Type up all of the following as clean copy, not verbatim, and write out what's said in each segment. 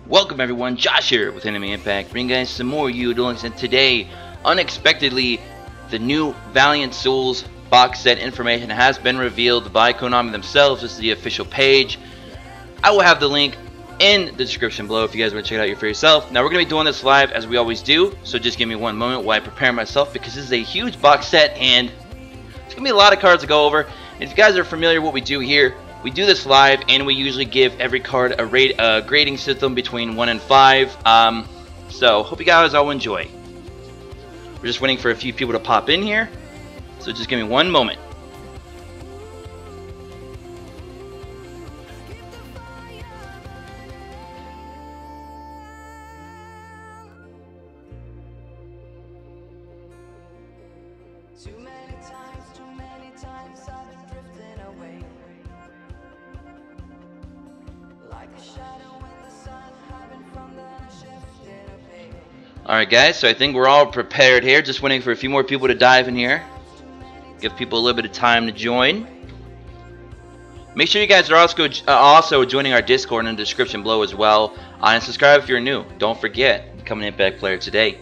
Welcome everyone, Josh here with Enemy Impact, bringing guys some more Duel, and today, unexpectedly, the new Valiant Souls box set information has been revealed by Konami themselves. This is the official page. I will have the link in the description below if you guys want to check it out for yourself. Now we're going to be doing this live as we always do, so just give me one moment while I prepare myself, because this is a huge box set and it's going to be a lot of cards to go over. And if you guys are familiar with what we do here, we do this live, and we usually give every card a grading system between 1 and 5. So, hope you guys all enjoy. We're just waiting for a few people to pop in here, so just give me one moment. Alright guys, so I think we're all prepared here. Just waiting for a few more people to dive in here. Give people a little bit of time to join. Make sure you guys are also joining our Discord in the description below as well. And subscribe if you're new. Don't forget, become an Impact player today.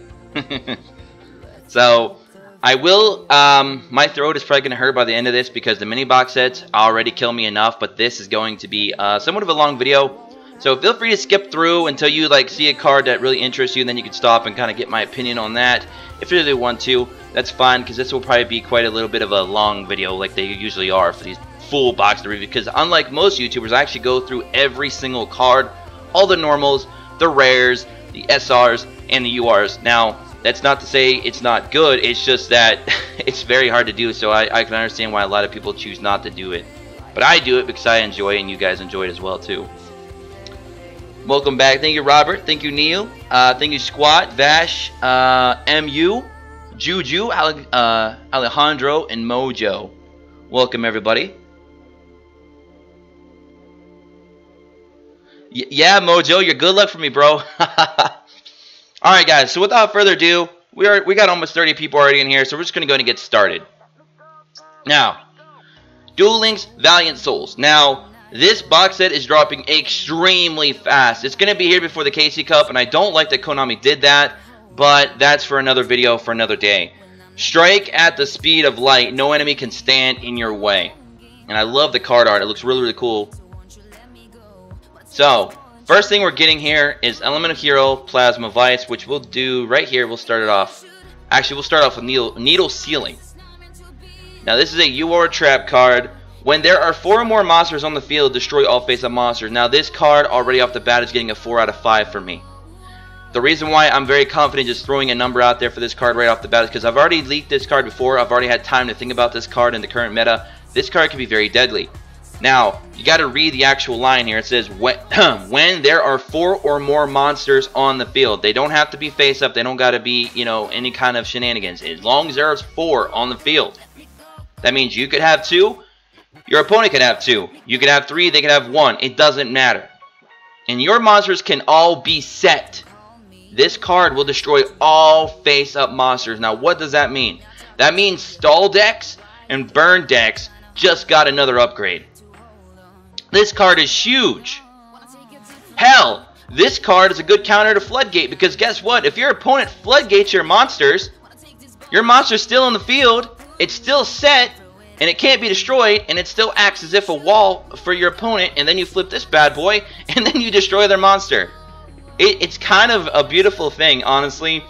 So, I will, my throat is probably going to hurt by the end of this because the mini box sets already kill me enough. But this is going to be somewhat of a long video. So feel free to skip through until you see a card that really interests you, and then you can stop and kind of get my opinion on that. If you really want to, that's fine, because this will probably be quite a little bit of a long video like they usually are for these full box reviews, because unlike most YouTubers, I actually go through every single card, all the normals, the rares, the SRs, and the URs. Now, that's not to say it's not good, it's just that it's very hard to do, so I can understand why a lot of people choose not to do it. But I do it because I enjoy it, and you guys enjoy it as well too. Welcome back. Thank you, Robert. Thank you, Neil. Thank you, Squat, Vash, MU, Juju, Alejandro, and Mojo. Welcome, everybody. Yeah, Mojo, you're good luck for me, bro. Alright, guys. So without further ado, we got almost 30 people already in here, so we're just going to go ahead and get started. Now, Duel Links Valiant Souls. Now, this box set is dropping extremely fast. It's going to be here before the KC Cup, and I don't like that Konami did that, but that's for another video for another day. Strike at the speed of light. No enemy can stand in your way. And I love the card art. It looks really, really cool. So, first thing we're getting here is Element of Hero, Plasma Vise, which we'll do right here. We'll start it off. Actually, we'll start off with Needle Sealing. Now, this is a UR Trap card. When there are 4 or more monsters on the field, destroy all face-up monsters. Now, this card already off the bat is getting a 4 out of 5 for me. The reason why I'm very confident just throwing a number out there for this card right off the bat is because I've already leaked this card before. I've already had time to think about this card in the current meta. This card can be very deadly. Now, you got to read the actual line here. It says, when there are 4 or more monsters on the field. They don't have to be face-up. They don't got to be, any kind of shenanigans. As long as there's 4 on the field. That means you could have 2. Your opponent could have 2. You could have 3. They could have 1. It doesn't matter. And your monsters can all be set. This card will destroy all face-up monsters. Now, what does that mean? That means stall decks and burn decks just got another upgrade. This card is huge. Hell, this card is a good counter to Floodgate, because guess what? If your opponent floodgates your monster's still in the field. It's still set. And it can't be destroyed, and it still acts as if a wall for your opponent, and then you flip this bad boy, and then you destroy their monster. It's kind of a beautiful thing, honestly.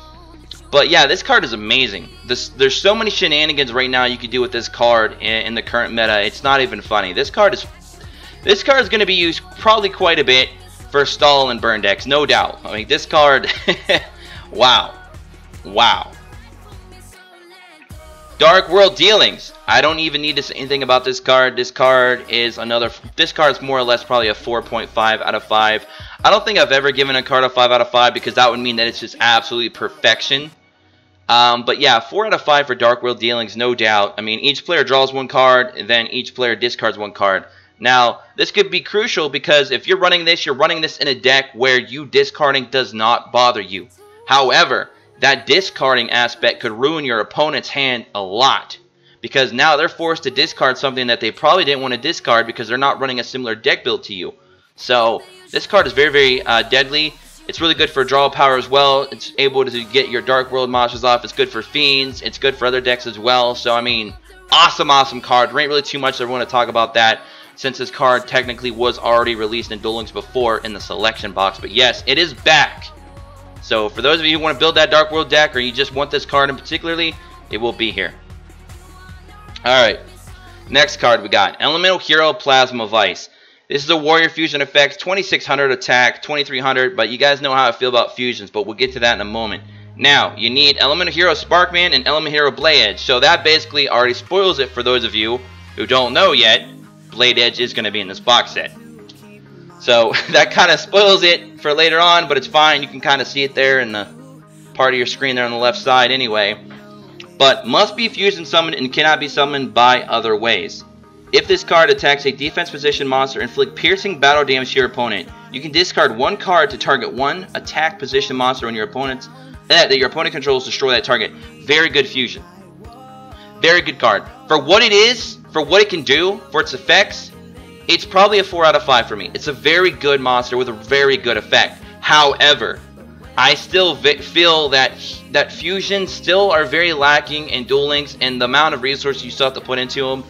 But yeah, this card is amazing. There's so many shenanigans right now you could do with this card in the current meta. It's not even funny. This card is going to be used probably quite a bit for stall and burn decks, no doubt. I mean, this card, wow. Dark World Dealings. I don't even need to say anything about this card. This card is more or less probably a 4.5 out of 5. I don't think I've ever given a card a 5 out of 5 because that would mean that it's just absolutely perfection. But yeah, 4 out of 5 for Dark World Dealings, no doubt. I mean, each player draws 1 card, and then each player discards 1 card. Now, this could be crucial because if you're running this in a deck where you discarding does not bother you. However, that discarding aspect could ruin your opponent's hand a lot, because now they're forced to discard something that they probably didn't want to discard because they're not running a similar deck build to you. So this card is very, very deadly. It's really good for draw power as well. It's able to get your Dark World monsters off. It's good for Fiends. It's good for other decks as well. So, I mean, awesome card. There ain't really too much that I want to talk about that, since this card technically was already released in Duel Links before in the selection box. But yes, it is back. So for those of you who want to build that Dark World deck, or you just want this card in particularly, it will be here. Alright, next card we got Elemental Hero Plasma Vise. This is a Warrior Fusion effect, 2600 attack, 2300, but you guys know how I feel about fusions, but we'll get to that in a moment. Now, you need Elemental Hero Sparkman and Elemental Hero Blade Edge, so that basically already spoils it for those of you who don't know yet. Blade Edge is going to be in this box set. So that kind of spoils it for later on, but it's fine. You can kind of see it there in the part of your screen there on the left side anyway. But must be fusion summoned and cannot be summoned by other ways. If this card attacks a defense position monster, inflict piercing battle damage to your opponent. You can discard one card to target one attack position monster on your opponent's that your opponent controls, destroy that target. Very good fusion. Very good card. For what it is, for what it can do, for its effects, it's probably a 4 out of 5 for me. It's a very good monster with a very good effect. However, I still feel that fusions still are very lacking in Duel Links, and the amount of resources you still have to put into them.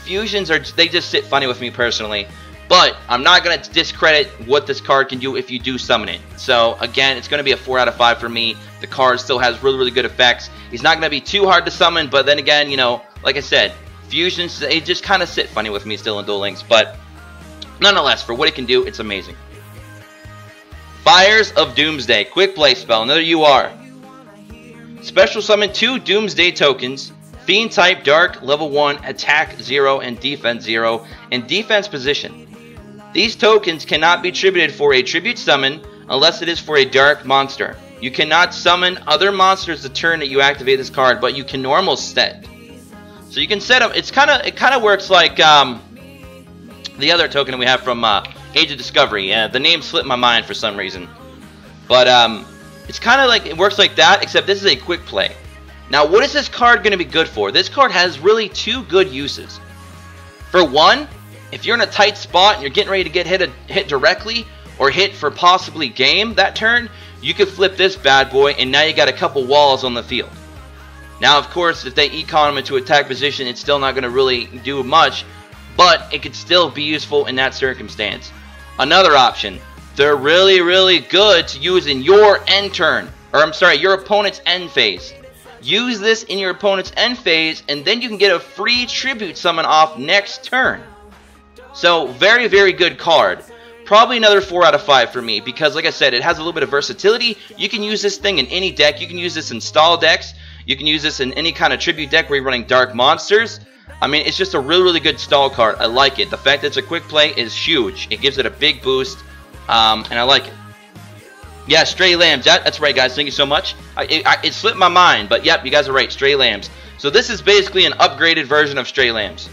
Fusions they just sit funny with me personally. But I'm not going to discredit what this card can do if you do summon it. So again, it's going to be a 4 out of 5 for me. The card still has really good effects. He's not going to be too hard to summon, but then again, you know, like I said, fusions, they just kind of sit funny with me still in Duel Links. But nonetheless, for what it can do, it's amazing. Fires of Doomsday. Quick play spell. Another UR. Special summon 2 Doomsday tokens. Fiend type Dark, level 1, attack 0 and defense 0, in defense position. These tokens cannot be attributed for a tribute summon unless it is for a Dark monster. You cannot summon other monsters the turn that you activate this card, but you can normal set. So you can set them. It kind of works like the other token that we have from Age of Discovery. The name slipped my mind for some reason, but it's kind of like it works like that, except this is a quick play. Now, what is this card going to be good for? This card has really 2 good uses. For one, if you're in a tight spot and you're getting ready to get hit directly, or hit for possibly game that turn, you can flip this bad boy, and now you got a couple walls on the field. Now, of course, if they econ them into attack position, it's still not going to really do much, but it could still be useful in that circumstance. Another option, they're really good to use in your end turn, or I'm sorry, your opponent's end phase. Use this in your opponent's end phase, and then you can get a free tribute summon off next turn. So, very good card. Probably another 4 out of 5 for me, because like I said, it has a little bit of versatility. You can use this thing in any deck. You can use this in stall decks. You can use this in any kind of tribute deck where you're running dark monsters. I mean, it's just a really good stall card. I like it. The fact that it's a quick play is huge. It gives it a big boost, and I like it. Yeah, Stray Lambs. That's right, guys. Thank you so much. It slipped my mind, but yep, you guys are right. Stray Lambs. So this is basically an upgraded version of Stray Lambs.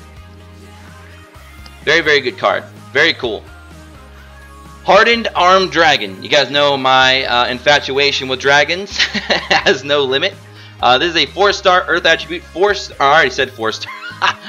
Very good card. Very cool. Hardened Armed Dragon. You guys know my infatuation with dragons has no limit. This is a 4-star Earth attribute. I already said 4-star.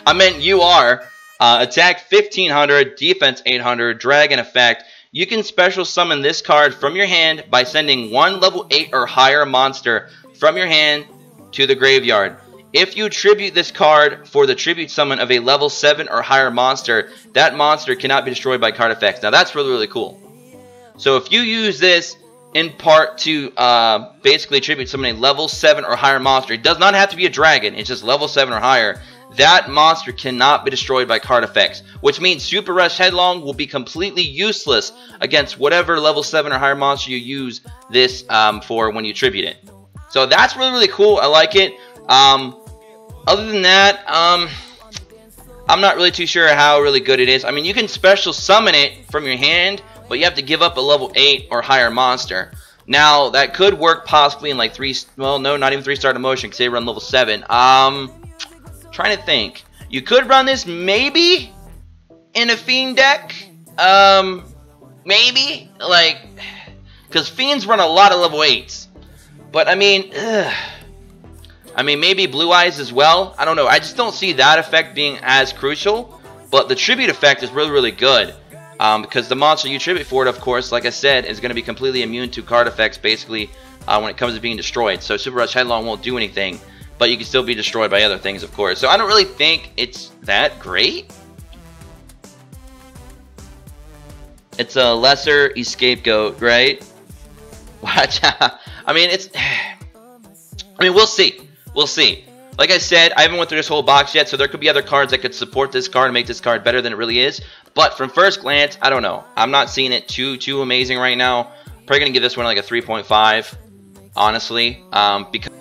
I meant UR. Attack 1500, defense 800, dragon effect. You can special summon this card from your hand by sending one level 8 or higher monster from your hand to the graveyard. If you tribute this card for the tribute summon of a level 7 or higher monster, that monster cannot be destroyed by card effects. Now that's really cool. So if you use this in part to basically tribute summon a level 7 or higher monster, it does not have to be a dragon, it's just level 7 or higher. That monster cannot be destroyed by card effects, which means Super Rush Headlong will be completely useless against whatever level 7 or higher monster you use this for when you tribute it. So that's really cool. I like it. Other than that, I'm not really too sure how really good it is. I mean, you can special summon it from your hand, but you have to give up a level 8 or higher monster. Now, that could work possibly in like not even 3-star demotion because they run level 7. Trying to think. You could run this maybe in a Fiend deck. Maybe. Like, because Fiends run a lot of level 8s. But, I mean, maybe Blue Eyes as well. I don't know. I just don't see that effect being as crucial. But the tribute effect is really good. because the monster you tribute for it, of course, like I said, is going to be completely immune to card effects, basically, when it comes to being destroyed. So Super Rush Headlong won't do anything, but you can still be destroyed by other things, of course. So I don't really think it's that great. It's a lesser scapegoat, right? Watch out. I mean, we'll see. We'll see. Like I said, I haven't went through this whole box yet, so there could be other cards that could support this card and make this card better than it really is. But from first glance, I don't know. I'm not seeing it too amazing right now. Probably gonna give this one like a 3.5, honestly. Because.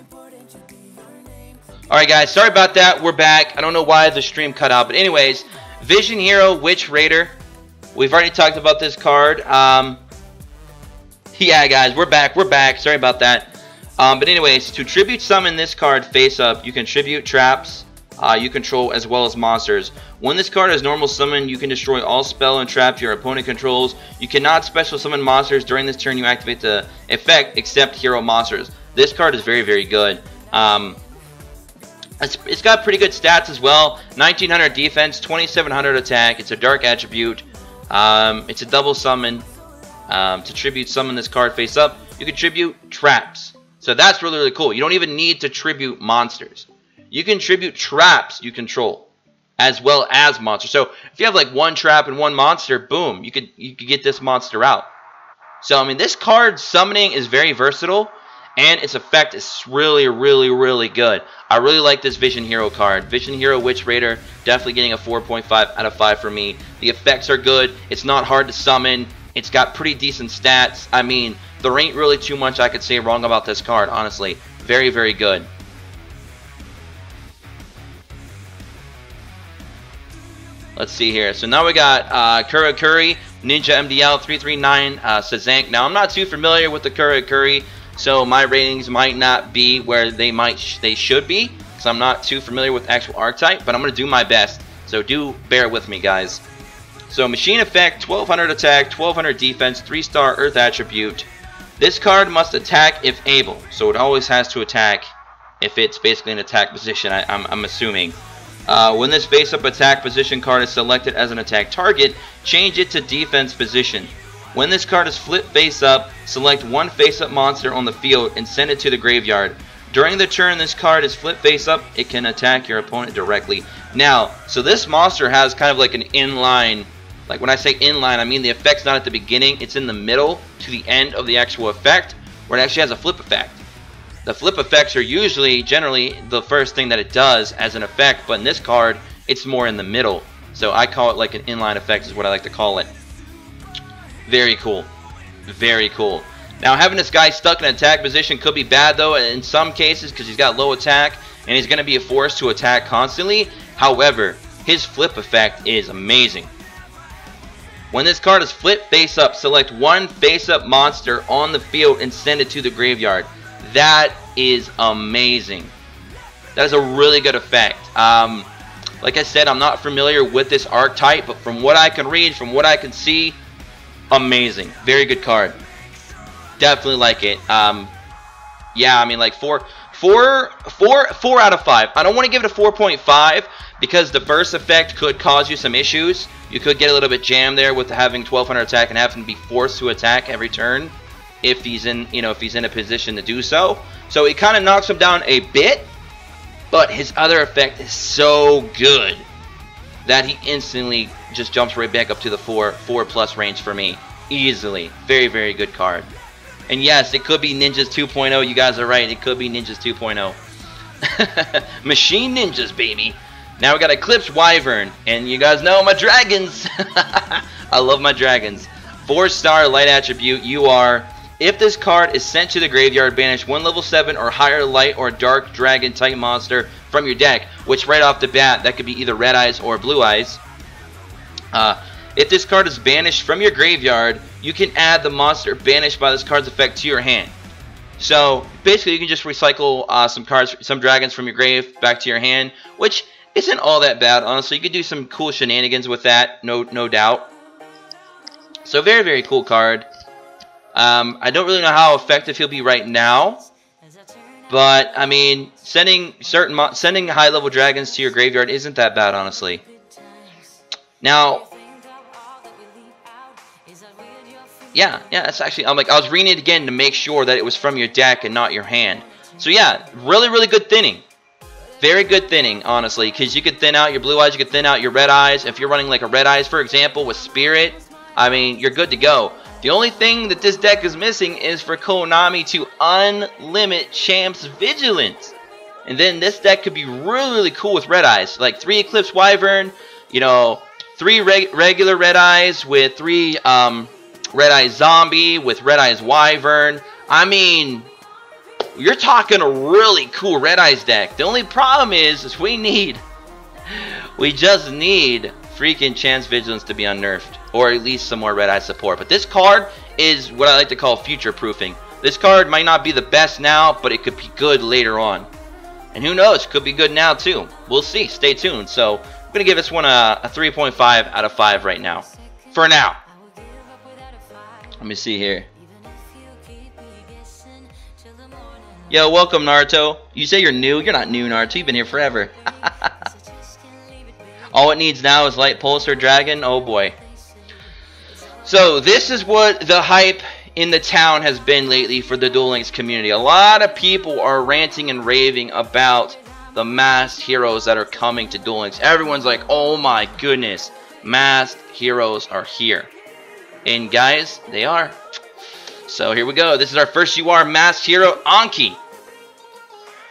All right, guys. Sorry about that. We're back. I don't know why the stream cut out, but anyways, Vision Hero Witch Raider. We've already talked about this card. Yeah, guys, we're back. We're back. Sorry about that. But anyways, to tribute summon this card face up, you can tribute traps you control as well as monsters. When this card is normal summon, you can destroy all spell and traps your opponent controls. You cannot special summon monsters during this turn you activate the effect except hero monsters. This card is very good. It's got pretty good stats as well. 1900 defense, 2700 attack. It's a dark attribute. It's a double summon. To tribute summon this card face up, you can tribute traps. So that's really cool. You don't even need to tribute monsters. You can tribute traps you control as well as monsters. So if you have like one trap and one monster, boom, you could get this monster out. So I mean, this card summoning is very versatile, and its effect is really good. I really like this Vision Hero card. Vision Hero Witch Raider, definitely getting a 4.5 out of 5 for me. The effects are good. It's not hard to summon. It's got pretty decent stats. I mean, there ain't really too much I could say wrong about this card, honestly. Very good. Let's see here. So now we got Karakuri, Ninja MDL 339, Sazank. Now, I'm not too familiar with the Karakuri, so my ratings might not be where they should be, because I'm not too familiar with the actual archetype, but I'm going to do my best. So do bear with me, guys. So machine effect, 1200 attack, 1200 defense, 3-star earth attribute. This card must attack if able, so it always has to attack if it's basically an attack position, I'm assuming. When this face-up attack position card is selected as an attack target, change it to defense position. When this card is flipped face-up, select one face-up monster on the field and send it to the graveyard. During the turn this card is flipped face-up, it can attack your opponent directly. Now, so this monster has kind of like an inline. Like when I say inline, I mean the effect's not at the beginning, it's in the middle to the end of the actual effect, where it actually has a flip effect. The flip effects are generally the first thing that it does as an effect, but in this card, it's more in the middle. So I call it like an inline effect is what I like to call it. Very cool. Very cool. Now having this guy stuck in an attack position could be bad though in some cases because he's got low attack and he's going to be forced to attack constantly. However, his flip effect is amazing. When this card is flipped face up, select one face up monster on the field and send it to the graveyard. That is amazing. That is a really good effect. Like I said, I'm not familiar with this archetype, but from what I can read, from what I can see, amazing. Very good card. Definitely like it. Yeah, I mean like 4 out of 5. I don't want to give it a 4.5 because the burst effect could cause you some issues. You could get a little bit jammed there with having 1200 attack and having to be forced to attack every turn if he's in, if he's in a position to do so. So it kind of knocks him down a bit, but his other effect is so good that he instantly just jumps right back up to the 4 plus range for me easily. Very good card. And yes, it could be Ninjas 2.0. You guys are right. It could be Ninjas 2.0. Machine Ninjas, baby. Now we got Eclipse Wyvern. And you guys know my dragons. I love my dragons. 4-star light attribute. You are. If this card is sent to the graveyard, banish one level 7 or higher light or dark dragon type monster from your deck. Which right off the bat, that could be either Red Eyes or Blue Eyes. If this card is banished from your graveyard, you can add the monster banished by this card's effect to your hand. So basically, you can just recycle some dragons from your grave back to your hand, which isn't all that bad, honestly. You could do some cool shenanigans with that, no doubt. So very cool card. I don't really know how effective he'll be right now, but I mean, sending high-level dragons to your graveyard isn't that bad, honestly. Now, Yeah, that's actually, I was reading it again to make sure that it was from your deck and not your hand. So yeah, really good thinning. Very good thinning, honestly, because you could thin out your blue eyes, you could thin out your red eyes. If you're running like a red eyes, for example, with Spirit, I mean, you're good to go. The only thing that this deck is missing is for Konami to unlimit Champ's Vigilance. And then this deck could be really cool with red eyes. Like 3 Eclipse Wyvern, you know, 3 regular red eyes with 3 red eyes Zombie with red eyes Wyvern. I mean, you're talking a really cool red eyes deck. The only problem is we just need freaking Champ's Vigilance to be unnerfed, or at least some more red eye support. But this card is what I like to call future proofing. This card might not be the best now, but it could be good later on. And who knows, could be good now too. We'll see. Stay tuned. So I'm going to give this one a 3.5 out of 5 right now. For now. Let me see here. Yo, welcome Naruto. You say you're new? You're not new, Naruto. You've been here forever. All it needs now is Light Pulsar Dragon. Oh boy. So this is what the hype in the town has been lately for the Duel Links community. A lot of people are ranting and raving about the masked heroes that are coming to Duel Links. Everyone's like, oh my goodness, masked heroes are here. And guys, they are. So here we go. This is our first UR masked hero, Anki.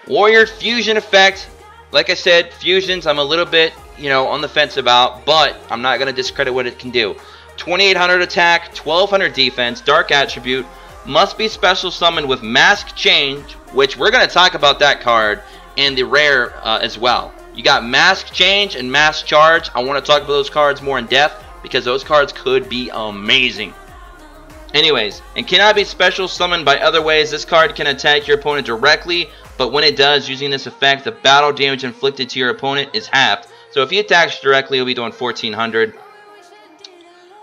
Warrior fusion effect. Like I said, fusions I'm a little bit, you know, on the fence about, but I'm not going to discredit what it can do. 2800 attack, 1200 defense, dark attribute, must be special summoned with mask change, which we're going to talk about that card and the rare as well. You got mask change and mask charge. I want to talk about those cards more in depth because those cards could be amazing. Anyways, and cannot be special summoned by other ways. This card can attack your opponent directly, but when it does, using this effect, the battle damage inflicted to your opponent is halved. So if he attacks directly, he'll be doing 1400.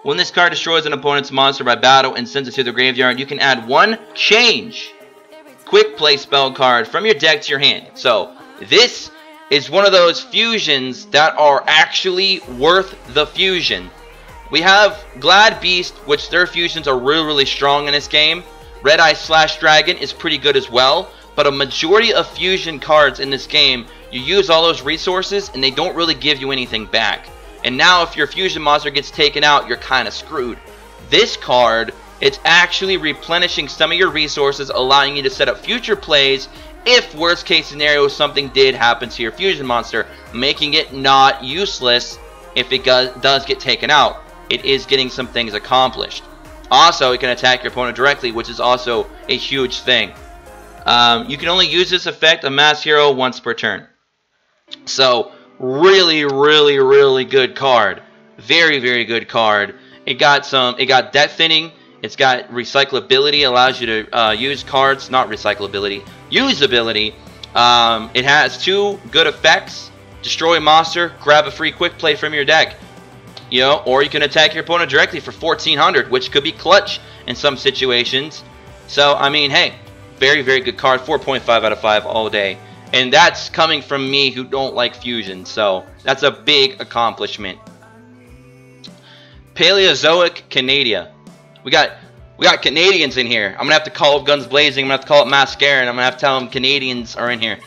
When this card destroys an opponent's monster by battle and sends it to the graveyard, you can add 1 change quick play spell card from your deck to your hand. So this is one of those fusions that are actually worth the fusion. We have Glad Beast, which their fusions are really strong in this game. Red Eye / Dragon is pretty good as well. But a majority of fusion cards in this game, you use all those resources and they don't really give you anything back. And now if your fusion monster gets taken out, you're kind of screwed. This card, it's actually replenishing some of your resources, allowing you to set up future plays if worst case scenario something did happen to your fusion monster, making it not useless if it does get taken out. It is getting some things accomplished. Also, it can attack your opponent directly, which is also a huge thing. You can only use this effect, a mass hero, once per turn. So, really good card. Very good card. It got deck thinning. It's got recyclability, allows you to use cards, not recyclability, usability. It has 2 good effects. Destroy a monster, grab a free quick play from your deck. You know, or you can attack your opponent directly for 1400, which could be clutch in some situations. So, I mean, hey, very good card. 4.5 out of 5 all day. And that's coming from me who don't like fusion. So, that's a big accomplishment. Paleozoic Canadia. We got Canadians in here. I'm going to have to call up Guns Blazing. I'm going to have to call up Mascara. And I'm going to have to tell them Canadians are in here.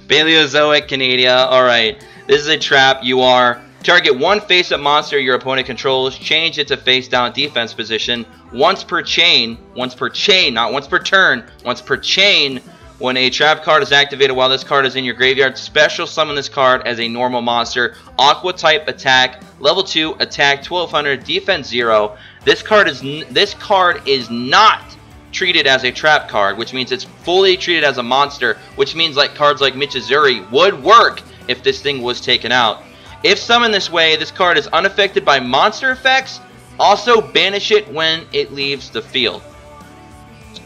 Paleozoic Canadia. Alright. This is a trap. You are... Target 1 face-up monster your opponent controls. Change it to face-down defense position. Once per chain, not once per turn, once per chain. When a trap card is activated while this card is in your graveyard, special summon this card as a normal monster. Aqua type attack, level 2, attack 1200, defense 0. This card is not treated as a trap card, which means it's fully treated as a monster, which means like cards like Michizuri would work if this thing was taken out. If summoned this way, this card is unaffected by monster effects. Also, banish it when it leaves the field.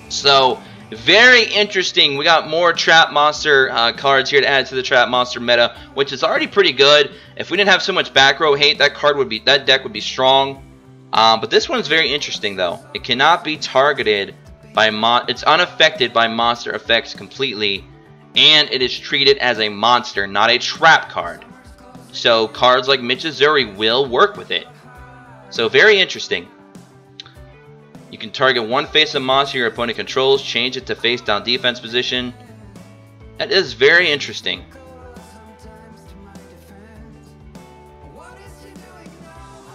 So, very interesting. We got more Trap Monster cards here to add to the Trap Monster meta, which is already pretty good. If we didn't have so much back row hate, that deck would be strong. But this one's very interesting, though. It cannot be targeted by it's unaffected by monster effects completely, and it is treated as a monster, not a trap card. So cards like Michizuri will work with it. So very interesting. You can target one face-up monster your opponent controls, change it to face-down defense position. That is very interesting.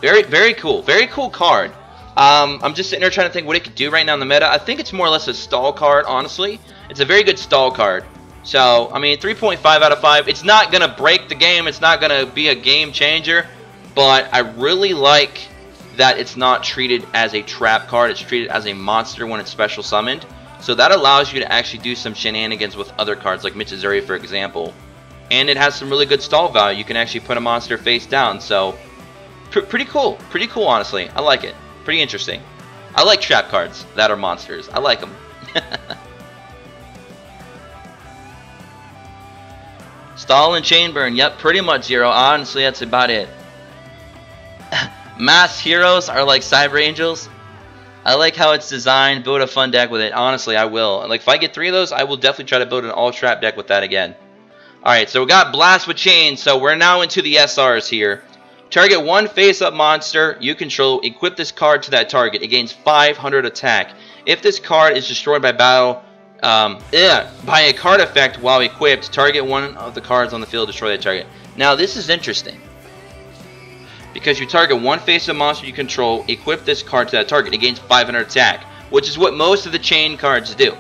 Very cool. Very cool card. I'm just sitting there trying to think what it could do right now in the meta. I think it's more or less a stall card, honestly. It's a very good stall card. So, I mean, 3.5 out of 5. It's not going to break the game. It's not going to be a game changer. But I really like that it's not treated as a trap card. It's treated as a monster when it's special summoned. So that allows you to actually do some shenanigans with other cards, like Michizuri, for example. And it has some really good stall value. You can actually put a monster face down. So, pretty cool. Pretty cool, honestly. I like it. Pretty interesting. I like trap cards that are monsters. I like them. Stall and chain burn. Yep, pretty much zero. Honestly, that's about it. Mass heroes are like cyber angels. I like how it's designed. Build a fun deck with it. Honestly, I will. Like, if I get 3 of those, I will definitely try to build an all trap deck with that again. Alright, so we got Blast with Chain. So we're now into the SRs here. Target one face-up monster you control. Equip this card to that target. It gains 500 attack. If this card is destroyed by battle, by a card effect while equipped, target one of the cards on the field, destroy that target. Now this is interesting, because you target one face-up monster you control, equip this card to that target. It gains 500 attack, which is what most of the chain cards do.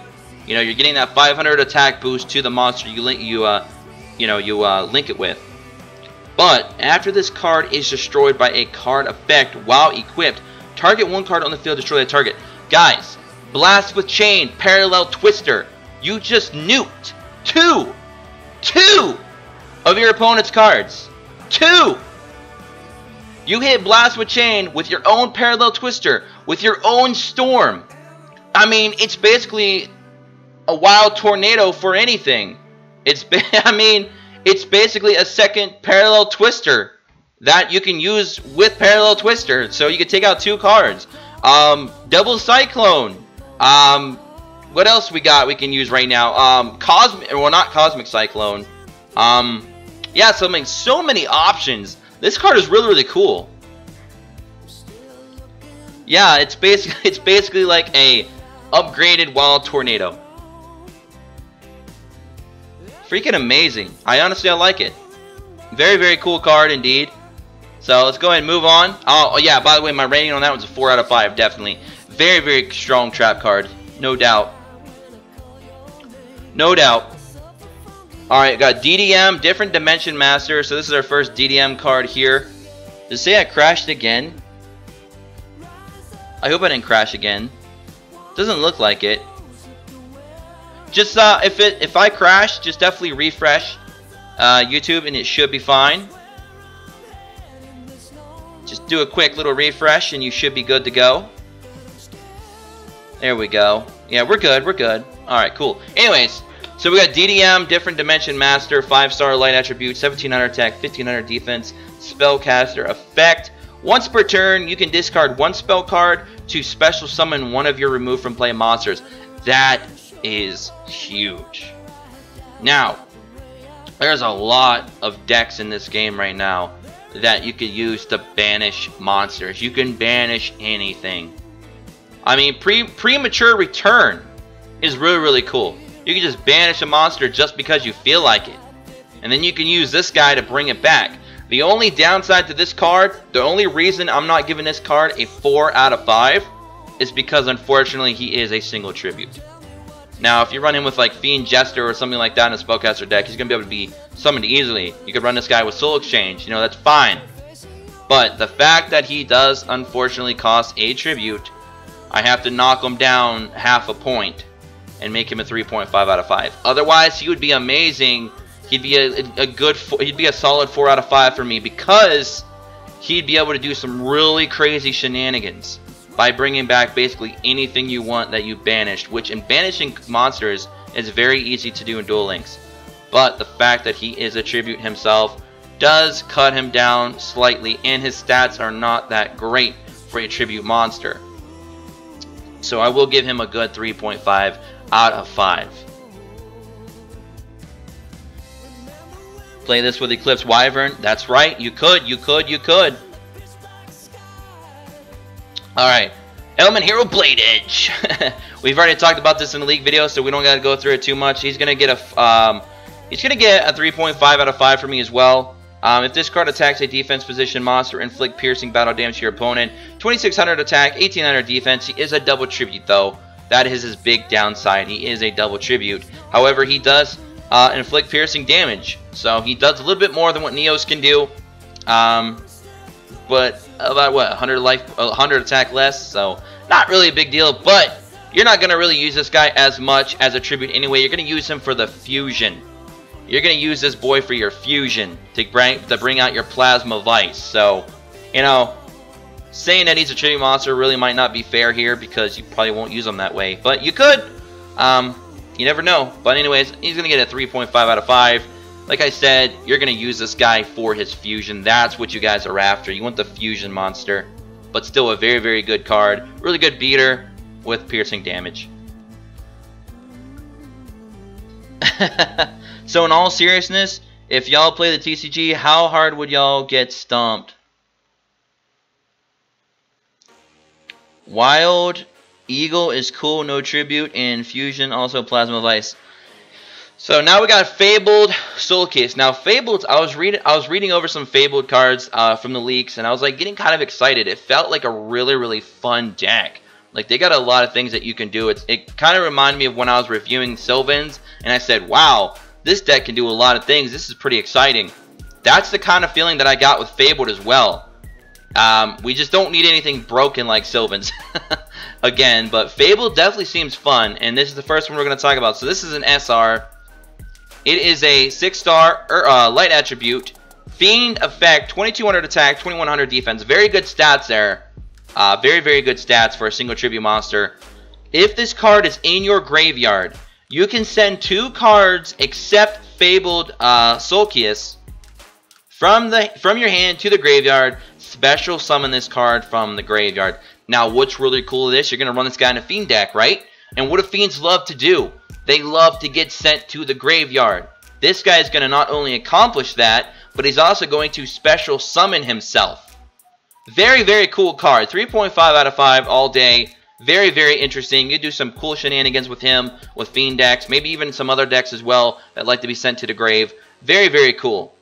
You know, you're getting that 500 attack boost to the monster you link it with. But after this card is destroyed by a card effect while equipped, target one card on the field, destroy that target. Guys, Blast with Chain, Parallel Twister. You just nuked two of your opponent's cards. 2! You hit Blast with Chain with your own Parallel Twister, with your own Storm. I mean, it's basically a wild tornado for anything. It's basically a second Parallel Twister that you can use with Parallel Twister. So you can take out 2 cards. Double Cyclone. What else we got we can use right now? Cosmic, well, not Cosmic Cyclone. Yeah, so many options. This card is really cool. Yeah, it's basically like a upgraded Wild Tornado. Freaking amazing. I like it. Very cool card indeed. So let's go ahead and move on. Oh yeah, by the way, my rating on that one's a 4 out of 5, definitely. Very strong trap card, no doubt. No doubt. Alright, got DDM, Different Dimension Master. So this is our first DDM card here. Does it say I crashed again? I hope I didn't crash again. Doesn't look like it. Just if I crash, just definitely refresh YouTube and it should be fine. Just do a quick little refresh and you should be good to go. There we go. Yeah, we're good. Alright, cool. Anyways, so we got DDM, Different Dimension Master, 5-star light attribute, 1700 attack, 1500 defense, spellcaster effect. Once per turn, you can discard one spell card to special summon one of your removed from play monsters. That is huge. Now, there's a lot of decks in this game right now that you could use to banish monsters. You can banish anything. I mean, premature return is really cool. You can just banish a monster just because you feel like it, and then you can use this guy to bring it back. The only downside to this card, the only reason I'm not giving this card a 4 out of 5 is because unfortunately he is a single tribute. Now, if you run him with like Fiend Jester or something like that in a spellcaster deck, he's going to be able to be summoned easily. You could run this guy with Soul Exchange, you know, that's fine. But the fact that he does unfortunately cost a tribute, I have to knock him down half a point and make him a 3.5 out of 5. Otherwise, he would be amazing. He'd be he'd be a solid 4 out of 5 for me, because he'd be able to do some really crazy shenanigans by bringing back basically anything you want that you banished, which in banishing monsters is very easy to do in Duel Links. But the fact that he is a tribute himself does cut him down slightly, and his stats are not that great for a tribute monster. So I will give him a good 3.5 out of 5. Play this with Eclipse Wyvern. That's right, you could. Alright. Element Hero Blade Edge. We've already talked about this in the league video, so we don't gotta go through it too much. He's gonna get a 3.5 out of 5 for me as well. If this card attacks a defense position monster, inflict piercing battle damage to your opponent. 2600 attack, 1800 defense. He is a double tribute though. That is his big downside. He is a double tribute. However, he does inflict piercing damage, so he does a little bit more than what Neos can do. But about what, 100 attack less, so not really a big deal. But you're not gonna really use this guy as much as a tribute anyway. You're gonna use him for the fusion. You're gonna use this boy for your fusion to bring out your Plasma Vise. So, you know, saying that he's a tribute monster really might not be fair here because you probably won't use him that way. But you could. You never know. But anyways, he's gonna get a 3.5 out of 5. Like I said, you're gonna use this guy for his fusion. That's what you guys are after. You want the fusion monster, but still a very, very good card. Really good beater with piercing damage. So in all seriousness, if y'all play the TCG, how hard would y'all get stomped? Wild Eagle is cool, no tribute, and fusion also Plasma Vise. So now we got Fabled Soul Case. Now Fabled, I was reading over some Fabled cards from the leaks, and I was like getting kind of excited. It felt like a really, really fun deck. Like they got a lot of things that you can do. It kind of reminded me of when I was reviewing Sylvans, and I said, wow, this deck can do a lot of things. This is pretty exciting. That's the kind of feeling that I got with Fabled as well. We just don't need anything broken like Sylvans. Again, but Fabled definitely seems fun, and this is the first one we're going to talk about. So this is an SR. It is a 6-star light attribute. Fiend effect, 2200 attack, 2100 defense. Very good stats there. Very, very good stats for a single tribute monster. If this card is in your graveyard, you can send 2 cards except Fabled Solkius from your hand to the graveyard. Special summon this card from the graveyard. Now, what's really cool of this? You're going to run this guy in a Fiend deck, right? And what do Fiends love to do? They love to get sent to the graveyard. This guy is going to not only accomplish that, but he's also going to special summon himself. Very, very cool card. 3.5 out of 5 all day. Very, very interesting. You do some cool shenanigans with him, with Fiend decks, maybe even some other decks as well that like to be sent to the grave. Very, very cool.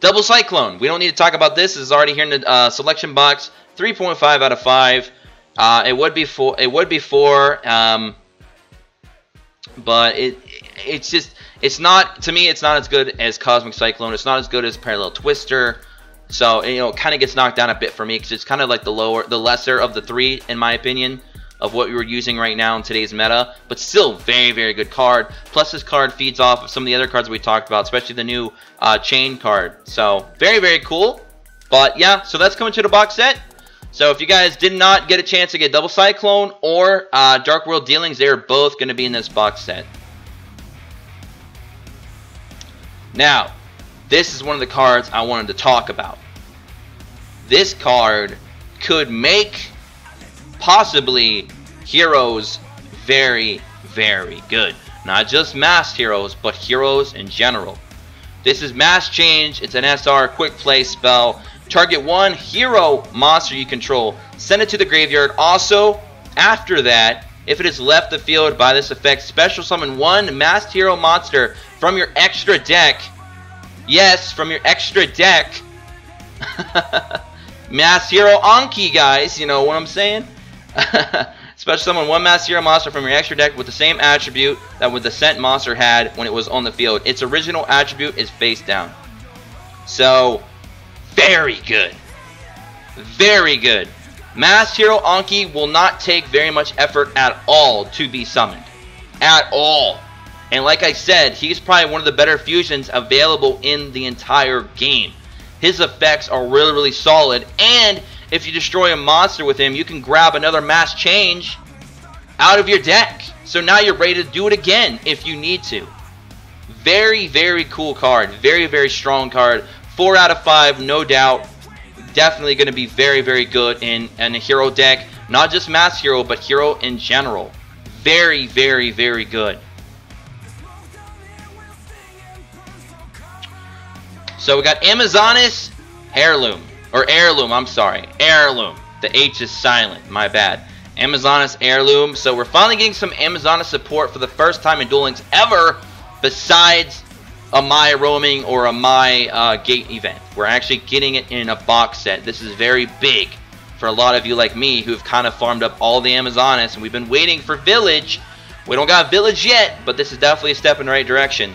Double Cyclone. We don't need to talk about this. This is already here in the selection box. 3.5 out of 5. It would be 4. But it's not, to me, it's not as good as Cosmic Cyclone. It's not as good as Parallel Twister. So, you know, it kind of gets knocked down a bit for me because it's kind of like the lesser of the 3, in my opinion, of what we were using right now in today's meta. But still, very, very good card. Plus, this card feeds off of some of the other cards we talked about, especially the new Chain card. So, very, very cool. But, yeah, so that's coming to the box set. So, if you guys did not get a chance to get Double Cyclone or Dark World Dealings, they are both going to be in this box set. Now, this is one of the cards I wanted to talk about. This card could make possibly heroes very, very good. Not just masked heroes, but heroes in general. This is Mass Change. It's an SR quick play spell. Target 1 hero monster you control. Send it to the graveyard. Also, after that, if it is left the field by this effect, special summon 1 masked hero monster from your extra deck. Yes, from your extra deck. Masked hero Anki, guys. You know what I'm saying? Special summon 1 masked hero monster from your extra deck with the same attribute that the sent monster had when it was on the field. Its original attribute is face down. So, very good. Very good. Masked hero Anki will not take very much effort at all to be summoned. At all. And like I said, he's probably one of the better fusions available in the entire game. His effects are really, really solid. And if you destroy a monster with him, you can grab another Mass Change out of your deck. So now you're ready to do it again if you need to. Very, very cool card. Very, very strong card. 4 out of 5, no doubt. Definitely going to be very, very good in a hero deck. Not just Mass Hero, but hero in general. Very, very, very good. So we got Amazonis Heirloom. Or Heirloom, I'm sorry. Heirloom. The H is silent. My bad. Amazonas Heirloom. So we're finally getting some Amazonas support for the first time in Duel Links ever, besides a My Roaming or a My Gate event. We're actually getting it in a box set. This is very big for a lot of you like me who've kind of farmed up all the Amazonas, and we've been waiting for Village. We don't got Village yet, but this is definitely a step in the right direction.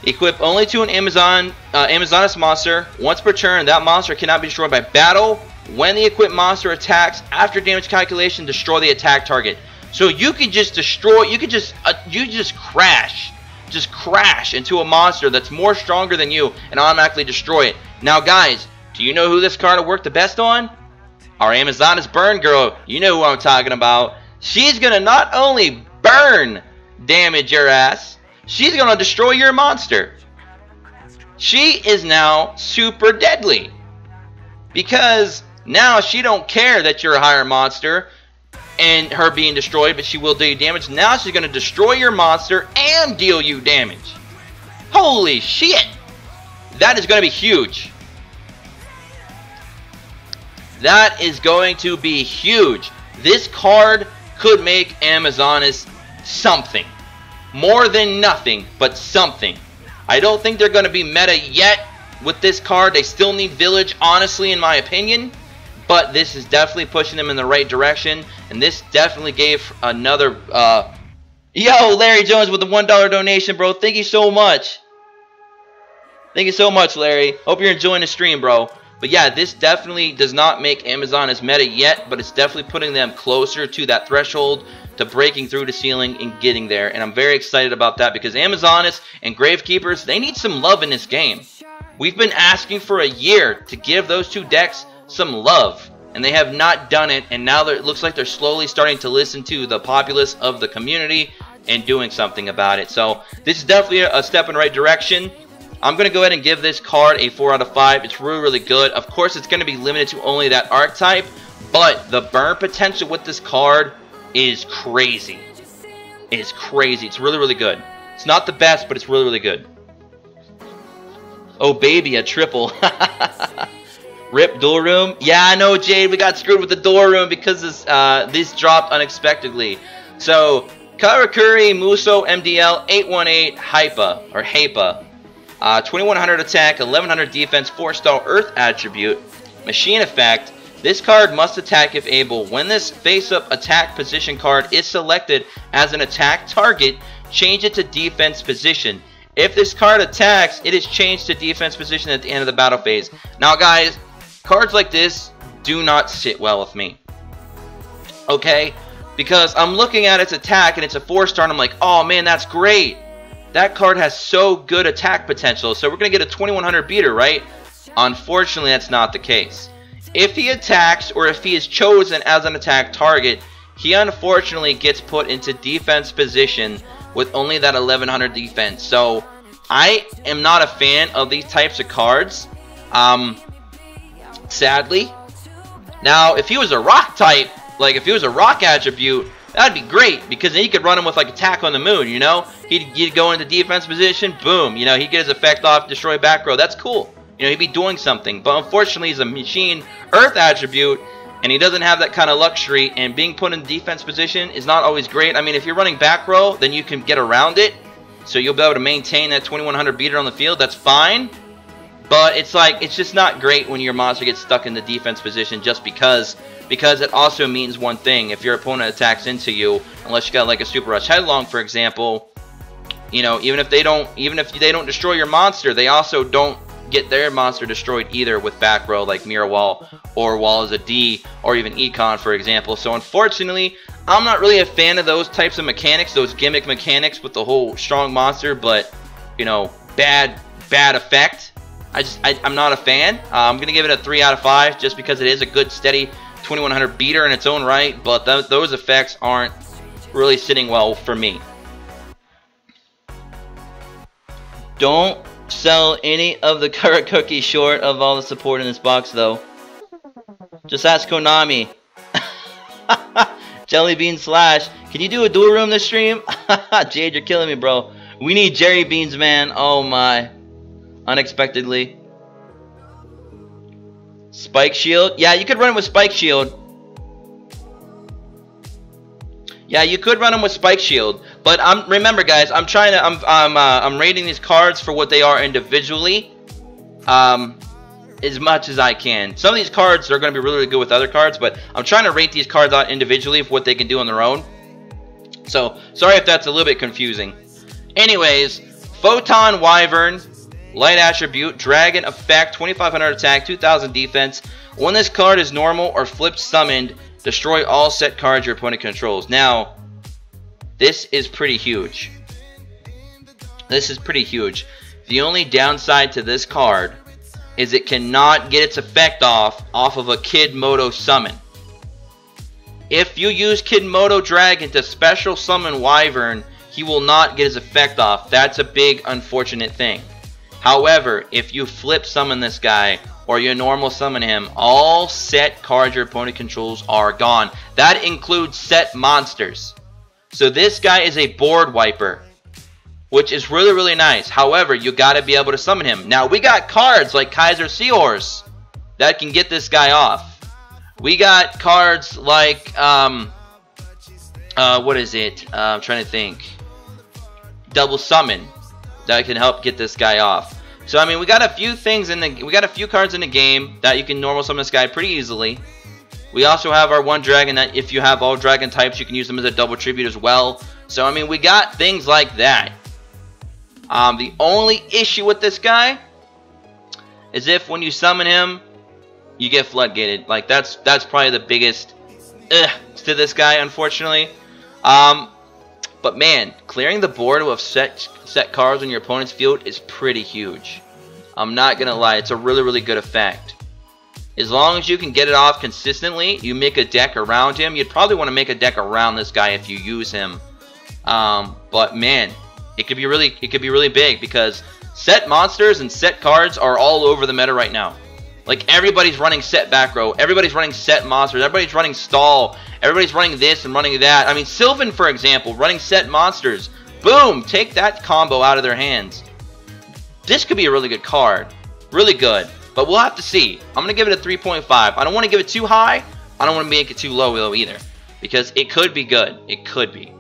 Equip only to an Amazonas monster. Once per turn, that monster cannot be destroyed by battle. When the equipped monster attacks, after damage calculation, destroy the attack target. So you could just destroy, you just crash into a monster that's more stronger than you and automatically destroy it. Now guys, do you know who this card will work the best on? Our Amazonas Burn Girl. You know who I'm talking about. She's gonna not only burn damage your ass, she's gonna destroy your monster. She is now super deadly, because now she don't care that you're a higher monster and her being destroyed, but she will do you damage. Now she's gonna destroy your monster and deal you damage. Holy shit! That is gonna be huge. That is going to be huge. This card could make Amazonas something. More than nothing, but something. I don't think they're going to be meta yet with this card. They still need Village, honestly, in my opinion. But this is definitely pushing them in the right direction. And this definitely gave another... Yo, Larry Jones with the $1 donation, bro. Thank you so much. Thank you so much, Larry. Hope you're enjoying the stream, bro. But yeah, this definitely does not make Amazon as meta yet, but it's definitely putting them closer to that threshold, to breaking through the ceiling and getting there. And I'm very excited about that, because Amazonas and Gravekeepers, they need some love in this game. We've been asking for a year to give those two decks some love, and they have not done it. And now it looks like they're slowly starting to listen to the populace of the community and doing something about it. So this is definitely a step in the right direction. I'm going to go ahead and give this card a 4 out of 5. It's really, really good. Of course, it's going to be limited to only that archetype, but the burn potential with this card is crazy. It's crazy. It's really, really good. It's not the best, but it's really, really good. Oh, baby, a triple. Rip Duel Room. Yeah, I know, Jade. We got screwed with the Duel Room because this dropped unexpectedly. So, Karakuri, Muso, MDL, 818, Hypa. 2100 attack, 1100 defense, 4-star Earth attribute, machine effect. This card must attack if able. When this face-up attack position card is selected as an attack target, change it to defense position. If this card attacks, it is changed to defense position at the end of the battle phase. Now guys, cards like this do not sit well with me. Okay? Because I'm looking at its attack and it's a 4-star and I'm like, oh man, that's great. That card has so good attack potential, so we're going to get a 2100 beater, right? Unfortunately, that's not the case. If he attacks, or if he is chosen as an attack target, he unfortunately gets put into defense position with only that 1100 defense. So, I am not a fan of these types of cards, sadly. Now, if he was a rock type, like if he was a rock attribute, that'd be great, because then you could run him with like attack on the moon, you know? He'd go into defense position, boom, you know, he'd get his effect off, destroy back row. That's cool. You know, he'd be doing something. But unfortunately, he's a machine Earth attribute, and he doesn't have that kind of luxury, and being put in defense position is not always great. I mean, if you're running back row, then you can get around it, so you'll be able to maintain that 2100 beater on the field. That's fine. But it's like, it's just not great when your monster gets stuck in the defense position just because it also means one thing. If your opponent attacks into you, unless you got like a Super Rush Headlong, for example, you know, even if they don't destroy your monster, they also don't get their monster destroyed either with back row, like Mirror Wall or Wall as a D, or even Econ, for example. So unfortunately, I'm not really a fan of those types of mechanics, those gimmick mechanics with the whole strong monster, but, you know, bad effect. I'm not a fan. I'm going to give it a 3 out of 5 just because it is a good, steady 2100 beater in its own right, but those effects aren't really sitting well for me. Don't sell any of the Karakuri short of all the support in this box, though. Just ask Konami. Jellybean Slash. Can you do a dual room this stream? Jade, you're killing me, bro. We need Jerry Beans, man. Oh my. Unexpectedly. Spike Shield. Yeah, you could run him with Spike Shield. Yeah, you could run him with Spike Shield. But remember, guys, I'm rating these cards for what they are individually. As much as I can. Some of these cards are going to be really, really good with other cards, but I'm trying to rate these cards out individually for what they can do on their own. So, sorry if that's a little bit confusing. Anyways, Photon Wyvern, Light Attribute, Dragon Effect, 2500 attack, 2000 defense. When this card is normal or flipped summoned, destroy all set cards your opponent controls. Now, this is pretty huge. This is pretty huge. The only downside to this card is it cannot get its effect off of a Kid Moto summon. If you use Kid Moto Dragon to special summon Wyvern, he will not get his effect off. That's a big unfortunate thing. However, if you flip summon this guy or you normal summon him, all set cards your opponent controls are gone. That includes set monsters. So this guy is a board wiper, which is really, really nice. However, you got to be able to summon him. Now, we got cards like Kaiser Seahorse that can get this guy off. We got cards like, what is it? I'm trying to think. Double Summon that can help get this guy off. So, I mean, we got a few things we got a few cards in the game that you can normal summon this guy pretty easily. We also have our one dragon that if you have all dragon types, you can use them as a double tribute as well. So, I mean, we got things like that. The only issue with this guy is if when you summon him, you get floodgated. Like that's probably the biggest to this guy, unfortunately. But man, clearing the board with set cards on your opponent's field is pretty huge. I'm not gonna lie, it's a really, really good effect. As long as you can get it off consistently, you make a deck around him. You'd probably want to make a deck around this guy if you use him. But man, it could be really big because set monsters and set cards are all over the meta right now. Like everybody's running set back row, everybody's running set monsters, everybody's running stall, everybody's running this and running that. I mean, Sylvan, for example, running set monsters. Boom, take that combo out of their hands. This could be a really good card, really good. But we'll have to see. I'm gonna give it a 3.5. I don't want to give it too high. I don't want to make it too low though either, because it could be good. It could be.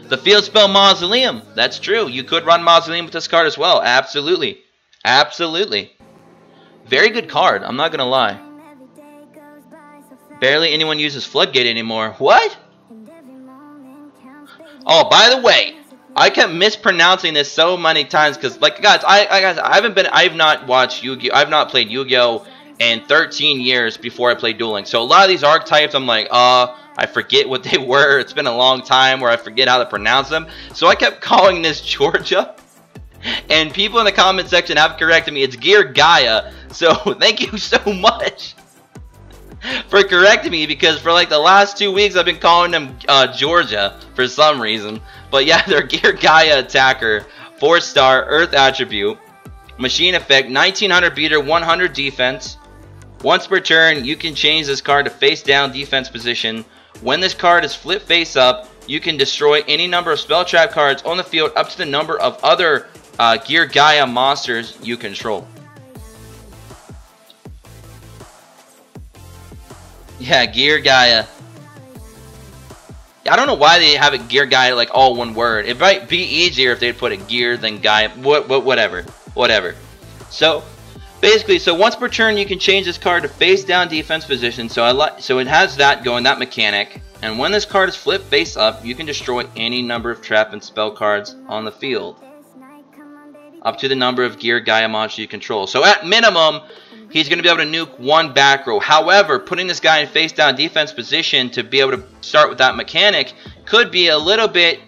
The field spell Mausoleum. That's true. You could run Mausoleum with this card as well. Absolutely. Absolutely. Very good card. I'm not going to lie. Barely anyone uses Floodgate anymore. What? Oh, by the way, I kept mispronouncing this so many times because, like, guys, I've not watched Yu-Gi-Oh! I've not played Yu-Gi-Oh! In 13 years before I played dueling. So a lot of these archetypes, I'm like, I forget what they were. It's been a long time where I forget how to pronounce them. So I kept calling this Georgia. And people in the comment section have corrected me. It's Gear Gaia. So thank you so much for correcting me, because for like the last 2 weeks I've been calling them Georgia for some reason. But yeah, they're Gear Gaia attacker, 4-star, Earth attribute, machine effect, 1900 beater, 100 defense. Once per turn, you can change this card to face down defense position. When this card is flipped face up, you can destroy any number of spell trap cards on the field up to the number of other Gear Gaia monsters you control. Yeah, Gear Gaia. I don't know why they have it Gear Gaia like all one word. It might be easier if they'd put a Gear than Gaia. Whatever. So basically, so once per turn you can change this card to face down defense position. So it has that going, that mechanic. And when this card is flipped face up, you can destroy any number of trap and spell cards on the field up to the number of Gear Gaia monsters you control. So at minimum, he's going to be able to nuke one back row. However, putting this guy in face down defense position to be able to start with that mechanic could be a little bit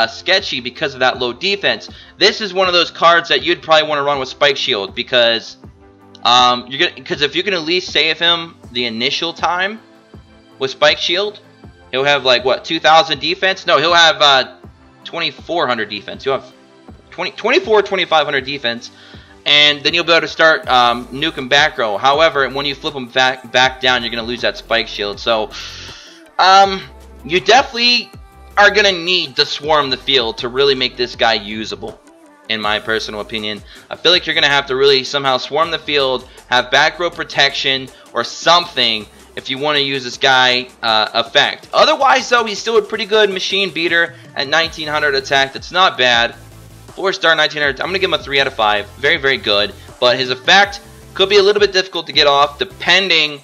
sketchy because of that low defense. This is one of those cards that you'd probably want to run with Spike Shield, because if you can at least save him the initial time with Spike Shield, he'll have like what, 2000 defense? No, he'll have 2400 defense. He'll have 2500 defense, and then you'll be able to start nuking back row. However, when you flip him back down, you're going to lose that Spike Shield. So you definitely are going to need to swarm the field to really make this guy usable. in my personal opinion. I feel like you're going to have to really somehow swarm the field, have back row protection, or something if you want to use this guy effect. Otherwise, though, he's still a pretty good machine beater at 1900 attack. That's not bad. 4-star 1900. I'm going to give him a 3 out of 5. Very, very good. But his effect could be a little bit difficult to get off depending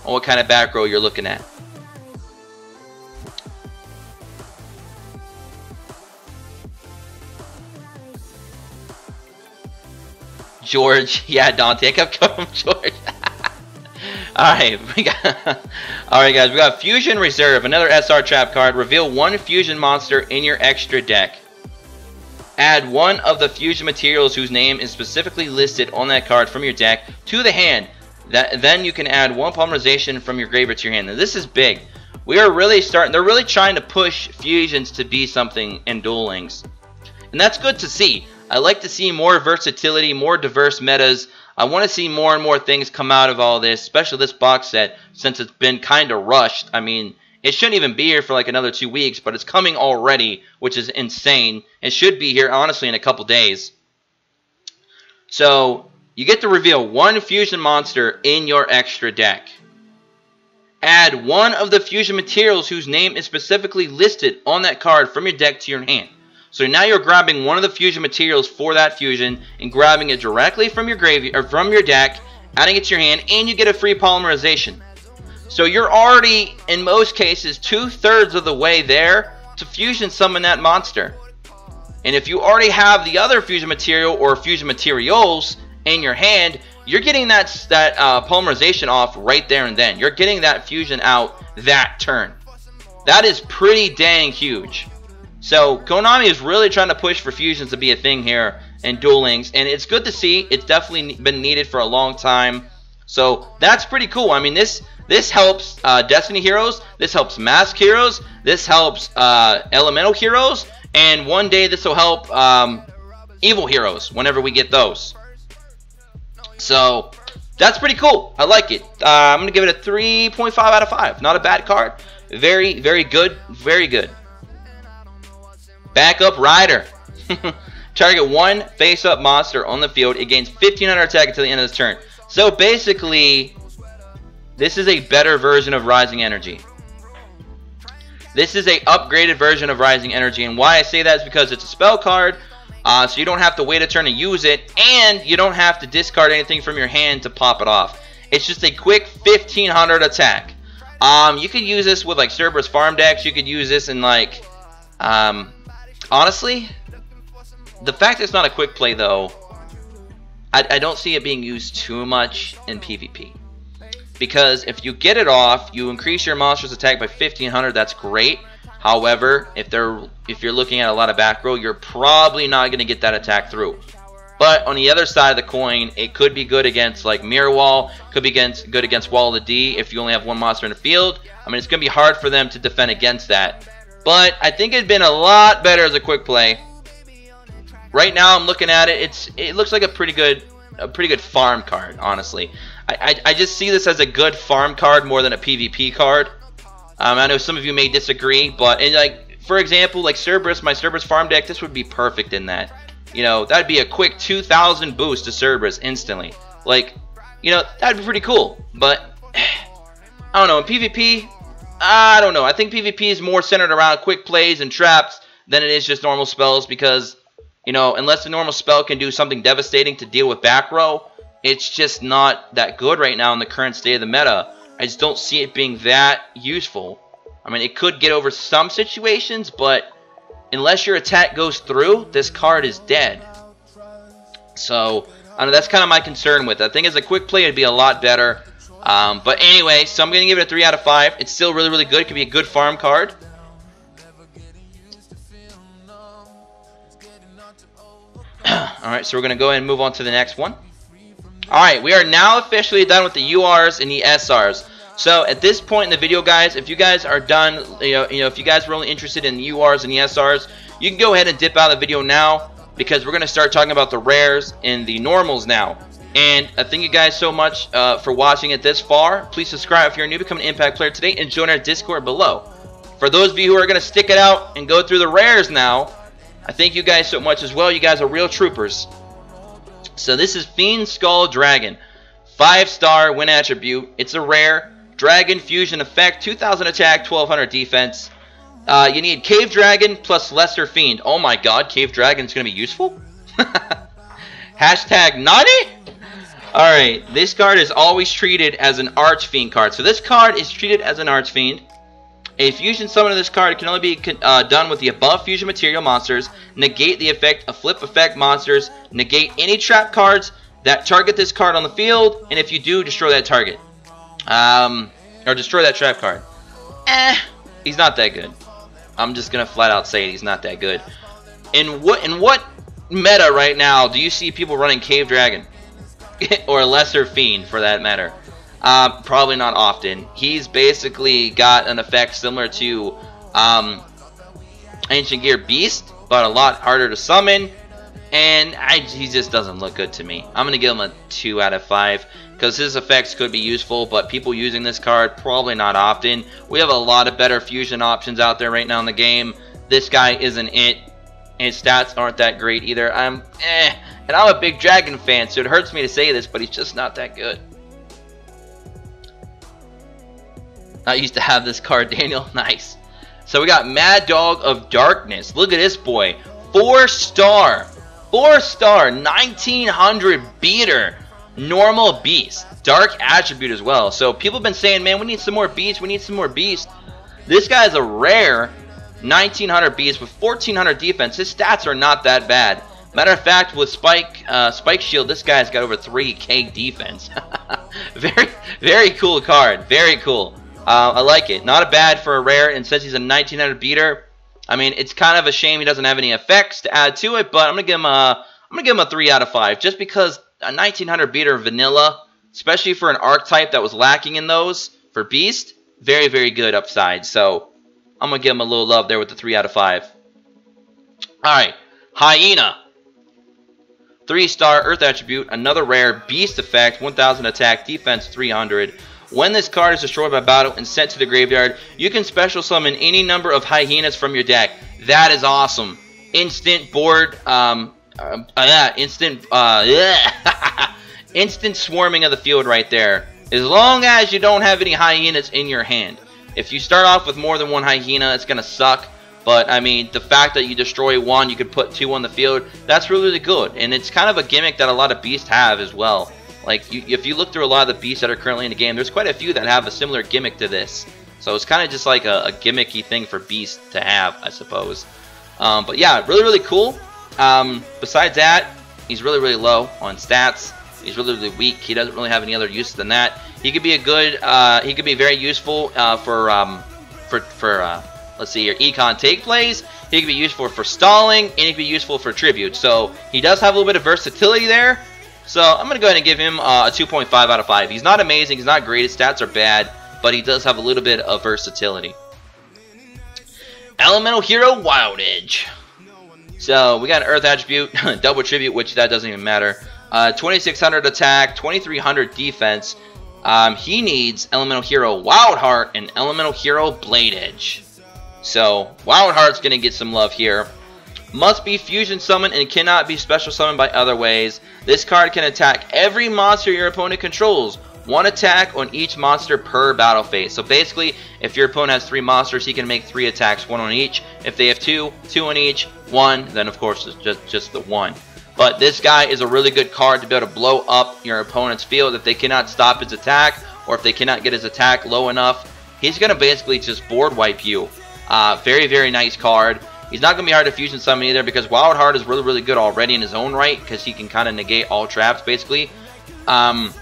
on what kind of back row you're looking at. George, yeah, Dante. I kept calling him George. Alright, alright guys, we got Fusion Reserve, another SR trap card. Reveal one fusion monster in your extra deck. Add one of the fusion materials whose name is specifically listed on that card from your deck to the hand. Then you can add one polymerization from your graveyard to your hand. Now this is big. We are really they're really trying to push fusions to be something in Duel Links. And that's good to see. I like to see more versatility, more diverse metas. I want to see more and more things come out of all this, especially this box set, since it's been kind of rushed. I mean, it shouldn't even be here for like another 2 weeks, but it's coming already, which is insane. It should be here, honestly, in a couple days. So, you get to reveal one fusion monster in your extra deck. Add one of the fusion materials whose name is specifically listed on that card from your deck to your hand. So now you're grabbing one of the fusion materials for that fusion and grabbing it directly from your graveyard or from your deck, adding it to your hand, and you get a free polymerization. So you're already, in most cases, 2/3 of the way there to fusion summon that monster. And if you already have the other fusion material or fusion materials in your hand, you're getting that polymerization off right there and then. You're getting that fusion out that turn. That is pretty dang huge. So Konami is really trying to push for fusions to be a thing here in Duel Links, and it's good to see. It's definitely been needed for a long time. So that's pretty cool. I mean, this helps Destiny heroes, this helps Mask heroes, this helps Elemental heroes, and one day this will help Evil heroes whenever we get those. So that's pretty cool. I like it. I'm going to give it a 3.5 out of 5. Not a bad card. Very, very good. Very good. Backup Rider. Target one face-up monster on the field. It gains 1500 attack until the end of this turn. So basically, this is a better version of Rising Energy. This is a upgraded version of Rising Energy. And why I say that is because it's a spell card. So you don't have to wait a turn to use it. And you don't have to discard anything from your hand to pop it off. It's just a quick 1500 attack. You could use this with like Cerberus farm decks. You could use this in like... honestly, the fact that it's not a quick play though, I don't see it being used too much in PvP. Because if you get it off, you increase your monster's attack by 1500, that's great. However, if you're looking at a lot of back row, you're probably not going to get that attack through. But on the other side of the coin, it could be good against like Mirror Wall, could be good against Wall of the D if you only have one monster in the field. I mean, it's going to be hard for them to defend against that. But I think it'd been a lot better as a quick play. Right now I'm looking at it, it looks like a pretty good farm card, honestly. I just see this as a good farm card more than a PvP card. I know some of you may disagree, but like for example, like Cerberus, my Cerberus farm deck, this would be perfect in that. You know, that'd be a quick 2000 boost to Cerberus instantly. Like, you know, that'd be pretty cool. But I don't know, in PvP, I don't know. I think PvP is more centered around quick plays and traps than it is just normal spells because, you know, unless the normal spell can do something devastating to deal with back row, it's just not that good right now in the current state of the meta. I just don't see it being that useful. I mean, it could get over some situations, but unless your attack goes through, this card is dead. So, I don't know, that's kind of my concern with it. I think as a quick play, it'd be a lot better. But anyway, so I'm going to give it a 3 out of 5. It's still really, really good. It could be a good farm card. Alright, so we're going to go ahead and move on to the next one. Alright, we are now officially done with the URs and the SRs. So at this point in the video, guys, if you guys are done, if you guys are really interested in the URs and the SRs, you can go ahead and dip out of the video now because we're going to start talking about the rares and the normals now. And I thank you guys so much for watching it this far. Please subscribe if you're new, become an Impact player today, and join our Discord below. For those of you who are going to stick it out and go through the rares now, I thank you guys so much as well. You guys are real troopers. So this is Fiend Skull Dragon. 5-star win attribute. It's a rare. Dragon Fusion effect. 2000 attack, 1200 defense. You need Cave Dragon plus Lesser Fiend. Oh my god, Cave Dragon is going to be useful? Hashtag Nani? Alright, this card is always treated as an Arch Fiend card. So this card is treated as an Arch Fiend. A fusion summon of this card can only be done with the above fusion material monsters. Negate the effect of flip effect monsters. Negate any trap cards that target this card on the field. And if you do, destroy that target. Or destroy that trap card. He's not that good. I'm just going to flat out say it, he's not that good. In what meta right now do you see people running Cave Dragon? Or Lesser Fiend, for that matter. Probably not often. He's basically got an effect similar to Ancient Gear Beast, but a lot harder to summon. And he just doesn't look good to me. I'm going to give him a 2 out of 5. Because his effects could be useful, but people using this card, probably not often. We have a lot of better fusion options out there right now in the game. This guy isn't it. And his stats aren't that great either. And I'm a big Dragon fan, so it hurts me to say this, but he's just not that good. I used to have this card, Daniel. Nice. So we got Mad Dog of Darkness. Look at this boy. 4-star. 4-star. 1900 beater. Normal beast. Dark attribute as well. So people have been saying, man, we need some more beast. We need some more beast. This guy is a rare 1900 beast with 1400 defense. His stats are not that bad. Matter of fact, with Spike Shield, this guy's got over 3k defense. Very cool card. Very cool. I like it. Not a bad for a rare, and since he's a 1900 beater, I mean, it's kind of a shame he doesn't have any effects to add to it, but I'm gonna give him a 3 out of 5, just because a 1900 beater vanilla, especially for an archetype that was lacking in those for Beast, very good upside. So I'm gonna give him a little love there with the 3 out of 5. All right, Hyena. 3-star Earth attribute, another rare Beast effect, 1000 attack, defense 300. When this card is destroyed by battle and sent to the graveyard, you can special summon any number of hyenas from your deck. That is awesome. Instant board, instant swarming of the field right there. As long as you don't have any hyenas in your hand. If you start off with more than one hyena, it's going to suck. But, I mean, the fact that you destroy one, you could put 2 on the field, that's really good. And it's kind of a gimmick that a lot of beasts have as well. Like, if you look through a lot of the beasts that are currently in the game, there's quite a few that have a similar gimmick to this. So it's kind of just like a gimmicky thing for beasts to have, I suppose. But yeah, really cool. Besides that, he's really low on stats. He's really weak. He doesn't really have any other use than that. He could be a good, he could be very useful for let's see here, econ take plays. He could be useful for stalling, and he could be useful for tribute. So he does have a little bit of versatility there. So I'm going to go ahead and give him a 2.5 out of 5. He's not amazing. He's not great. His stats are bad, but he does have a little bit of versatility. Elemental Hero Wild Edge. So we got an Earth attribute, double tribute, which that doesn't even matter. 2600 attack, 2300 defense. He needs Elemental Hero Wild Heart and Elemental Hero Blade Edge. So Wild Heart's going to get some love here. Must be fusion summoned and cannot be special summoned by other ways. This card can attack every monster your opponent controls. 1 attack on each monster per battle phase. So basically, if your opponent has 3 monsters, he can make 3 attacks, 1 on each. If they have 2, 2 on each, 1, then of course it's just the 1. But this guy is a really good card to be able to blow up your opponent's field if they cannot stop his attack, or if they cannot get his attack low enough. He's going to basically just board wipe you. Very nice card. He's not going to be hard to fusion summon either, because Wild Heart is really good already in his own right, because he can kind of negate all traps basically. And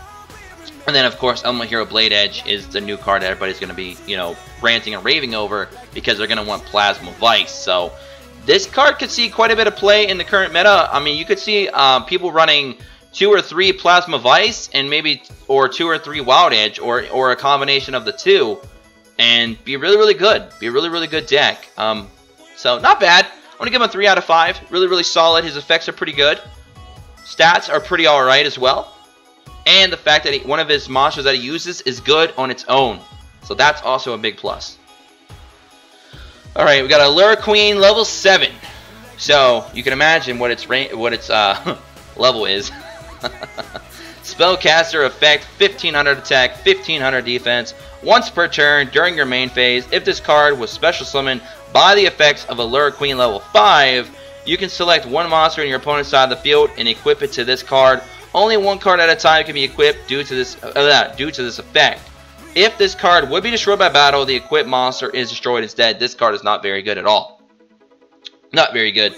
then of course Elemental Hero Blade Edge is the new card that everybody's going to be, you know, ranting and raving over, because they're going to want Plasma Vise. So this card could see quite a bit of play in the current meta. I mean, you could see people running 2 or 3 Plasma Vise and maybe, or 2 or 3 Wild Edge, or a combination of the 2, and be really good. Be a really good deck. So not bad. I'm gonna give him a 3 out of 5. Really solid. His effects are pretty good. Stats are pretty alright as well. And the fact that one of his monsters that he uses is good on its own. So that's also a big plus. Alright, we got Allure Queen level 7. So you can imagine what its level is. Spellcaster effect, 1500 attack, 1500 defense, once per turn during your main phase. If this card was special summoned by the effects of Allure Queen level 5, you can select one monster in your opponent's side of the field and equip it to this card. Only one card at a time can be equipped due to this effect. If this card would be destroyed by battle, the equipped monster is destroyed instead. This card is not very good at all. Not very good.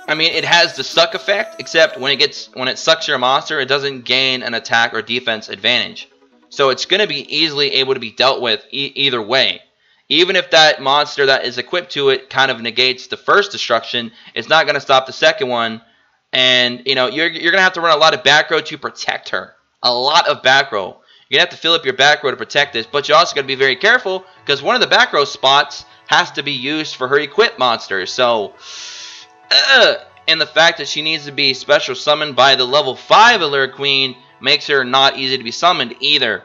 I mean, it has the suck effect, except when it sucks your monster, it doesn't gain an attack or defense advantage. So it's going to be easily able to be dealt with either way. Even if that monster that is equipped to it kind of negates the first destruction, it's not going to stop the second one. And, you know, you're going to have to run a lot of back row to protect her. A lot of back row. You're going to have to fill up your back row to protect this, but you also got to be very careful because one of the back row spots has to be used for her equipped monsters. So, and the fact that she needs to be special summoned by the level 5 Allure Queen makes her not easy to be summoned either.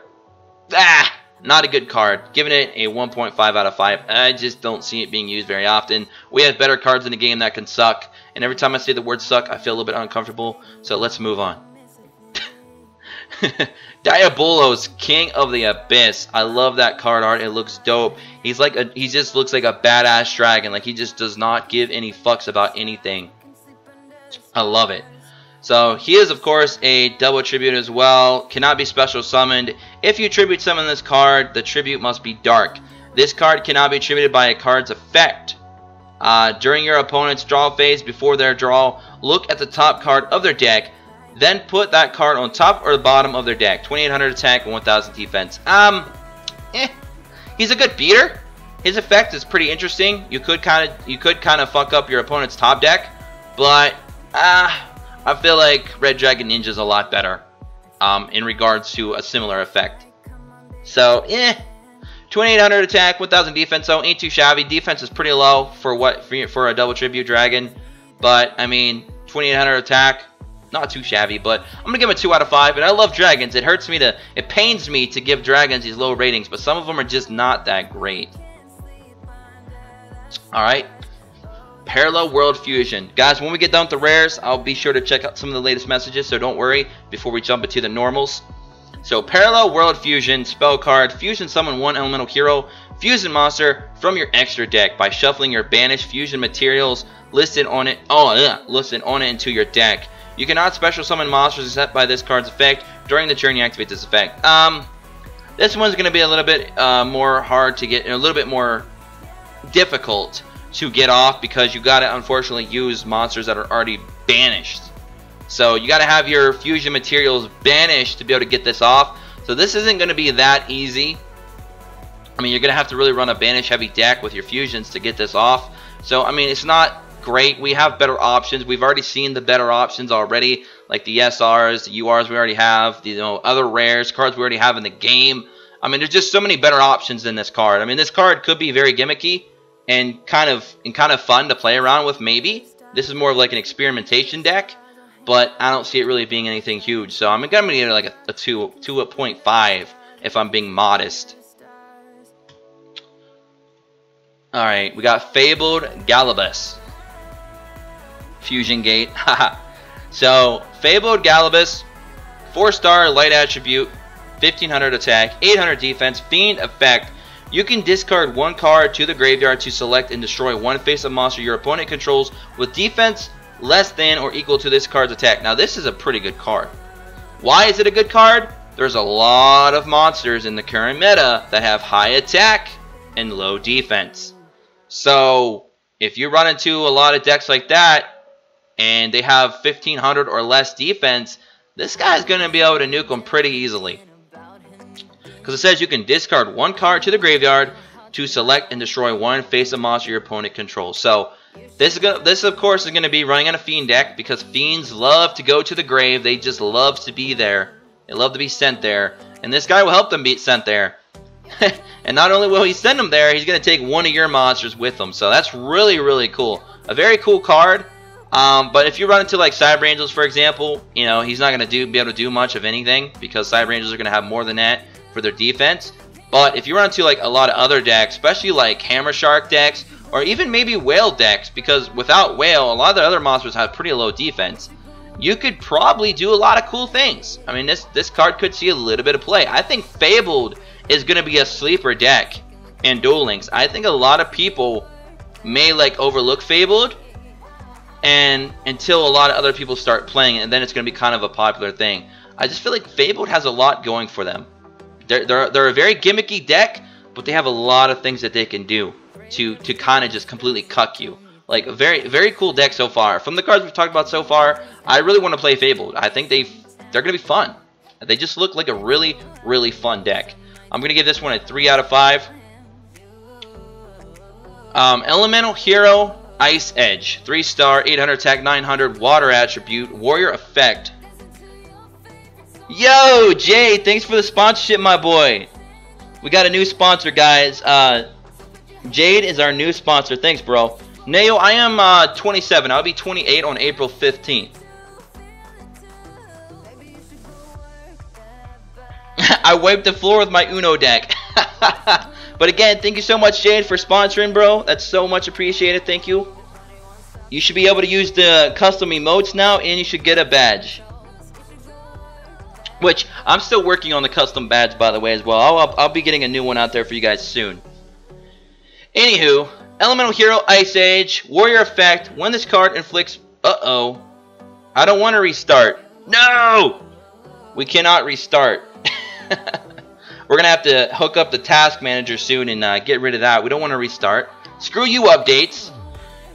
Not a good card. Giving it a 1.5 out of 5. I just don't see it being used very often. We have better cards in the game that can suck, and every time I say the word suck, I feel a little bit uncomfortable. So let's move on. Diabolos, King of the Abyss. I love that card art. It looks dope. He just looks like a badass dragon. Like he just does not give any fucks about anything. I love it. So he is of course a double tribute as well. Cannot be special summoned. If you tribute summon this card, the tribute must be dark. This card cannot be tributed by a card's effect. During your opponent's draw phase, before their draw, look at the top card of their deck. Then put that card on top or the bottom of their deck. 2800 attack and 1000 defense. He's a good beater. His effect is pretty interesting. You could kind of fuck up your opponent's top deck, but I feel like Red Dragon Ninja is a lot better in regards to a similar effect. So 2800 attack, 1000 defense. So ain't too shabby. Defense is pretty low for a double tribute dragon, but I mean 2800 attack. Not too shabby, but I'm gonna give him a 2 out of 5. And I love dragons. It pains me to give dragons these low ratings, but some of them are just not that great. Alright. Parallel World Fusion. Guys, when we get done with the rares, I'll be sure to check out some of the latest messages, so don't worry before we jump into the normals. So, Parallel World Fusion, spell card, fusion summon one elemental hero, fusion monster from your extra deck by shuffling your banished fusion materials listed on it into your deck. You cannot special summon monsters except by this card's effect. During the turn you activate this effect. This one's going to be a little bit more hard to get, and a little bit more difficult to get off because you got to unfortunately use monsters that are already banished. So you got to have your fusion materials banished to be able to get this off. So this isn't going to be that easy. I mean, you're going to have to really run a banish heavy deck with your fusions to get this off. So I mean, it's not great. We have better options. We've already seen the better options already, like the SRs, the URs we already have, the other rares, cards we already have in the game. I mean, there's just so many better options than this card. I mean, this card could be very gimmicky and kind of fun to play around with. Maybe this is more of like an experimentation deck, but I don't see it really being anything huge. So I'm gonna give it like a 2.5 if I'm being modest. All right, we got Fabled Galabus. Fusion Gate. So, Fabled Galabus, 4-star light attribute, 1500 attack, 800 defense, fiend effect. You can discard one card to the graveyard to select and destroy one face-up monster your opponent controls with defense less than or equal to this card's attack. Now, this is a pretty good card. Why is it a good card? There's a lot of monsters in the current meta that have high attack and low defense. So, if you run into a lot of decks like that, and they have 1500 or less defense, this guy's going to be able to nuke them pretty easily. Because it says you can discard one card to the graveyard to select and destroy one face-up monster your opponent controls. So this of course is going to be running on a Fiend deck, because Fiends love to go to the grave. They just love to be there. They love to be sent there. And this guy will help them be sent there. And not only will he send them there, he's going to take one of your monsters with him. So that's really, really cool. A very cool card. But if you run into like Cyber Angels, for example, you know, he's not going to be able to do much of anything, because Cyber Angels are going to have more than that for their defense. But if you run into like a lot of other decks, especially like Hammer Shark decks or even maybe Whale decks, because without Whale, a lot of the other monsters have pretty low defense. You could probably do a lot of cool things. I mean, this card could see a little bit of play. I think Fabled is going to be a sleeper deck in Duel Links. I think a lot of people may like overlook Fabled, and until a lot of other people start playing it, and then it's going to be kind of a popular thing. I just feel like Fabled has a lot going for them. They're a very gimmicky deck, but they have a lot of things that they can do to kind of just completely cuck you. Like, a very cool deck so far. From the cards we've talked about so far, I really want to play Fabled. I think they're going to be fun. They just look like a really fun deck. I'm going to give this one a 3 out of 5. Elemental Hero Ice Edge. 3-star, 800 attack, 900 water attribute, warrior effect. Yo, Jay, thanks for the sponsorship, my boy. We got a new sponsor, guys. Jade is our new sponsor. Thanks, bro. Neo, I am 27. I'll be 28 on April 15th. I wiped the floor with my Uno deck. But again, thank you so much, Jade, for sponsoring, bro. That's so much appreciated. Thank you. You should be able to use the custom emotes now, and you should get a badge. Which, I'm still working on the custom badge, by the way, as well. I'll be getting a new one out there for you guys soon. Anywho, Elemental Hero Ice Age, Warrior Effect. When this card inflicts... Uh-oh. I don't want to restart. No! We cannot restart. We're going to have to hook up the task manager soon and get rid of that. We don't want to restart. Screw you, updates.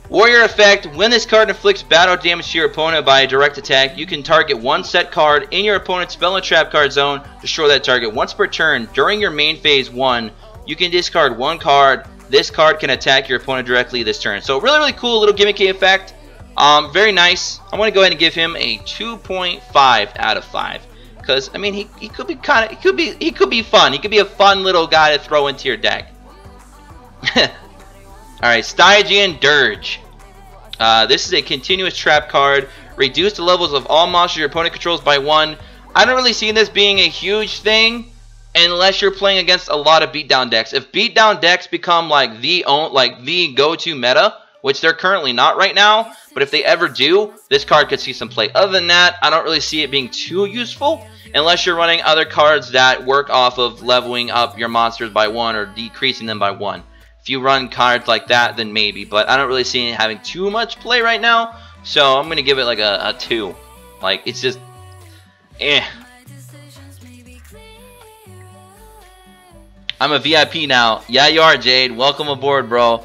Warrior Effect. When this card inflicts battle damage to your opponent by a direct attack, you can target one set card in your opponent's spell and trap card zone. Destroy that target once per turn. During your main phase 1, you can discard one card. This card can attack your opponent directly this turn. So really cool little gimmicky effect. Very nice. I'm going to go ahead and give him a 2.5 out of 5. Because I mean, he could be he could be fun. He could be a fun little guy to throw into your deck. Alright, Stygian Dirge. This is a continuous trap card. Reduce the levels of all monsters your opponent controls by 1. I don't really see this being a huge thing unless you're playing against a lot of beatdown decks. If beatdown decks become like the go-to meta, which they're currently not right now, but if they ever do, this card could see some play. Other than that, I don't really see it being too useful unless you're running other cards that work off of leveling up your monsters by 1 or decreasing them by 1. If you run cards like that, then maybe, but I don't really see it having too much play right now, so I'm going to give it like a 2. Like, it's just, eh. I'm a VIP now. Yeah, you are, Jade. Welcome aboard, bro.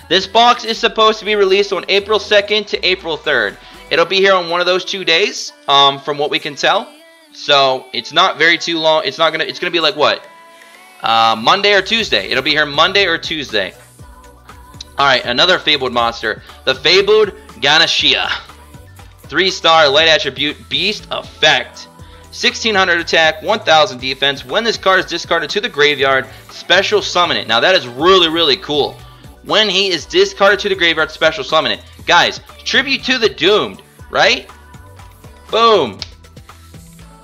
This box is supposed to be released on April 2nd to April 3rd. It'll be here on one of those 2 days, from what we can tell. So it's not very too long. It's gonna be like what? Monday or Tuesday. It'll be here Monday or Tuesday. Alright, another Fabled monster. The Fabled Gana Shia. 3-star light attribute, beast effect. 1600 attack, 1000 defense. When this card is discarded to the graveyard, special summon it. Now that is really cool. When he is discarded to the graveyard, special summon it. Guys, tribute to the doomed, right? Boom.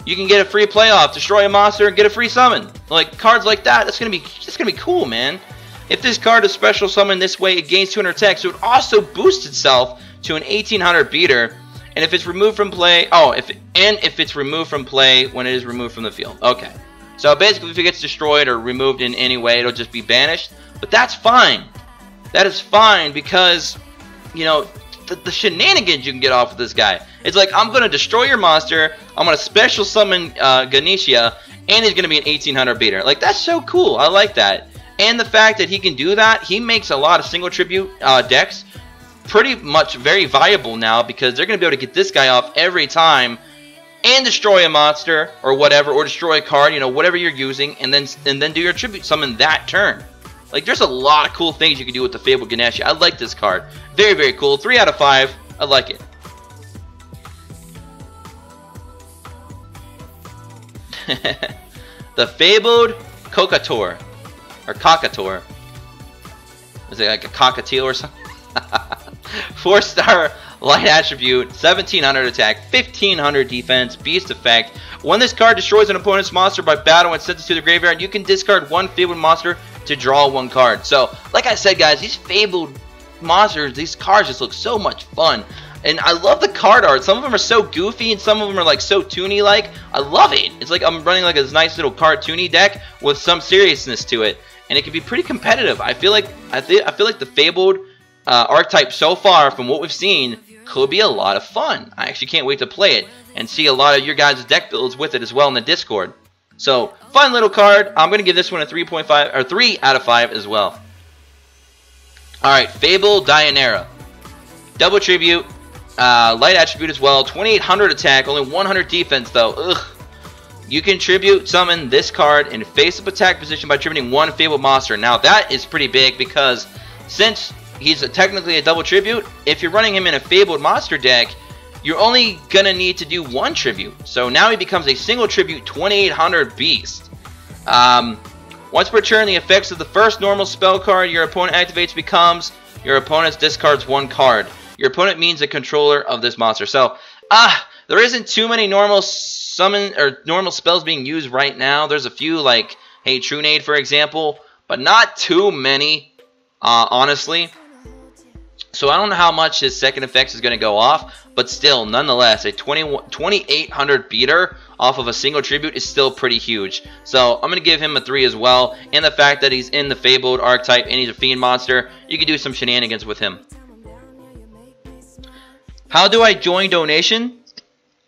You can get a free playoff, destroy a monster, and get a free summon. Like, cards like that, that's gonna be cool, man. If this card is special summoned this way, it gains 200 attack, so it also boosts itself to an 1800 beater. And if it's removed from play, if it's removed from play when it is removed from the field. Okay. So basically, if it gets destroyed or removed in any way, it'll just be banished. But that's fine. That is fine because, you know, the shenanigans you can get off with this guy. It's like, I'm going to destroy your monster, I'm going to special summon Ganesha, and he's going to be an 1800 beater. Like, that's so cool. I like that. And the fact that he can do that, he makes a lot of single tribute decks pretty much very viable now, because they're going to be able to get this guy off every time and destroy a monster or whatever, or destroy a card, you know, whatever you're using, and then do your tribute summon that turn. Like, there's a lot of cool things you can do with the Fabled Ganesha. I like this card. Very cool. 3 out of 5. I like it. The Fabled Cockatour. Or Cockator. Is it like a cockatiel or something? 4-star light attribute, 1700 attack, 1500 defense, beast effect. When this card destroys an opponent's monster by battle and sends it to the graveyard, you can discard one Fabled monster to draw one card. So, like I said, guys, these Fabled monsters, these cards just look so much fun. And I love the card art. Some of them are so goofy and some of them are like so toony-like. I love it. It's like I'm running like a nice little cartoony deck with some seriousness to it. And it can be pretty competitive. I feel like the Fabled archetype so far, from what we've seen, could be a lot of fun. I actually can't wait to play it and see a lot of your guys' deck builds with it as well in the Discord. So, fun little card. I'm going to give this one a 3.5 or 3 out of 5 as well. Alright, Fabled Dianera. Double tribute. Light attribute as well. 2800 attack, only 100 defense though. Ugh. You can tribute summon this card in face-up attack position by tributing one Fabled monster. Now that is pretty big because since he's technically a double tribute, if you're running him in a Fabled monster deck, you're only gonna need to do one tribute. So now he becomes a single tribute 2800 beast. Once per turn, the effects of the first normal spell card your opponent activates becomes your opponent's discards one card. Your opponent means a controller of this monster. So, there isn't too many normal summon or normal spells being used right now. There's a few like, hey, Trunade, for example, but not too many, honestly. So I don't know how much his second effects is going to go off, but still, nonetheless, a 2800 beater off of a single tribute is still pretty huge. So I'm going to give him a 3 as well. And the fact that he's in the Fabled archetype and he's a fiend monster, you can do some shenanigans with him. How do I join donation?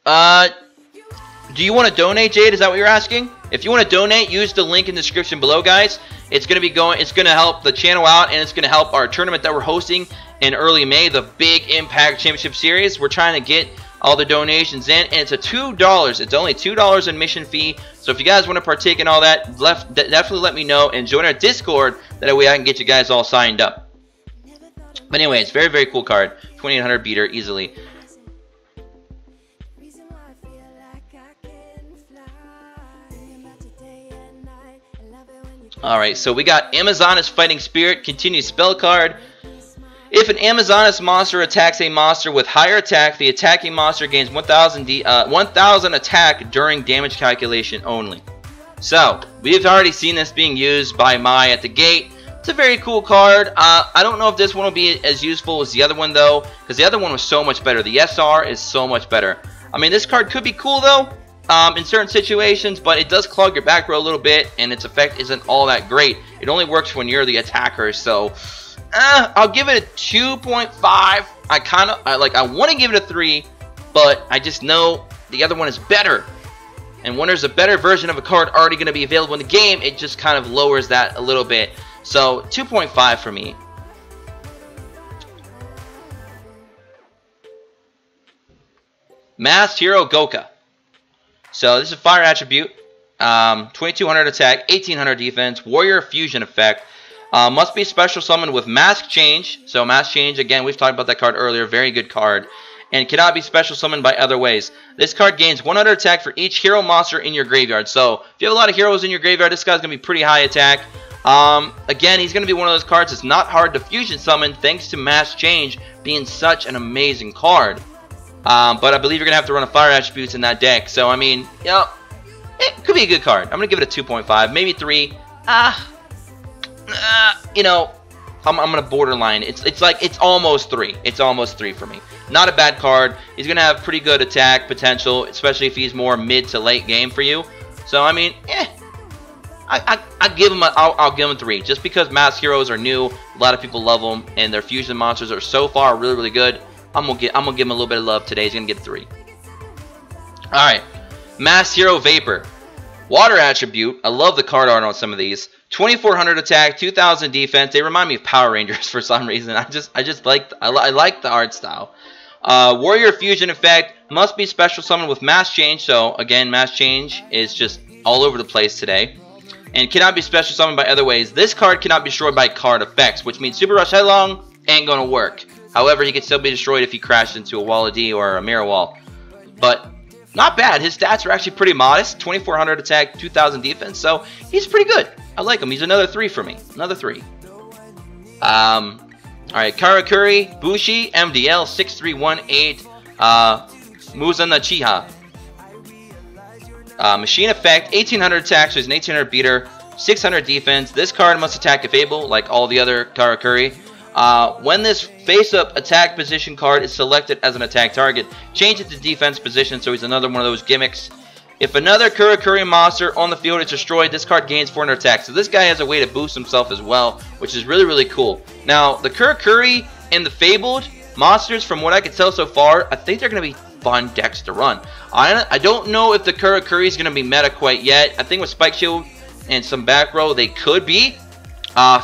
Do you want to donate, Jade? Is that what you're asking? If you want to donate, use the link in the description below, guys. It's going to help the channel out, and it's going to help our tournament that we're hosting in early May, the Big Impact Championship Series. We're trying to get all the donations in, and it's a $2. It's only $2 admission fee. So if you guys want to partake in all that, definitely let me know and join our Discord. That way I can get you guys all signed up. But anyway, it's very, very cool card. 2800 beater easily. Alright, so we got Amazoness Fighting Spirit, continued spell card. If an Amazoness monster attacks a monster with higher attack, the attacking monster gains 1000 attack during damage calculation only. So, we've already seen this being used by Mai at the gate. It's a very cool card. I don't know if this one will be as useful as the other one though, because the other one was so much better. The SR is so much better. I mean, this card could be cool though, in certain situations, but it does clog your back row a little bit, and its effect isn't all that great. It only works when you're the attacker, so I'll give it a 2.5. I want to give it a 3, but I just know the other one is better. And when there's a better version of a card already going to be available in the game, it just kind of lowers that a little bit. So 2.5 for me. Masked Hero Khoka. So this is a fire attribute. 2200 attack, 1800 defense, warrior fusion effect. Must be special summoned with mask change. So mask change, again, we've talked about that card earlier. Very good card. And cannot be special summoned by other ways. This card gains 100 attack for each hero monster in your graveyard. So if you have a lot of heroes in your graveyard, this guy's going to be pretty high attack. Again, he's going to be one of those cards that's not hard to fusion summon thanks to mask change being such an amazing card. But I believe you're going to have to run a fire attributes in that deck. So, I mean, you know, it could be a good card. I'm going to give it a 2.5, maybe 3. You know, I'm going to borderline. It's almost 3. It's almost 3 for me. Not a bad card. He's going to have pretty good attack potential, especially if he's more mid to late game for you. So, I mean, I'll give him a 3. Just because masked heroes are new, a lot of people love them, and their fusion monsters are so far really, really good. I'm gonna give him a little bit of love today. He's gonna get 3. Alright. Masked Hero Vapor. Water attribute. I love the card art on some of these. 2400 attack, 2000 defense. They remind me of Power Rangers for some reason. I like the art style. Warrior fusion effect. Must be special summoned with mask change. So again, mask change is just all over the place today. And cannot be special summoned by other ways. This card cannot be destroyed by card effects, which means Super Rush Headlong ain't gonna work. However, he can still be destroyed if he crashed into a wall of D or a mirror wall. But not bad. His stats are actually pretty modest. 2400 attack, 2000 defense. So he's pretty good. I like him. He's another 3 for me. Another 3. Alright, Karakuri, Bushi, MDL, 6318, Muzana Chiha. Machine effect, 1800 attack, so he's an 1800 beater. 600 defense. This card must attack if able, like all the other Karakuri. When this face-up attack position card is selected as an attack target, change it to defense position, so he's another one of those gimmicks. If another Karakuri monster on the field is destroyed, this card gains 400 attack. So this guy has a way to boost himself as well, which is really, really cool. Now, the Karakuri and the Fabled monsters, from what I can tell so far, I think they're going to be fun decks to run. I don't know if the Karakuri is going to be meta quite yet. I think with Spike Shield and some back row, they could be.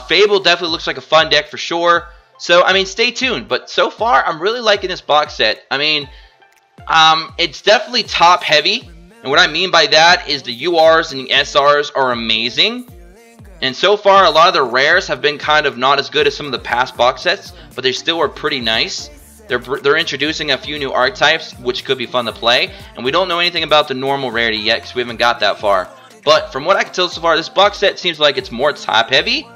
Fabled definitely looks like a fun deck for sure. So, I mean, stay tuned. But so far, I'm really liking this box set. I mean, it's definitely top heavy. And what I mean by that is the URs and the SRs are amazing. And so far, a lot of the rares have been kind of not as good as some of the past box sets, but they still are pretty nice. They're introducing a few new archetypes, which could be fun to play. And we don't know anything about the normal rarity yet, because we haven't got that far. But from what I can tell so far, this box set seems like it's more top heavy.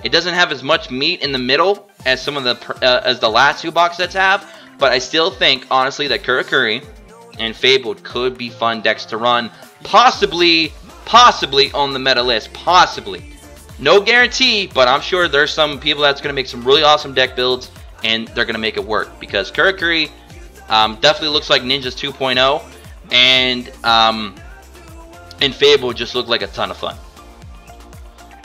It doesn't have as much meat in the middle as some of the last two box sets have. But I still think, honestly, that Karakuri and Fabled could be fun decks to run, possibly on the meta list, possibly. No guarantee, but I'm sure there's some people that's going to make some really awesome deck builds, and they're going to make it work, because Karakuri definitely looks like Ninjas 2.0, and Fabled just look like a ton of fun.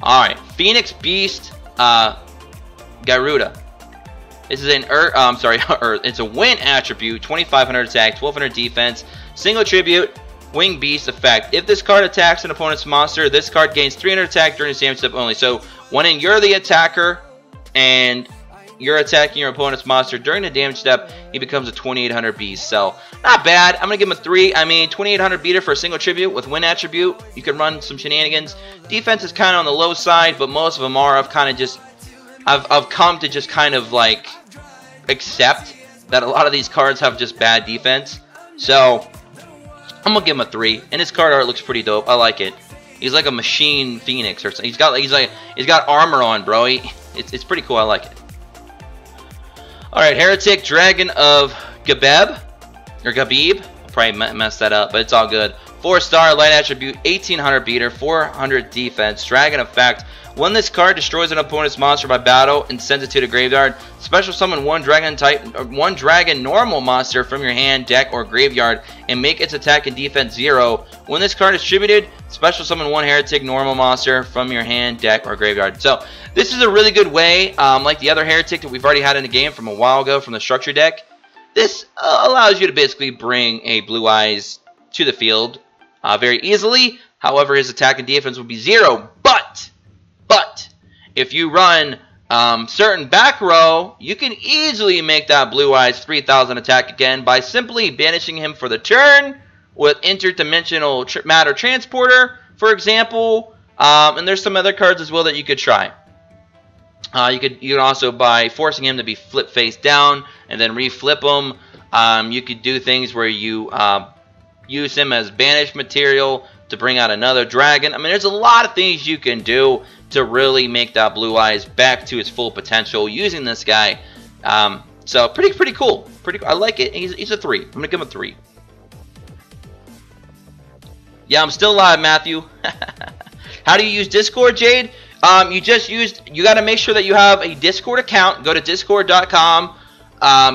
Alright, Phoenix Beast Garuda. This is an it's a wind attribute, 2500 attack, 1200 defense, single tribute, wing beast effect. If this card attacks an opponent's monster, this card gains 300 attack during its damage step only. So when you're the attacker and you're attacking your opponent's monster during the damage step, he becomes a 2800 beast. So not bad. I'm gonna give him a 3. I mean, 2800 beater for a single tribute with wind attribute. You can run some shenanigans. Defense is kind of on the low side, but most of them are. I've come to just kind of like accept that a lot of these cards have just bad defense. So I'm gonna give him a 3. And his card art looks pretty dope. I like it. He's like a machine phoenix or something. He's got armor on, bro. It's pretty cool. I like it. All right, Heretic Dragunov Gabab or Gabib. I'll probably mess that up, but it's all good. 4-star light attribute, 1800 beater, 400 defense. Dragon effect. When this card destroys an opponent's monster by battle and sends it to the graveyard, special summon one dragon normal monster from your hand, deck, or graveyard, and make its attack and defense 0. When this card is distributed, special summon one heretic normal monster from your hand, deck, or graveyard. So this is a really good way, like the other heretic that we've already had in the game from a while ago from the structure deck. This allows you to basically bring a Blue Eyes to the field very easily. However, his attack and defense will be 0. But if you run certain back row, you can easily make that Blue Eyes 3000 attack again by simply banishing him for the turn with Interdimensional Matter Transporter, for example. And there's some other cards as well that you could try. You can also, by forcing him to be flip face down and then reflip him, you could do things where you use him as banished material to bring out another dragon. I mean, there's a lot of things you can do to really make that Blue Eyes back to its full potential using this guy. So pretty cool. I like it. He's a 3. I'm gonna give him a 3. Yeah, I'm still live, Matthew. How do you use Discord, Jade? You got to make sure that you have a Discord account. Go to discord.com.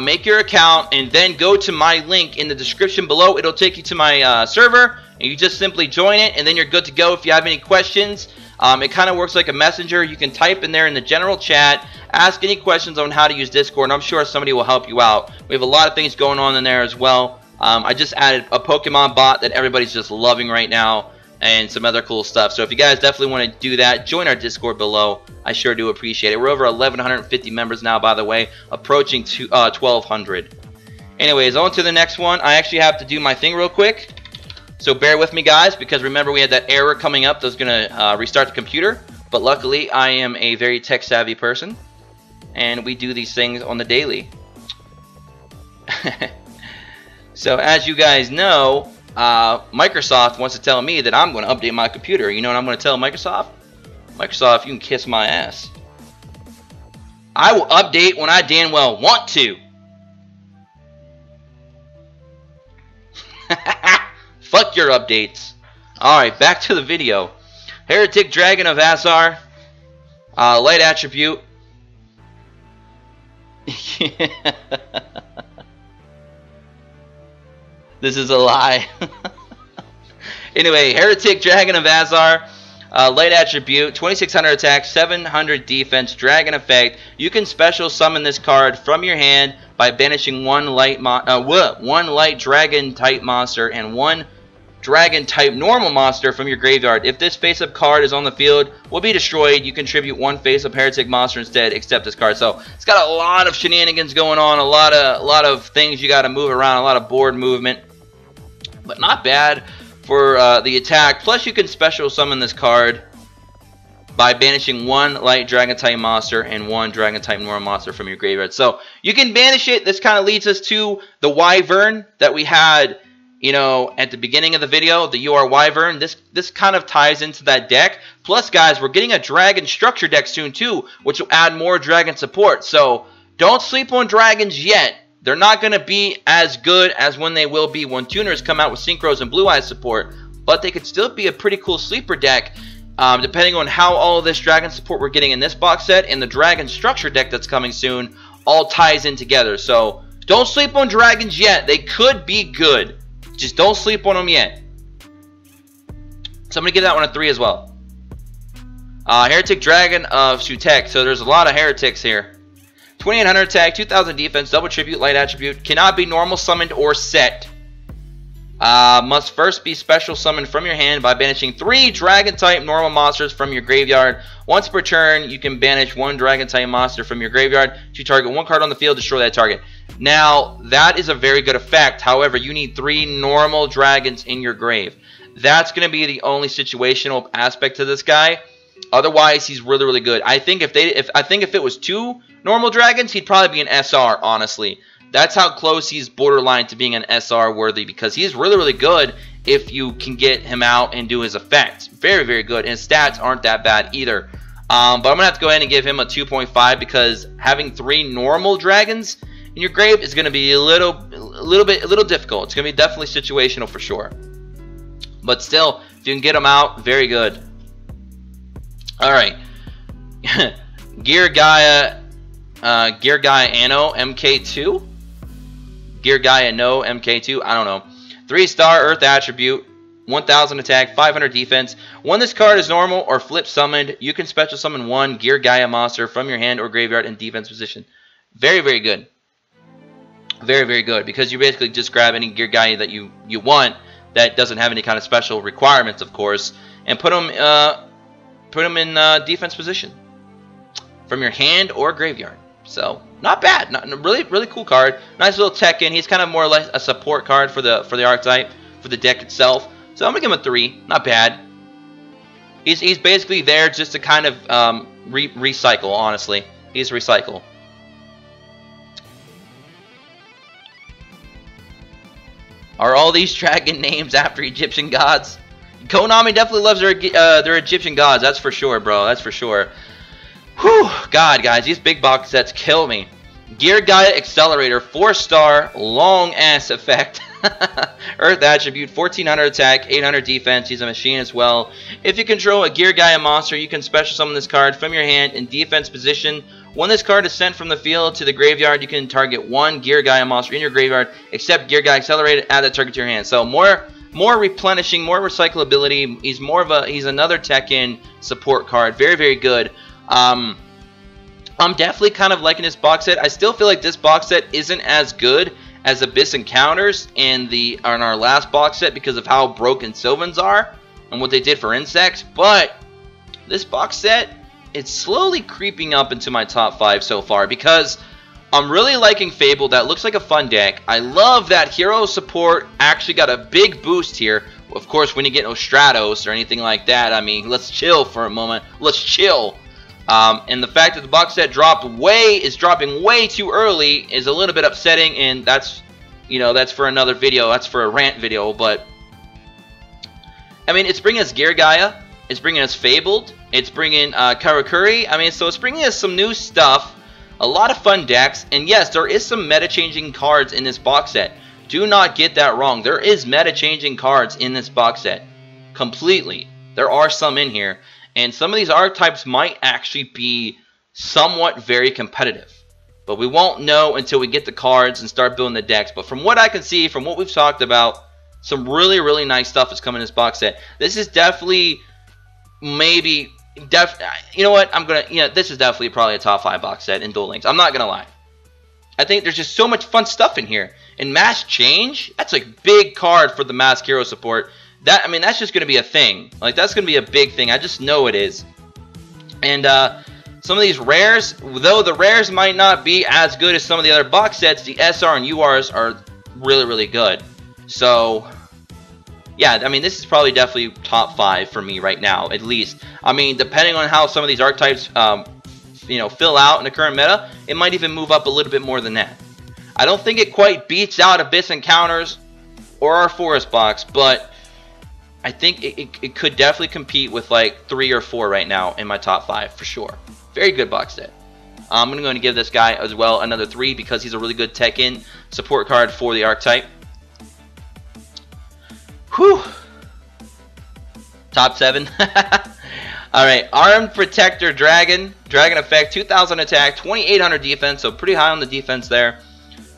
Make your account and then go to my link in the description below. It'll take you to my server, and you just simply join it, and then you're good to go. If you have any questions, it kind of works like a messenger. You can type in there in the general chat, ask any questions on how to use Discord, and I'm sure somebody will help you out. We have a lot of things going on in there as well. I just added a Pokemon bot that everybody's just loving right now, and some other cool stuff. So if you guys definitely want to do that, join our Discord below. I sure do appreciate it. We're over 1,150 members now, by the way, approaching 1,200. Anyways, on to the next one. I actually have to do my thing real quick, so bear with me, guys, because remember we had that error coming up that was going to restart the computer. But luckily, I am a very tech-savvy person, and we do these things on the daily. So as you guys know, Microsoft wants to tell me that I'm going to update my computer. You know what I'm going to tell Microsoft? Microsoft, you can kiss my ass. I will update when I damn well want to. Fuck your updates. Alright, back to the video. Heretic Dragunov Azar. Light attribute. This is a lie. Anyway, Heretic Dragunov Azar. Light attribute, 2600 attack, 700 defense, dragon effect. You can special summon this card from your hand by banishing one light dragon type monster and one dragon type normal monster from your graveyard. If this face-up card is on the field, will be destroyed. You contribute one face-up heretic monster instead, except this card. So it's got a lot of shenanigans going on, a lot of things you got to move around, a lot of board movement, but not bad for the attack. Plus you can special summon this card by banishing one light dragon type monster and one dragon type normal monster from your graveyard. So you can banish it. This kind of leads us to the Wyvern that we had, you know, at the beginning of the video, the UR Wyvern. This kind of ties into that deck. Plus, guys, we're getting a dragon structure deck soon too, which will add more dragon support. So don't sleep on dragons yet. They're not going to be as good as when they will be when tuners come out with Synchros and Blue Eyes support, but they could still be a pretty cool sleeper deck, depending on how all of this dragon support we're getting in this box set and the dragon structure deck that's coming soon all ties in together. So don't sleep on dragons yet. They could be good. Just don't sleep on them yet. So I'm going to give that one a 3 as well. Heretic Dragon of Sutek. So there's a lot of heretics here. 2800 attack, 2000 defense, double tribute, light attribute. Cannot be normal summoned or set. Must first be special summoned from your hand by banishing 3 dragon type normal monsters from your graveyard. Once per turn, you can banish 1 dragon type monster from your graveyard to target 1 card on the field, destroy that target. Now, that is a very good effect. However, you need 3 normal dragons in your grave. That's going to be the only situational aspect to this guy. Otherwise, he's really, really good. I think if it was 2 normal dragons, he'd probably be an SR, honestly. That's how close he's borderline to being an SR worthy, because he's really, really good if you can get him out and do his effects. Very, very good. And his stats aren't that bad either. But I'm going to have to go ahead and give him a 2.5 because having 3 normal dragons in your grave is going to be a little difficult. It's going to be definitely situational for sure. But still, if you can get them out, very good. Alright. Gear Gaia Anno MK2? Gear Gaia No MK2? I don't know. 3-star Earth attribute, 1000 attack, 500 defense. When this card is normal or flip summoned, you can special summon 1 Gear Gaia monster from your hand or graveyard in defense position. Very, very good. Very, very good, because you basically just grab any Gear Gaia that you want that doesn't have any kind of special requirements, of course, and put them in defense position from your hand or graveyard. So not bad. Not really, really cool card. Nice little tech in. He's kind of more or less a support card for the archetype, for the deck itself. So I'm gonna give him a 3. Not bad. He's basically there just to kind of recycle. Honestly, he's recycle. Are all these dragon names after Egyptian gods? Konami definitely loves their Egyptian gods. That's for sure, bro. That's for sure. Whew, God, guys, these big box sets kill me. Gear Gaia Accelerator, 4-star, long-ass effect. Earth attribute, 1400 attack, 800 defense. He's a machine as well. If you control a Gear Gaia monster, you can special summon this card from your hand in defense position. When this card is sent from the field to the graveyard, you can target 1 Gear Gaia monster in your graveyard, except Gear Gaia Accelerator, add that target to your hand. So more replenishing, more recyclability. He's another tech-in support card. Very, very good. I'm definitely kind of liking this box set. I still feel like this box set isn't as good as Abyss Encounters in our last box set because of how broken Sylvans are and what they did for insects. But this box set, it's slowly creeping up into my top 5 so far because I'm really liking Fabled. That looks like a fun deck. I love that hero support actually got a big boost here. Of course, when you get no Stratos or anything like that, I mean, let's chill for a moment. Let's chill. And the fact that the box set dropping way too early is a little bit upsetting, and that's for another video. That's for a rant video. But I mean, it's bringing us Gear Gaia, it's bringing us Fabled, it's bringing Karakuri. I mean, so it's bringing us some new stuff, a lot of fun decks, and yes, there is some meta-changing cards in this box set. Do not get that wrong. There is meta-changing cards in this box set, completely. There are some in here, and some of these archetypes might actually be somewhat very competitive. But we won't know until we get the cards and start building the decks. But from what I can see, from what we've talked about, some really, really nice stuff is coming in this box set. This is definitely, maybe, you know what? This is definitely probably a top 5 box set in Duel Links. I'm not gonna lie. I think there's just so much fun stuff in here. And Mass Change, that's a big card for the Mask Hero support. That's just gonna be a thing. Like, that's gonna be a big thing. I just know it is. And some of these rares, though the rares might not be as good as some of the other box sets, the SR and URs are really, really good. So, yeah, this is probably definitely top 5 for me right now, at least. Depending on how some of these archetypes, fill out in the current meta, it might even move up a little bit more than that. I don't think it quite beats out Abyss Encounters or our Forest box, but I think it could definitely compete with like 3 or 4 right now in my top 5 for sure. Very good box set. I'm going to give this guy as well another 3 because he's a really good tech-in support card for the archetype. Whew. Top 7. Alright, Armed Protector Dragon. Dragon effect, 2000 attack, 2800 defense, so pretty high on the defense there.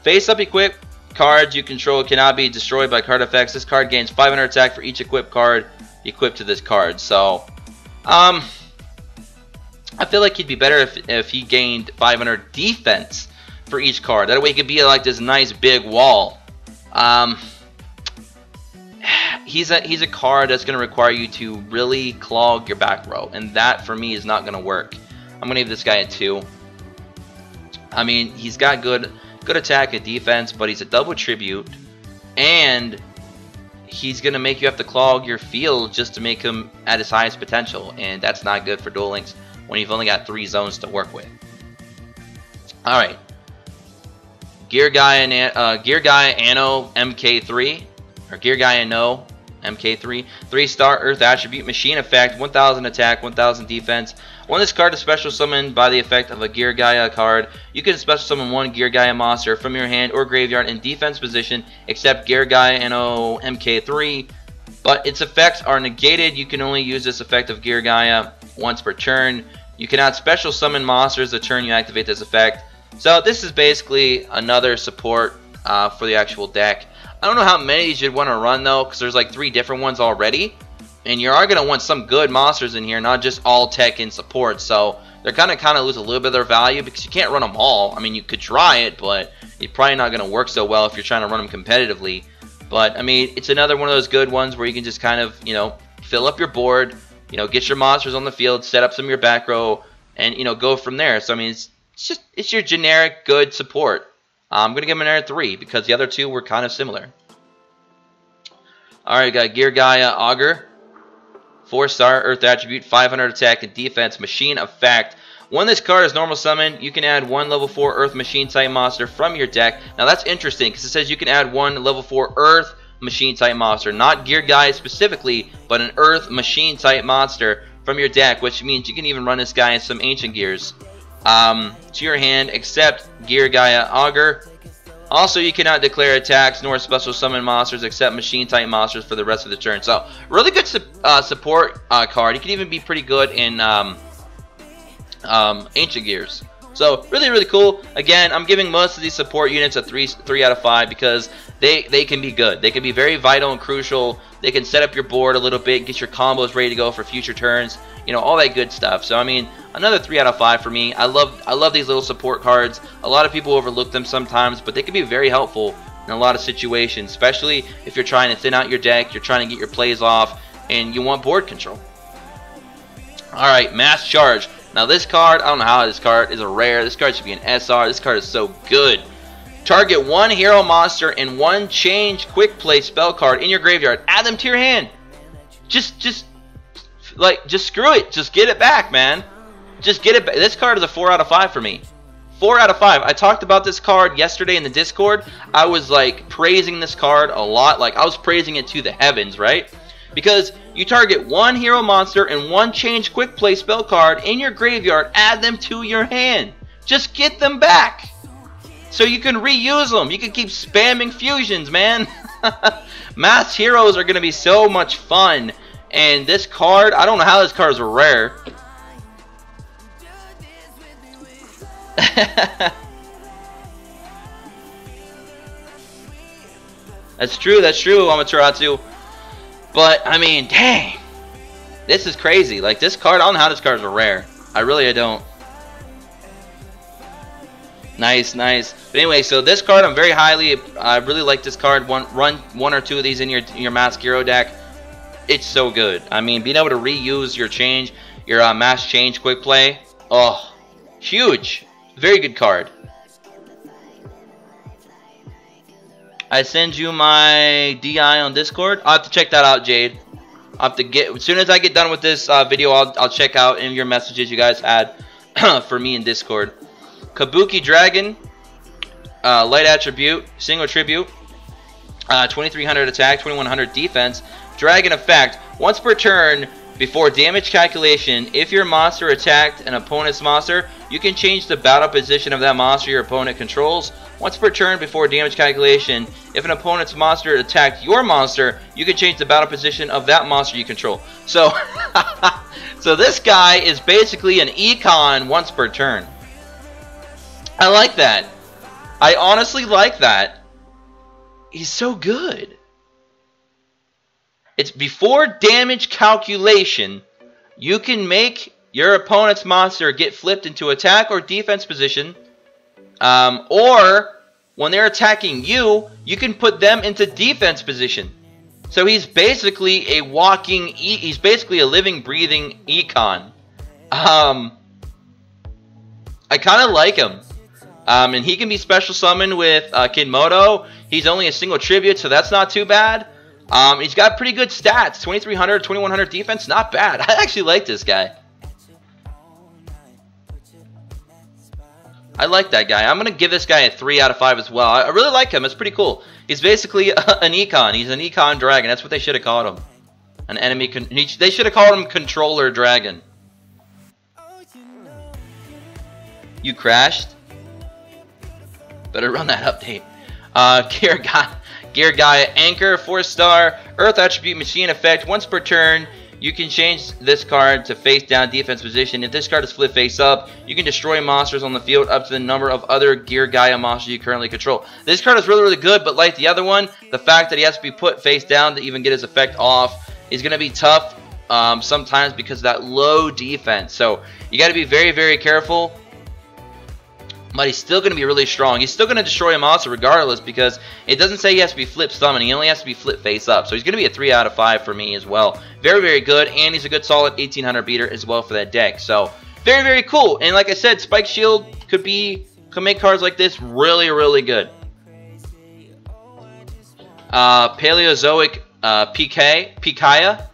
Face up equip cards you control cannot be destroyed by card effects. This card gains 500 attack for each equipped card equipped to this card. So, I feel like he'd be better if he gained 500 defense for each card. That way he could be like this nice big wall. He's a card that's going to require you to really clog your back row, and that for me is not going to work. I'm going to give this guy a 2. He's got good attack and defense, but he's a double tribute, and he's going to make you have to clog your field just to make him at his highest potential, and that's not good for Duel Links when you've only got 3 zones to work with. Alright. Gear Gaia Anno MK3, or Gear Gaia No MK3, 3-star Earth Attribute, Machine Effect, 1000 attack, 1000 defense. When this card is special summoned by the effect of a Gear Gaia card, you can special summon 1 Gear Gaia monster from your hand or graveyard in defense position, except Gear Gaia Anno MK3. But its effects are negated. You can only use this effect of Gear Gaia once per turn. You cannot special summon monsters the turn you activate this effect. So this is basically another support for the actual deck. I don't know how many you should want to run though, because there's like 3 different ones already. And you are going to want some good monsters in here, not just all tech and support. So they're going to kind of lose a little bit of their value because you can't run them all. You could try it, but it's probably not going to work so well if you're trying to run them competitively. But, it's another one of those good ones where you can just kind of, fill up your board, get your monsters on the field, set up some of your back row, and, go from there. So, it's your generic good support. I'm going to give him another 3 because the other 2 were kind of similar. Alright, got Gear Gaia Auger. 4-star Earth Attribute, 500 attack and defense, Machine Effect. When this card is normal summoned, you can add 1 level 4 Earth Machine type monster from your deck. Now that's interesting because it says you can add 1 level 4 Earth Machine type monster. Not Gear Gaia specifically, but an Earth Machine type monster from your deck, which means you can even run this guy in some Ancient Gears to your hand, except Gear Gaia Auger. Also, you cannot declare attacks nor special summon monsters except machine type monsters for the rest of the turn. So, really good support card. He can even be pretty good in Ancient Gears. So, really, really cool. Again, I'm giving most of these support units a 3 out of 5 because they can be good. They can be very vital and crucial. They can set up your board a little bit, get your combos ready to go for future turns. All that good stuff. So, another 3 out of 5 for me. I love these little support cards. A lot of people overlook them sometimes, but they can be very helpful in a lot of situations, especially if you're trying to thin out your deck, you're trying to get your plays off, and you want board control. Alright, Mass Charge. Now this card, I don't know how this card is a rare. This card should be an SR. This card is so good. Target 1 hero monster and 1 change quick play spell card in your graveyard. Add them to your hand. Just screw it. Just get it back, man. Just get it back. This card is a 4 out of 5 for me. 4 out of 5. I talked about this card yesterday in the Discord. I was like praising this card a lot. Like I was praising it to the heavens, right? Because you target 1 hero monster and 1 change quick play spell card in your graveyard. Add them to your hand. Just get them back. So you can reuse them. You can keep spamming fusions, man. Mass heroes are going to be so much fun. And this card, I don't know how this card is rare. That's true, Amaterasu. But, I mean, dang. This is crazy. Like, this card, I don't know how this card is rare. I don't. Nice, nice. But anyway, so this card, I really like this card. Run one or two of these in your Mask Hero deck. It's so good. I mean, being able to reuse your change, your mass change quick play. Oh, huge. Very good card. I send you my DI on Discord. I'll have to check that out, Jade. I'll have to get, as soon as I get done with this video, I'll check out in your messages you guys had for me in Discord. Kabuki Dragon, light attribute, single tribute, 2300 attack, 2100 defense. Dragon effect, once per turn before damage calculation, if your monster attacked an opponent's monster, you can change the battle position of that monster your opponent controls. Once per turn before damage calculation, if an opponent's monster attacked your monster, you can change the battle position of that monster you control. So, so this guy is basically an econ once per turn. I like that. I honestly like that. He's so good. It's before damage calculation, you can make your opponent's monster get flipped into attack or defense position. Or when they're attacking you, you can put them into defense position. So he's basically a walking, he's basically a living, breathing econ. I kind of like him. And he can be special summoned with Kinmodo. He's only a single tribute, so that's not too bad. He's got pretty good stats. 2300, 2100 defense, not bad. I actually like this guy. I like that guy. I'm going to give this guy a 3 out of 5 as well. I really like him. It's pretty cool. He's basically an econ. He's an econ dragon. That's what they should have called him. An enemy. They should have called him Controller Dragon. You crashed? Better run that update. Gear Gaia Anchor, 4-star, Earth Attribute Machine Effect. Once per turn, you can change this card to face down defense position. If this card is flipped face up, you can destroy monsters on the field up to the number of other Gear Gaia monsters you currently control. This card is really, really good, but like the other one, the fact that he has to be put face down to even get his effect off is going to be tough sometimes because of that low defense. So you got to be very, very careful. But he's still going to be really strong. He's still going to destroy a monster regardless because it doesn't say he has to be flip summoned. He only has to be flip face up. So he's going to be a 3 out of 5 for me as well. Very, very good. And he's a good solid 1800 beater as well for that deck. So very, very cool. And like I said, Spike Shield could make cards like this really, really good. Paleozoic Pikaia,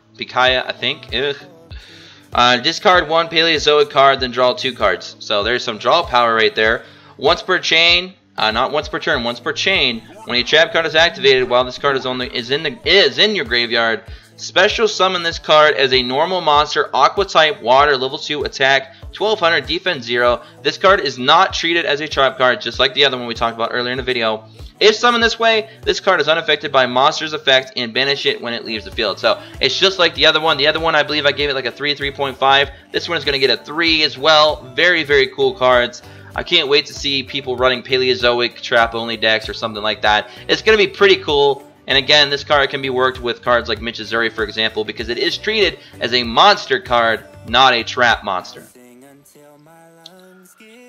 I think. Ugh. Discard 1 Paleozoic card, then draw 2 cards. So there's some draw power right there. Once per chain, not once per turn, once per chain. When a trap card is activated, while this card is in your graveyard, special summon this card as a normal monster, Aqua type, Water, level 2, attack, 1200, defense 0. This card is not treated as a trap card, just like the other one we talked about earlier in the video. If summoned this way, this card is unaffected by monster's effect and banish it when it leaves the field. So it's just like the other one. The other one, I believe I gave it like a 3, 3.5. This one is going to get a 3 as well. Very, very cool cards. I can't wait to see people running Paleozoic trap-only decks or something like that. It's going to be pretty cool. And again, this card can be worked with cards like Michizuri, for example, because it is treated as a monster card, not a trap monster.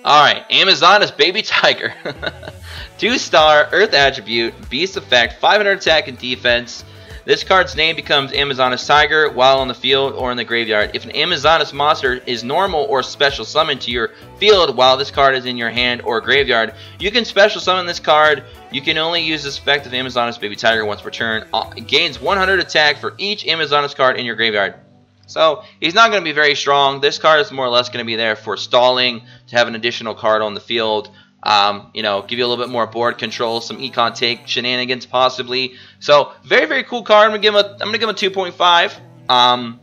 Alright, Amazonas Baby Tiger. 2-star, Earth Attribute, Beast Effect, 500 attack and defense. This card's name becomes Amazonas Tiger while on the field or in the graveyard. If an Amazonas monster is normal or special summoned to your field while this card is in your hand or graveyard, you can special summon this card. You can only use this effect of Amazonas Baby Tiger once per turn. It gains 100 attack for each Amazonas card in your graveyard. So he's not going to be very strong. This card is more or less going to be there for stalling, to have an additional card on the field. You know, give you a little bit more board control, some econ take shenanigans possibly. So very, very cool card. I'm gonna give him a 2.5.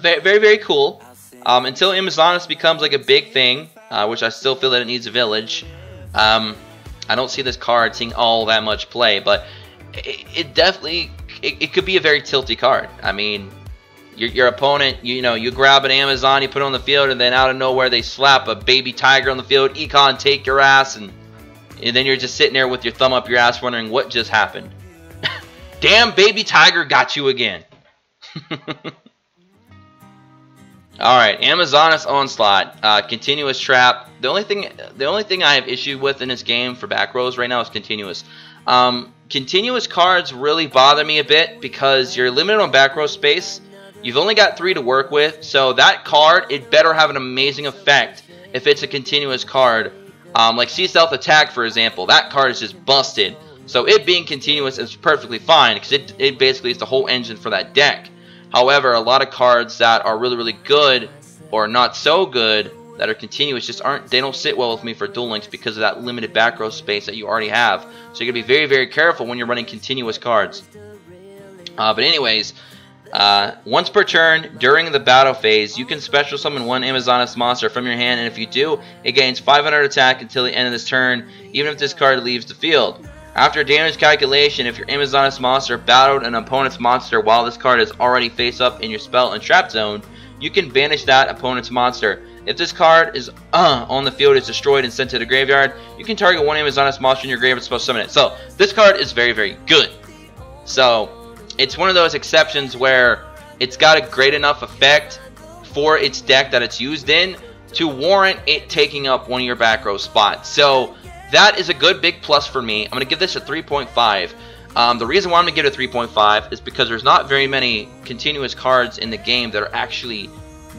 Very, very, very cool. Until Amazonas becomes like a big thing, which I still feel that it needs a village. I don't see this card seeing all that much play, but it definitely it could be a very tilty card. I mean, your opponent, you grab an Amazon, you put it on the field, and then out of nowhere they slap a baby tiger on the field, econ take your ass, and then you're just sitting there with your thumb up your ass wondering what just happened. Damn, baby tiger got you again. Alright, Amazoness Onslaught, continuous trap. The only thing I have issue with in this game for back rows right now is continuous. Continuous cards really bother me a bit because you're limited on back row space. You've only got 3 to work with, so that card, it better have an amazing effect if it's a continuous card. Like C-Stealth Attack, for example, that card is just busted. So it being continuous is perfectly fine because it basically is the whole engine for that deck. However, a lot of cards that are really, really good or not so good that are continuous just they don't sit well with me for Duel Links because of that limited back row space that you already have. So you're going to be very, very careful when you're running continuous cards. But anyways, once per turn during the battle phase, you can special summon one Amazoness monster from your hand, and if you do, it gains 500 attack until the end of this turn, even if this card leaves the field. After damage calculation, if your Amazoness monster battled an opponent's monster while this card is already face up in your spell and trap zone, you can banish that opponent's monster. If this card is on the field, is destroyed and sent to the graveyard, you can target one Amazoness monster in your graveyard and special summon it. So this card is very, very good. So it's one of those exceptions where it's got a great enough effect for its deck that it's used in to warrant it taking up one of your back row spots. So that is a good big plus for me. I'm going to give this a 3.5. The reason why I'm going to give it a 3.5 is because there's not very many continuous cards in the game that are actually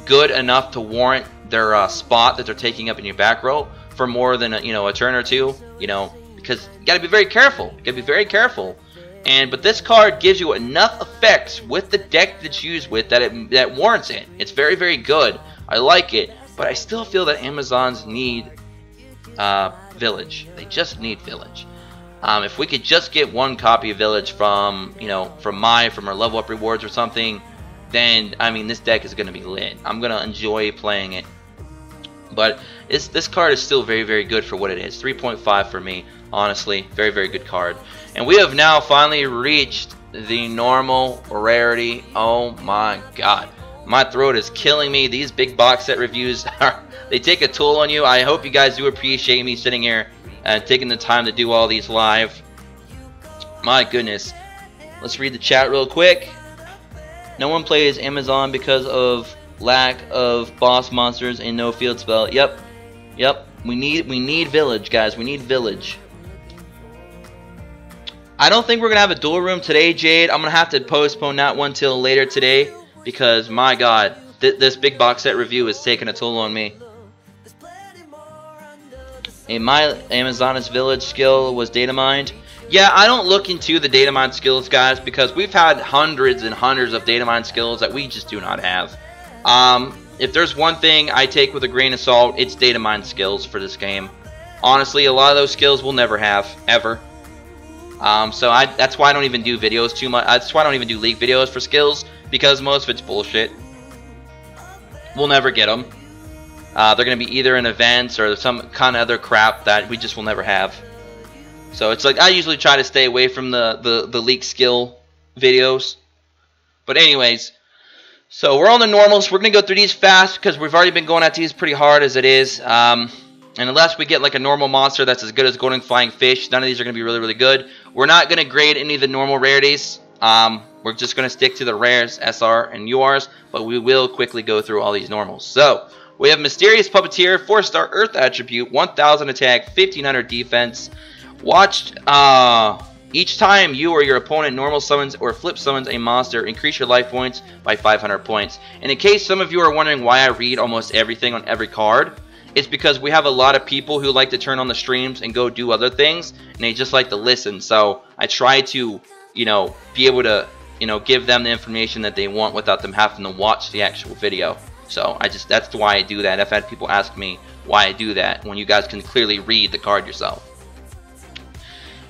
good enough to warrant their spot that they're taking up in your back row for more than a turn or two. Because you got to be very careful. You got to be very careful. But this card gives you enough effects with the deck that's used with that warrants it. It's very, very good. I like it, but I still feel that Amazons need Village. They just need Village. If we could just get one copy of Village from our level up rewards or something, then I mean this deck is going to be lit. I'm going to enjoy playing it. But this card is still very, very good for what it is. 3.5 for me, honestly. Very, very good card. And we have now finally reached the normal rarity. Oh my god. My throat is killing me. These big box set reviews, they take a toll on you. I hope you guys do appreciate me sitting here and taking the time to do all these live. My goodness. Let's read the chat real quick. No one plays Amazon because of lack of boss monsters and no field spell. Yep. We need Village, guys. We need Village. I don't think we're gonna have a duel room today, Jade. I'm gonna have to postpone that one till later today because my god, this big box set review is taking a toll on me. And my Amazoness Village skill was data mined. Yeah, I don't look into the data mine skills, guys, because we've had hundreds and hundreds of data mine skills that we just do not have. If there's one thing I take with a grain of salt, it's data mine skills for this game. Honestly, a lot of those skills we'll never have, ever. So that's why I don't even do videos too much. That's why I don't even do league videos for skills, because most of it's bullshit. We'll never get them. They're going to be either in events or some kind of other crap that we just will never have. So it's like I usually try to stay away from the leak skill videos. But anyways, so we're on the normals. We're going to go through these fast because we've already been going at these pretty hard as it is. And unless we get like a normal monster that's as good as Golden Flying Fish, none of these are going to be really, really good. We're not going to grade any of the normal rarities. We're just going to stick to the rares, SR and URs, but we will quickly go through all these normals. So we have Mysterious Puppeteer, 4-star Earth attribute, 1000 attack, 1500 defense. Watched each time you or your opponent normal summons or flip summons a monster, increase your life points by 500 points. And in case some of you are wondering why I read almost everything on every card, it's because we have a lot of people who like to turn on the streams and go do other things, and they just like to listen. So I try to, be able to, give them the information that they want without them having to watch the actual video. So that's why I do that. I've had people ask me why I do that when you guys can clearly read the card yourself.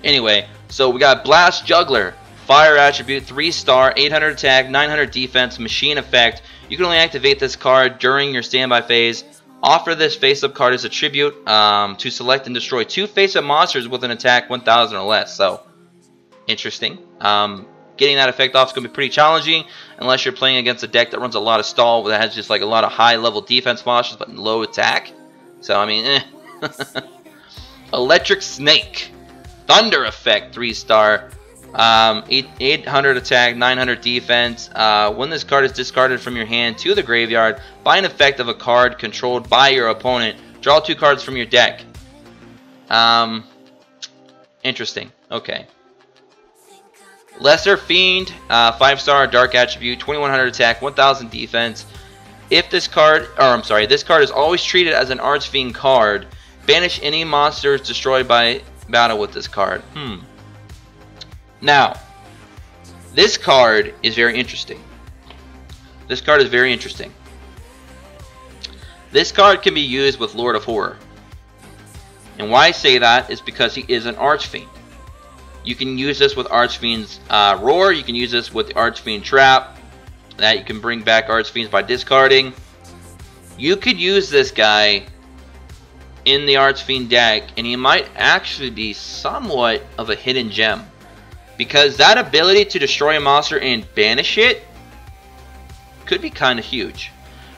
Anyway, so we got Blast Juggler, fire attribute, 3-star, 800 attack, 900 defense, machine effect. You can only activate this card during your standby phase. Offer this face-up card as a tribute to select and destroy 2 face-up monsters with an attack 1000 or less. So, interesting. getting that effect off is going to be pretty challenging unless you're playing against a deck that runs a lot of stall that has just like a lot of high level defense monsters but low attack. So I mean, Electric Snake, Thunder Effect, 3-star, 800 attack, 900 defense. When this card is discarded from your hand to the graveyard by an effect of a card controlled by your opponent, draw 2 cards from your deck. Interesting. Okay. Lesser Fiend, 5-star, dark attribute, 2100 attack, 1000 defense. If this card, this card is always treated as an Archfiend card. Banish any monsters destroyed by battle with this card. Now, this card is very interesting. This card is very interesting. This card can be used with Lord of Horror. And why I say that is because he is an Archfiend. You can use this with Archfiend's Roar. You can use this with the Archfiend Trap. That you can bring back Archfiends by discarding. You could use this guy in the Archfiend deck, and he might actually be somewhat of a hidden gem. Because that ability to destroy a monster and banish it could be kind of huge.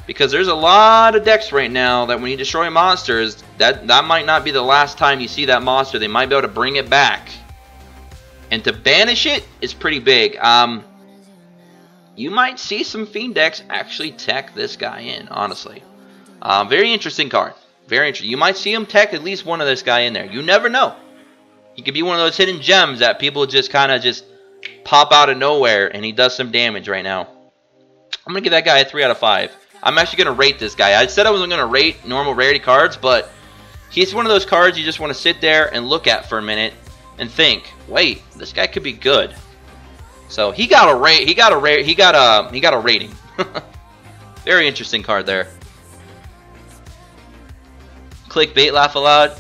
Because there's a lot of decks right now that when you destroy monsters, that might not be the last time you see that monster. They might be able to bring it back. And to banish it is pretty big. You might see some Fiend decks actually tech this guy in, honestly. Very interesting card. Very interesting. You might see him tech at least one of this guy in there. You never know. He could be one of those hidden gems that people just kind of just pop out of nowhere and he does some damage right now. I'm going to give that guy a 3 out of 5. I'm actually going to rate this guy. I said I wasn't going to rate normal rarity cards, but he's one of those cards you just want to sit there and look at for a minute and think, wait, this guy could be good. So he got a rate. He got a rating. Very interesting card there. Clickbait, laugh aloud.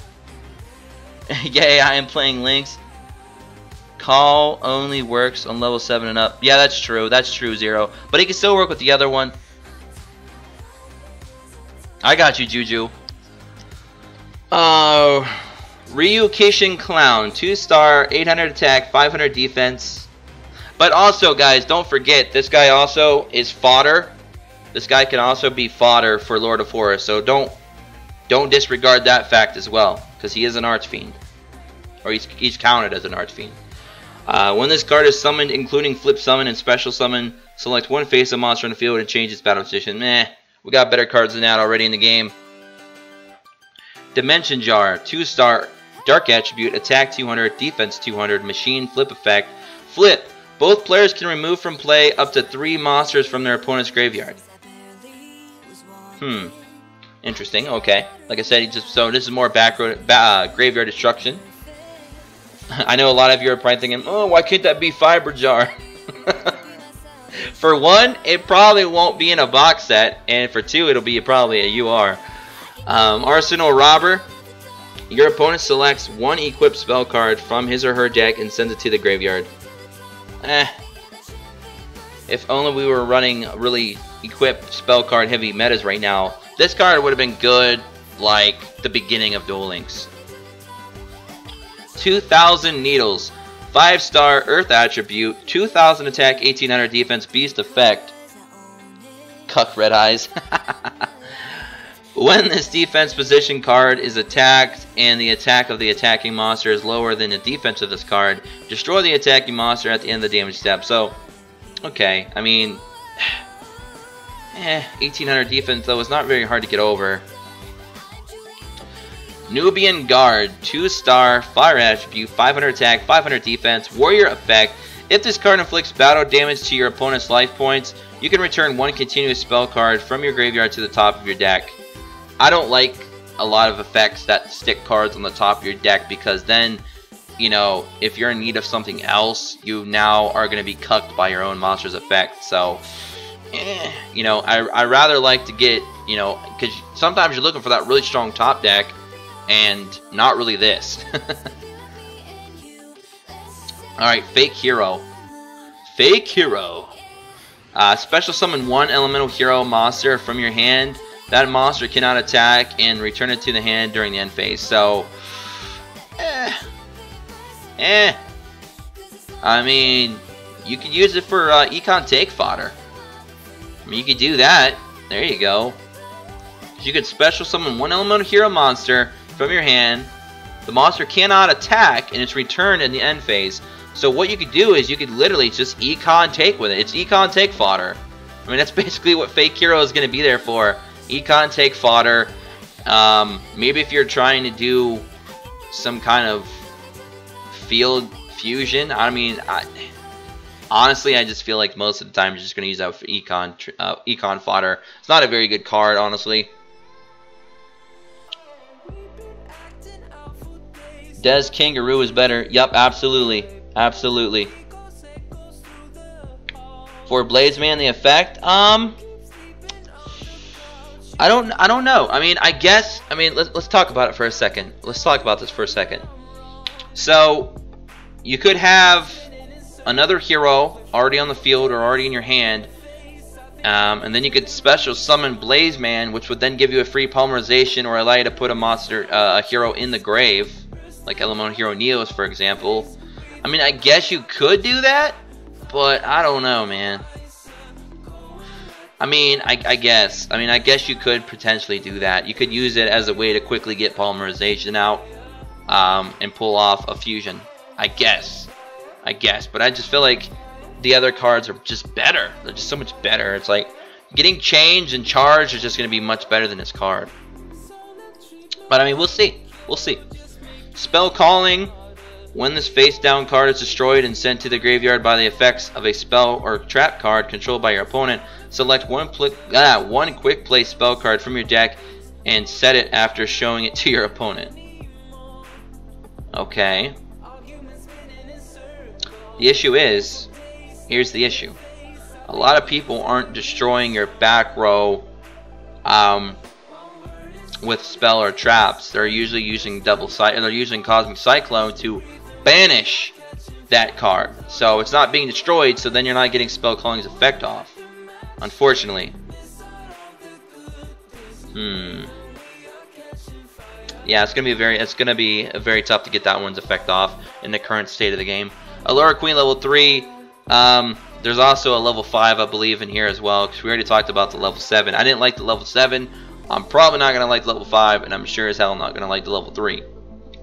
Yeah, I am playing Lynx. Call only works on level 7 and up. Yeah, that's true. That's true, Zero. But he can still work with the other one. I got you, Juju. Ryukishin Clown. 2-star, 800 attack, 500 defense. But also, guys, don't forget, this guy also is fodder. This guy can also be fodder for Lord of Horror. So don't disregard that fact as well. Because he is an Archfiend. Or he's counted as an Archfiend. When this card is summoned, including flip summon and special summon, select one face-up monster on the field and change its battle position. Meh, we got better cards than that already in the game. Dimension Jar, 2-star, dark attribute, attack 200, defense 200, machine flip effect. Flip. Both players can remove from play up to 3 monsters from their opponent's graveyard. Interesting. Okay. Like I said, so this is more graveyard destruction. I know a lot of you are probably thinking, oh, why can't that be Fiber Jar? For one, it probably won't be in a box set, and for two, it'll be probably a UR. Arsenal Robber. Your opponent selects one equipped spell card from his or her deck and sends it to the graveyard. If only we were running really equipped spell card heavy metas right now. This card would have been good like the beginning of Duel Links. 2000 Needles. 5-star Earth attribute. 2000 attack, 1800 defense, beast effect. Cuck Red Eyes. When this defense position card is attacked and the attack of the attacking monster is lower than the defense of this card, destroy the attacking monster at the end of the damage step. So, okay, I mean, 1800 defense though is not very hard to get over. Nubian Guard, 2-star, fire attribute, 500 attack, 500 defense, warrior effect. If this card inflicts battle damage to your opponent's life points, you can return one continuous spell card from your graveyard to the top of your deck. I don't like a lot of effects that stick cards on the top of your deck because then, you know, if you're in need of something else, you now are going to be cucked by your own monster's effect. So, you know, I rather like to get, you know, because sometimes you're looking for that really strong top deck and not really this. Alright, Fake Hero. Fake Hero. Special summon one elemental hero monster from your hand. That monster cannot attack and return it to the hand during the end phase. So, I mean, you could use it for econ take fodder. I mean, you could do that. There you go. You could special summon one elemental hero monster from your hand. The monster cannot attack, and it's returned in the end phase. So what you could do is you could literally just econ take with it. It's econ take fodder. I mean, that's basically what Fake Hero is going to be there for. Econ take fodder. Maybe if you're trying to do some kind of field fusion. I mean, honestly, I just feel like most of the time you're just going to use that for econ fodder. It's not a very good card, honestly. Des Kangaroo is better. Yup, absolutely. Absolutely. For Bladesman, the effect, I don't know. I mean, I guess, let's talk about it for a second. Let's talk about this for a second. So, you could have another hero already on the field or already in your hand, and then you could special summon Bladesman, which would then give you a free polymerization or allow you to put a monster, a hero in the grave, like Elemental Hero Neos, for example. I mean, I guess you could do that, but I don't know, man. I mean, I guess you could potentially do that. You could use it as a way to quickly get polymerization out, and pull off a fusion. I guess, but I just feel like the other cards are just better. They're just so much better. It's like getting change and charge is just going to be much better than this card. But I mean, we'll see. We'll see. Spell Calling. When this face-down card is destroyed and sent to the graveyard by the effects of a spell or trap card controlled by your opponent, select one quick play spell card from your deck and set it after showing it to your opponent. Okay. The issue is, here's the issue. A lot of people aren't destroying your back row with spell or traps. They're usually using they're using Cosmic Cyclone to banish that card. So it's not being destroyed, so then you're not getting Spell Calling's effect off. Unfortunately. Yeah, it's gonna be very tough to get that one's effect off in the current state of the game. Allura Queen level 3. There's also a level 5, I believe, in here as well, because we already talked about the level 7. I didn't like the level 7. I'm probably not gonna like the level 5, and I'm sure as hell not gonna like the level 3.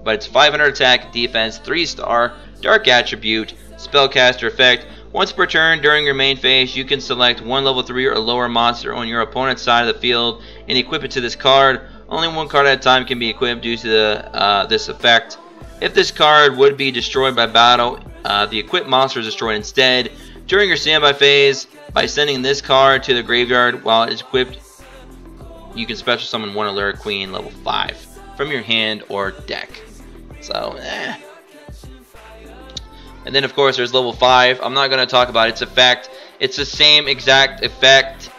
But it's 500 attack, defense, 3-star, dark attribute, spellcaster effect. Once per turn during your main phase, you can select one level 3 or lower monster on your opponent's side of the field and equip it to this card. Only one card at a time can be equipped due to this effect. If this card would be destroyed by battle, the equipped monster is destroyed instead. During your standby phase, by sending this card to the graveyard while it is equipped, you can special summon one Allura Queen level 5 from your hand or deck. So, And then of course there's level 5. I'm not going to talk about its effect. It's the same exact effect,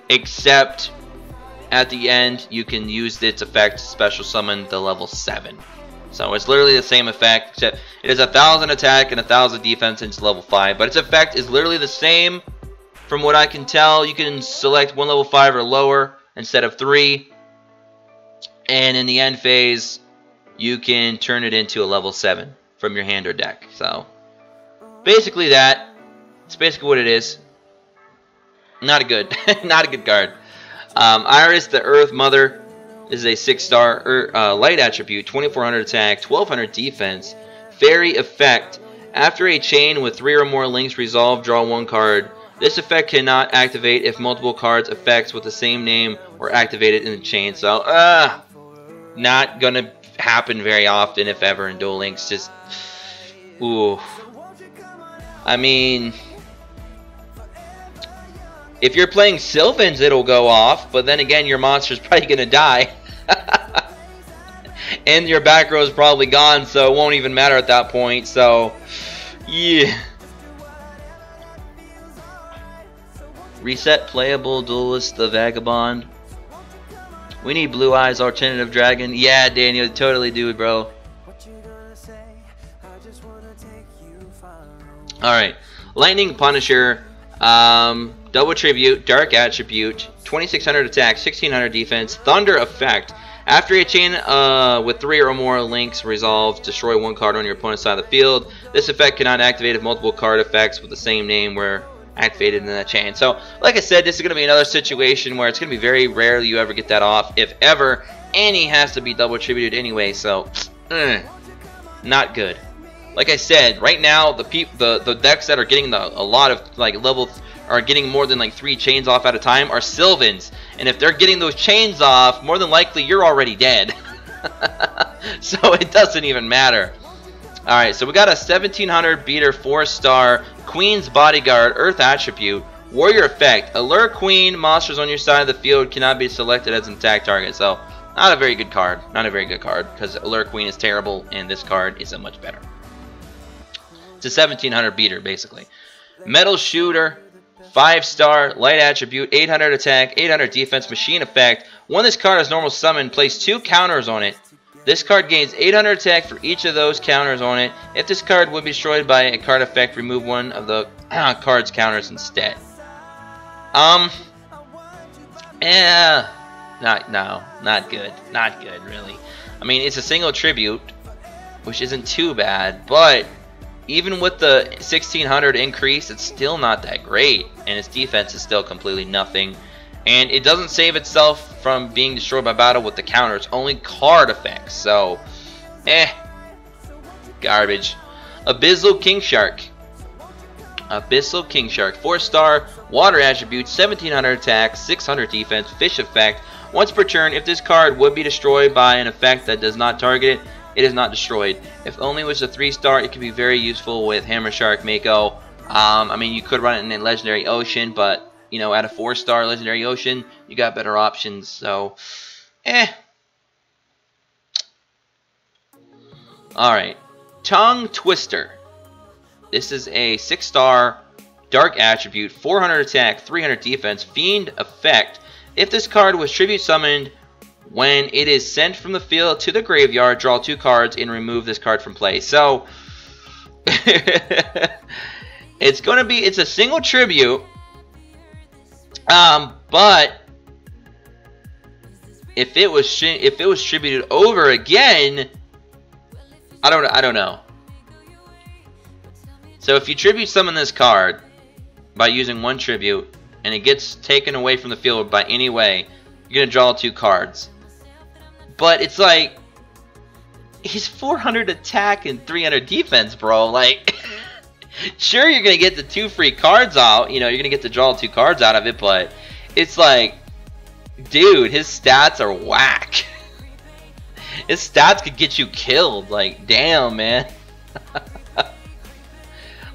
except at the end you can use its effect to special summon the level 7. So it's literally the same effect, except it is 1,000 attack and 1,000 defense, and it's level 5. But its effect is literally the same from what I can tell. You can select one level 5 or lower instead of 3. And in the end phase, you can turn it into a level 7 from your hand or deck. So basically it's basically what it is. Not a good card. Iris the Earth Mother is a 6-star light attribute, 2400 attack, 1200 defense, fairy effect. After a chain with 3 or more links resolve, draw 1 card. This effect cannot activate if multiple cards effects with the same name were activated in the chain. So not gonna happen very often, if ever, in Duel Links. Just ooh. I mean, if you're playing Sylvans, it'll go off, but then again, your monster's probably gonna die. And your back row is probably gone, so it won't even matter at that point. So yeah. Reset playable Duelist the Vagabond. We need Blue Eyes Alternative Dragon. Yeah, Daniel, totally do it, bro. Alright. Lightning Punisher. Double Tribute, Dark Attribute, 2600 attack, 1600 defense, Thunder Effect. After a chain with 3 or more links resolves, destroy 1 card on your opponent's side of the field. This effect cannot activate if multiple card effects with the same name were activated in that chain. So, like I said, this is going to be another situation where it's going to be very rarely you ever get that off, if ever. And he has to be double attributed anyway, so not good. Like I said, right now the decks that are getting a lot of like are getting more than like 3 chains off at a time are Sylvans, and if they're getting those chains off, more than likely you're already dead. So it doesn't even matter. Alright, so we got a 1700 beater 4-star Queen's Bodyguard Earth attribute Warrior effect. Allure Queen monsters on your side of the field cannot be selected as an attack target. So not a very good card. Not a very good card, because Allure Queen is terrible and this card is a much better. It's a 1700 beater basically. Metal Shooter 5-star light attribute, 800 attack, 800 defense, machine effect. When this card is normal summon, place 2 counters on it. This card gains 800 attack for each of those counters on it. If this card would be destroyed by a card effect, remove one of the card's counters instead. Not good. Not good, really. I mean, it's a single tribute, which isn't too bad, but even with the 1600 increase, it's still not that great, and its defense is still completely nothing. And it doesn't save itself from being destroyed by battle with the counters, only card effects. So, garbage. Abyssal King Shark. Abyssal King Shark, 4-star water attribute, 1700 attack, 600 defense, fish effect. Once per turn, if this card would be destroyed by an effect that does not target it, it is not destroyed. If only was a 3-star, it can be very useful with Hammer Shark Mako. I mean, you could run it in a Legendary Ocean, but you know, at a 4-star Legendary Ocean, you got better options. So, Alright, Tongue Twister. This is a 6-star dark attribute, 400 attack, 300 defense, fiend effect. If this card was tribute summoned, when it is sent from the field to the graveyard, draw 2 cards and remove this card from play. So, it's a single tribute. But if it was tributed over again, I don't know. So if you tribute summon this card by using 1 tribute and it gets taken away from the field by any way, you're gonna draw 2 cards. But it's like, he's 400 attack and 300 defense, bro. Like, sure, you're gonna get the 2 free cards out. You know, you're gonna get to draw 2 cards out of it, but it's like, dude, his stats are whack. His stats could get you killed. Like, damn, man.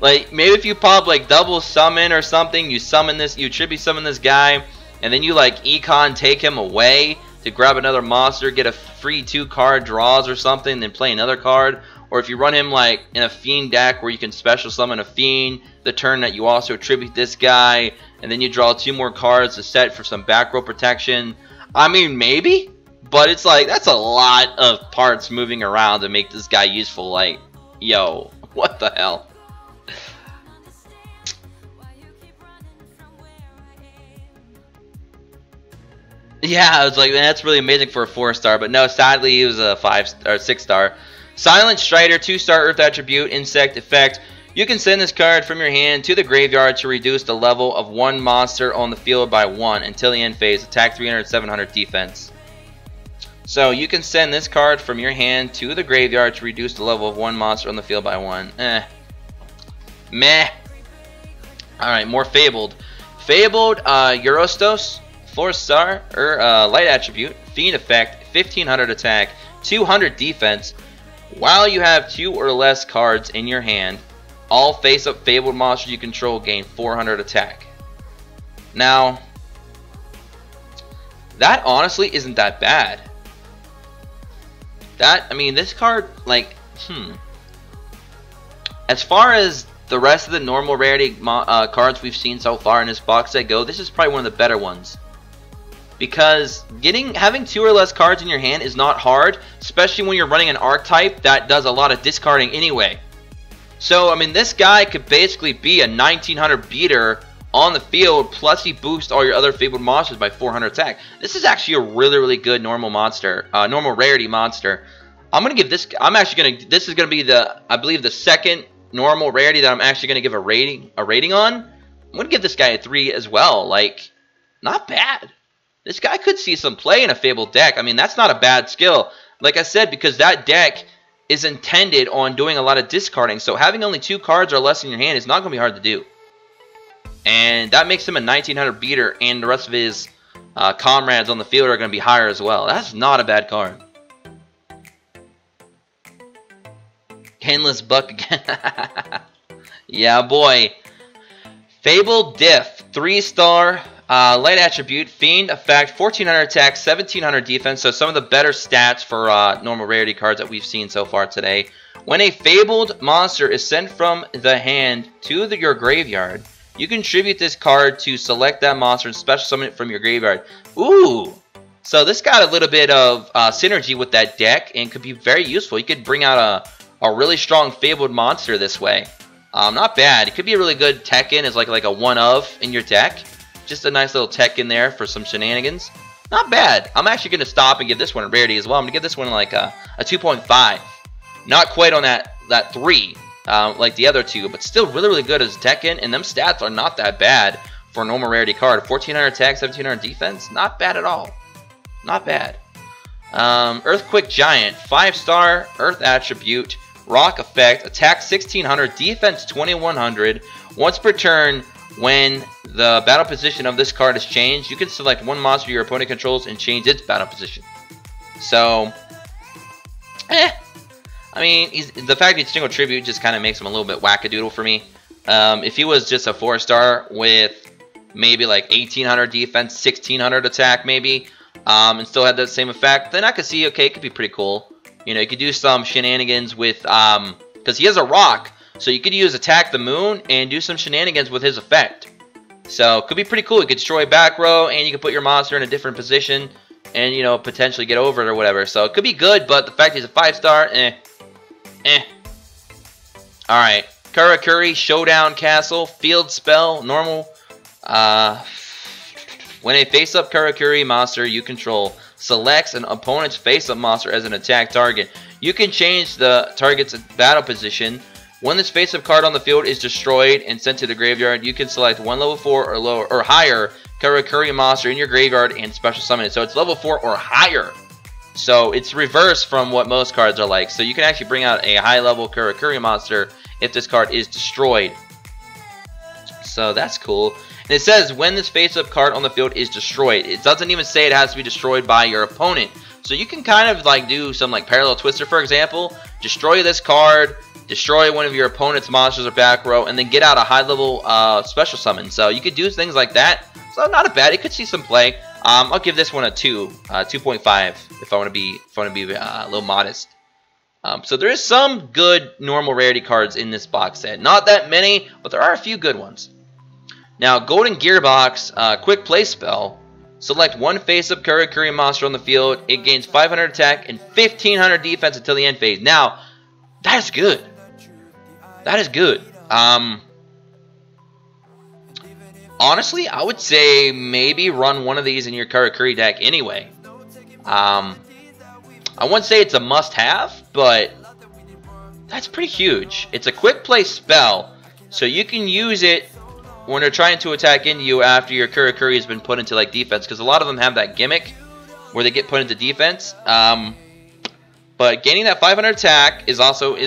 Like, maybe if you pop like double summon or something, you tribute summon this guy, and then you like econ take him away to grab another monster, get a free 2 card draws or something, then play another card. Or if you run him like in a fiend deck where you can special summon a fiend the turn that you also tribute this guy, and then you draw 2 more cards to set for some back row protection. I mean, maybe, but it's like, that's a lot of parts moving around to make this guy useful. Like, yo, what the hell? Yeah, I was like, man, that's really amazing for a 4-star, but no, sadly he was a 6-star. Silent Strider, 2-star Earth attribute, insect effect. You can send this card from your hand to the graveyard to reduce the level of 1 monster on the field by 1 until the end phase. Attack 300, 700 defense. So you can send this card from your hand to the graveyard to reduce the level of 1 monster on the field by 1. Meh. Alright, more Fabled. Fabled Eurostos, 4-star light attribute, fiend effect, 1500 attack, 200 defense. While you have 2 or less cards in your hand, all face-up Fabled monsters you control gain 400 attack. Now, that honestly isn't that bad. I mean, this card, like, as far as the rest of the normal rarity cards we've seen so far in this box set go, this is probably one of the better ones. Because having 2 or less cards in your hand is not hard, especially when you're running an archetype that does a lot of discarding anyway. So, I mean, this guy could basically be a 1900 beater on the field, plus you boost all your other Fabled monsters by 400 attack. This is actually a really, really good normal monster, normal rarity monster. I'm gonna give this. This is gonna be the, I believe, the second normal rarity that I'm actually gonna give a rating on. I'm gonna give this guy a 3 as well. Like, not bad. This guy could see some play in a Fabled deck. I mean, that's not a bad skill. Like I said, because that deck is intended on doing a lot of discarding. So having only 2 cards or less in your hand is not going to be hard to do. And that makes him a 1900 beater, and the rest of his comrades on the field are going to be higher as well. That's not a bad card. Endless Buck again. Yeah, boy. Fabled Diff, 3-star. Light attribute, Fiend effect, 1400 attack, 1700 defense, so some of the better stats for normal rarity cards that we've seen so far today. When a Fabled monster is sent from the hand to your graveyard, you contribute this card to select that monster and special summon it from your graveyard. Ooh! So this got a little bit of synergy with that deck and could be very useful. You could bring out a really strong Fabled monster this way. Not bad. It could be a really good tech in as like a one-of in your deck. Just a nice little tech in there for some shenanigans. Not bad. I'm actually going to stop and give this one a rarity as well. I'm going to give this one like a 2.5. Not quite on that 3 like the other 2, but still really, really good as a tech in. And them stats are not that bad for a normal rarity card. 1400 attack, 1700 defense. Not bad at all. Not bad. Earthquake Giant. 5-star Earth attribute. Rock effect. Attack 1600. Defense 2100. Once per turn, when the battle position of this card is changed, you can select one monster your opponent controls and change its battle position. So, I mean, the fact that he's single tribute just kind of makes him a little bit wackadoodle for me. If he was just a 4-star with maybe like 1800 defense, 1600 attack maybe, and still had that same effect, then I could see, okay, it could be pretty cool. You know, you could do some shenanigans with, because he has a rock, so you could use Attack the Moon and do some shenanigans with his effect. So, it could be pretty cool. You could destroy back row, and you can put your monster in a different position, and, you know, potentially get over it or whatever. So, it could be good, but the fact he's a 5-star, Alright, Karakuri, Showdown Castle, Field Spell, normal. When a face-up Karakuri monster you control selects an opponent's face-up monster as an attack target, you can change the target's battle position. When this face-up card on the field is destroyed and sent to the graveyard, you can select one level 4 or lower or higher Karakuri monster in your graveyard and special summon it. So it's level 4 or higher. So it's reverse from what most cards are like. So you can actually bring out a high-level Karakuri monster if this card is destroyed. So that's cool. And it says when this face-up card on the field is destroyed. It doesn't even say it has to be destroyed by your opponent. So you can kind of like do some like Parallel Twister, for example. Destroy this card, destroy one of your opponent's monsters or back row, and then get out a high-level special summon. So you could do things like that. So not a bad. It could see some play. I'll give this one a 2.5 if I want to be a little modest. So there is some good normal rarity cards in this box set. Not that many, but there are a few good ones. Now, Golden Gearbox, quick play spell. Select one face-up Karakuri monster on the field. It gains 500 attack and 1500 defense until the end phase. Now, that is good. That is good. Honestly, I would say maybe run one of these in your Karakuri deck anyway. I wouldn't say it's a must-have, but that's pretty huge. It's a quick play spell, so you can use it when they're trying to attack into you after your Karakuri has been put into like defense, because a lot of them have that gimmick where they get put into defense. But gaining that 500 attack is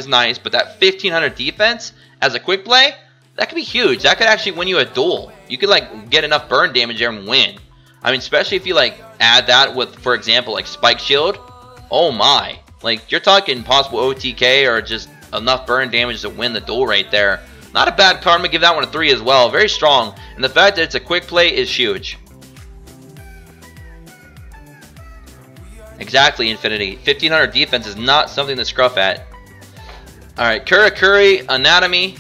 nice, but that 1500 defense as a quick play, that could be huge. That could actually win you a duel. You could like get enough burn damage there and win. I mean, especially if you like add that with, for example, like Spike Shield. Oh my. Like, you're talking possible OTK or just enough burn damage to win the duel right there. Not a bad card. I'm going to give that one a 3 as well. Very strong. And the fact that it's a quick play is huge. Exactly, Infinity. 1500 defense is not something to scruff at. Alright, Karakuri Anatomy.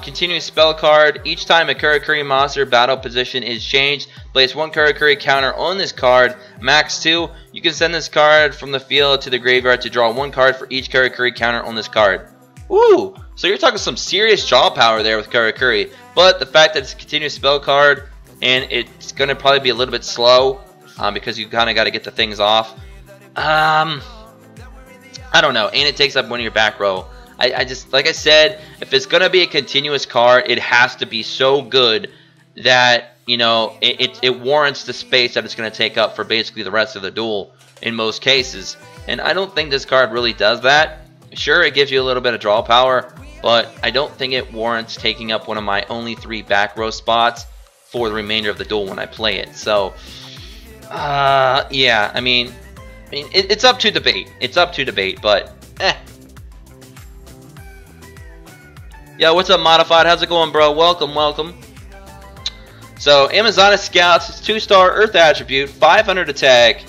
Continuing spell card. Each time a Karakuri monster battle position is changed, place one Karakuri counter on this card. Max 2. You can send this card from the field to the graveyard to draw one card for each Karakuri counter on this card. Ooh! So you're talking some serious draw power there with Karakuri. But the fact that it's a continuous spell card and it's going to probably be a little bit slow because you kind of got to get the things off. I don't know. And it takes up one of your back row. I just, like I said, if it's going to be a continuous card, it has to be so good that, you know, it warrants the space that it's going to take up for basically the rest of the duel in most cases. And I don't think this card really does that. Sure, it gives you a little bit of draw power, but I don't think it warrants taking up one of my only 3 back row spots for the remainder of the duel when I play it. So, yeah, I mean, it's up to debate. It's up to debate, but Yo, what's up, Modified? How's it going, bro? Welcome, welcome. So, Amazoness Scouts, it's 2-star Earth attribute, 500 attack,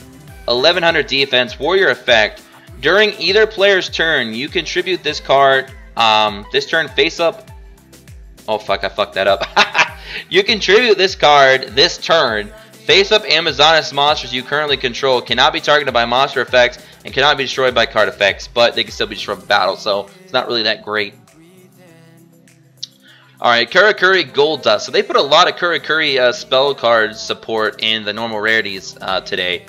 1100 defense, warrior effect. During either player's turn, you contribute this card, this turn face up. Oh, fuck, I fucked that up. You contribute this card this turn. Face up Amazoness monsters you currently control cannot be targeted by monster effects and cannot be destroyed by card effects, but they can still be destroyed by battle, so it's not really that great. Alright, Karakuri Gold Dust. So they put a lot of Karakuri spell card support in the normal rarities today.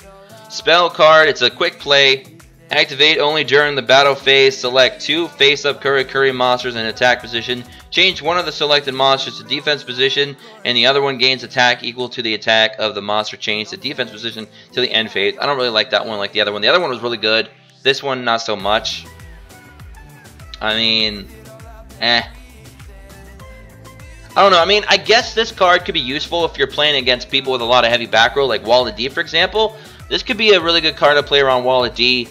Spell card, it's a quick play. Activate only during the battle phase. Select 2 face-up Karakuri monsters in attack position. Change one of the selected monsters to defense position, and the other one gains attack equal to the attack of the monster changed to defense position till the end phase. I don't really like that one like the other one. The other one was really good. This one, not so much. I mean, I don't know. I mean, I guess this card could be useful if you're playing against people with a lot of heavy back row, like Wall of D, for example. This could be a really good card to play around Wall of D,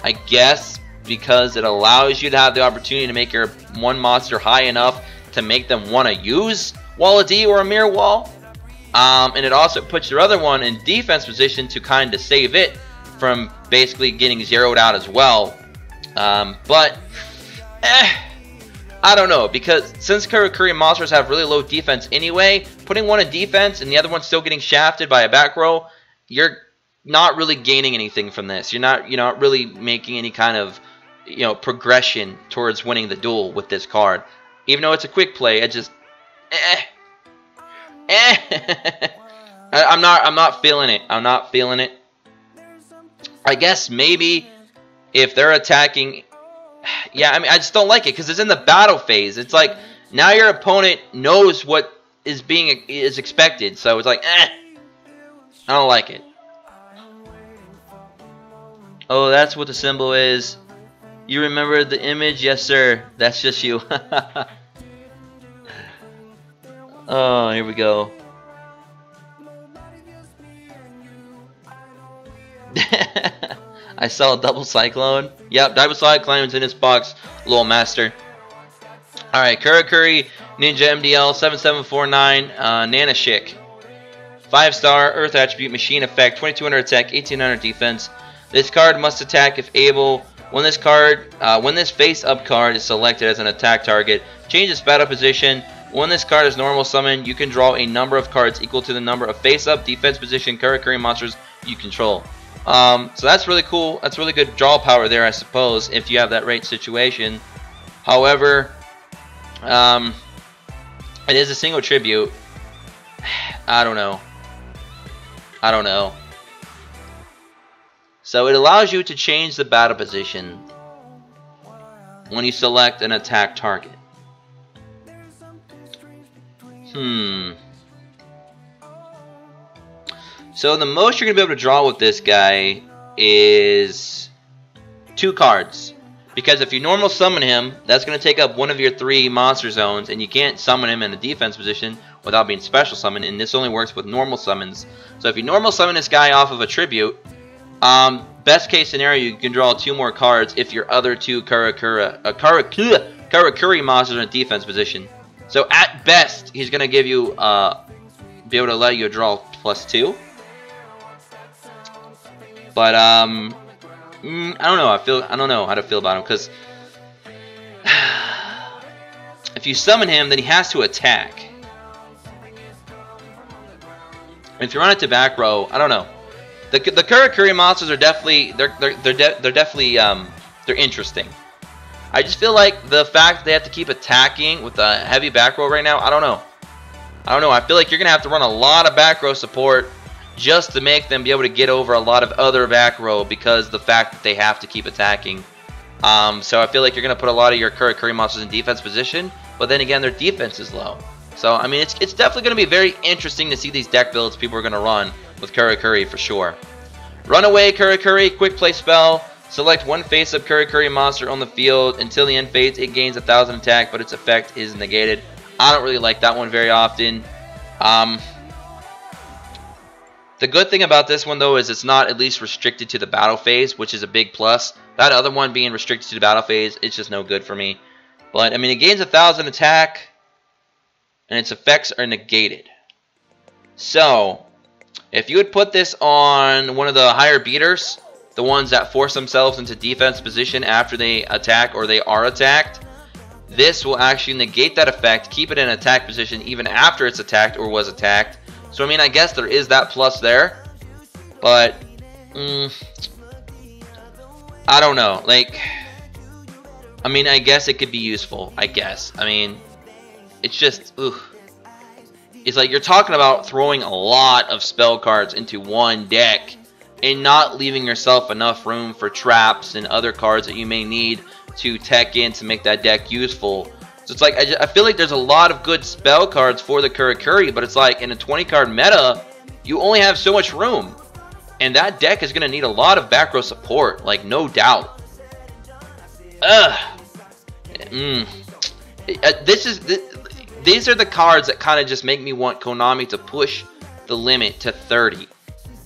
I guess, because it allows you to have the opportunity to make your one monster high enough to make them want to use Wall of D or a Mirror Wall. And it also puts your other one in defense position to kind of save it from basically getting zeroed out as well. But I don't know, because since Karakuri monsters have really low defense anyway, putting one in defense and the other one still getting shafted by a back row, you're not really gaining anything from this. You're not really making any kind of, you know, progression towards winning the duel with this card. Even though it's a quick play, it just I'm not feeling it. I'm not feeling it. I guess maybe if they're attacking, yeah, I mean, I just don't like it because it's in the battle phase. It's like now your opponent knows what is expected, so it's like, I don't like it. Oh, that's what the symbol is. You remember the image? Yes, sir. That's just you. Oh, here we go. I saw a double Cyclone. Yep, double Cyclone's in his box. Little master. Alright, Karakuri Ninja MDL 7749 Nanashik. 5-star Earth Attribute Machine Effect. 2200 attack, 1800 defense. This card must attack if able. When this face-up card is selected as an attack target, change its battle position. When this card is normal summoned, you can draw a number of cards equal to the number of face-up defense position Karakuri monsters you control. So that's really cool. That's really good draw power there, I suppose, if you have that right situation. However, it is a single tribute. I don't know. I don't know. So it allows you to change the battle position when you select an attack target. So the most you're going to be able to draw with this guy is 2 cards. Because if you normal summon him, that's going to take up one of your 3 monster zones, and you can't summon him in a defense position without being special summoned, and this only works with normal summons. So if you normal summon this guy off of a tribute, best case scenario, you can draw 2 more cards if your other 2 Karakuri monsters are in a defense position. So at best, he's going to give you, be able to let you draw +2. But I don't know. I don't know how to feel about him, because if you summon him, then he has to attack. And if you run it to back row, I don't know. The Karakuri monsters are definitely they're interesting. I just feel like the fact that they have to keep attacking with a heavy back row right now, I don't know. I feel like you're going to have to run a lot of back row support just to make them be able to get over a lot of other back row because the fact that they have to keep attacking. So I feel like you're going to put a lot of your Karakuri monsters in defense position, but then again, their defense is low. So, I mean, it's definitely going to be very interesting to see these deck builds people are going to run with Karakuri for sure. Runaway Karakuri, quick play spell. Select one face-up Karakuri monster on the field. Until the end phase, it gains 1000 attack, but its effect is negated. I don't really like that one very often. The good thing about this one, though, is it's not at least restricted to the battle phase, which is a big plus. That other one being restricted to the battle phase, it's just no good for me. But, I mean, it gains 1000 attack, and its effects are negated. So, if you would put this on one of the higher beaters, the ones that force themselves into defense position after they attack or they are attacked, this will actually negate that effect, keep it in attack position even after it's attacked or was attacked. So, I mean, I guess there is that plus there. But, I don't know. Like, I mean, I guess it could be useful. I guess. I mean, it's just, ugh. It's like you're talking about throwing a lot of spell cards into one deck and not leaving yourself enough room for traps and other cards that you may need to tech in to make that deck useful. So it's like, I feel like there's a lot of good spell cards for the Karakuri, but it's like in a 20 card meta, you only have so much room. And that deck is going to need a lot of back row support, like no doubt. These are the cards that kind of just make me want Konami to push the limit to 30.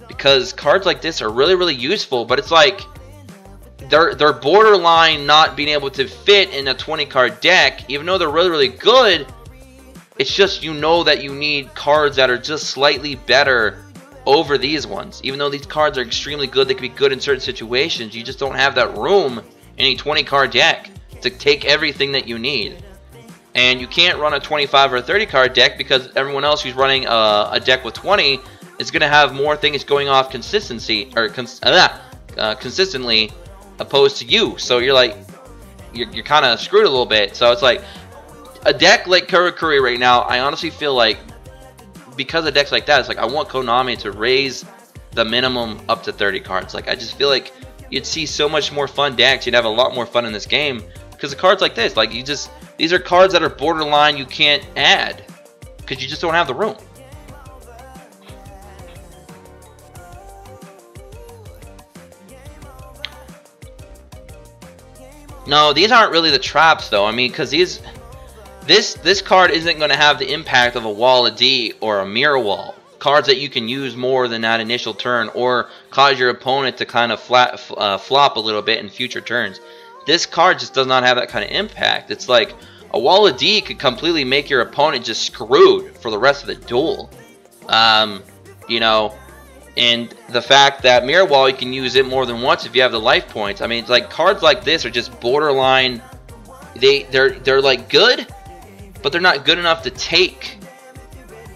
Because cards like this are really, really useful, but it's like they're borderline not being able to fit in a 20 card deck, even though they're really, really good. It's just, you know, that you need cards that are just slightly better over these ones. Even though these cards are extremely good, they can be good in certain situations, you just don't have that room in a 20 card deck to take everything that you need. And you can't run a 25 or 30 card deck because everyone else who's running a deck with 20 is going to have more things going off consistently opposed to you. So you're like, you're kind of screwed a little bit. So it's like a deck like Karakuri right now, I honestly feel like because of decks like that, it's like I want Konami to raise the minimum up to 30 cards. Like, I just feel like you'd see so much more fun decks. You'd have a lot more fun in this game because of cards like this. Like, these are cards that are borderline you can't add because you just don't have the room. No, these aren't really the traps though. I mean, because this card isn't going to have the impact of a Wall of D or a Mirror Wall. Cards that you can use more than that initial turn or cause your opponent to kind of flop a little bit in future turns. This card just does not have that kind of impact. It's like a Wall of D could completely make your opponent just screwed for the rest of the duel. You know, and the fact that Mirror Wall, you can use it more than once if you have the life points. I mean, it's like cards like this are just borderline. They're like good, but they're not good enough to take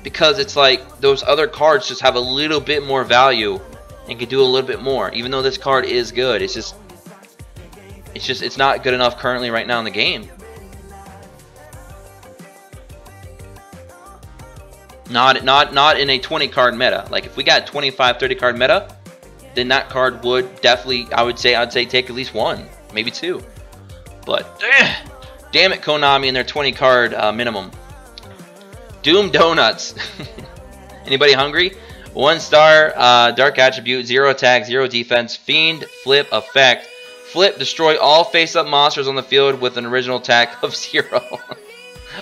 because it's like those other cards just have a little bit more value and can do a little bit more. Even though this card is good, it's not good enough currently right now in the game. Not in a 20 card meta. Like if we got 25, 30 card meta, then that card would definitely, I'd say take at least one, maybe two. But damn it, Konami and their 20 card minimum. Doom Donuts. Anybody hungry? 1 star, dark attribute, 0 attack, 0 defense, fiend, flip, effect. Flip, destroy all face-up monsters on the field with an original attack of 0.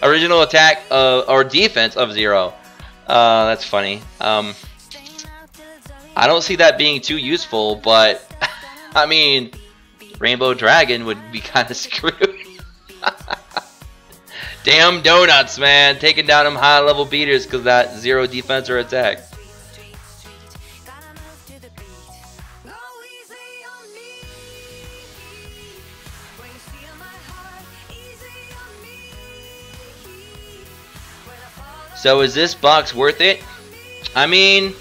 Original attack or defense of 0. That's funny. I don't see that being too useful, but I mean, Rainbow Dragon would be kind of screwed. Damn donuts, man, taking down them high-level beaters because that 0 defense or attack. So is this box worth it? I mean,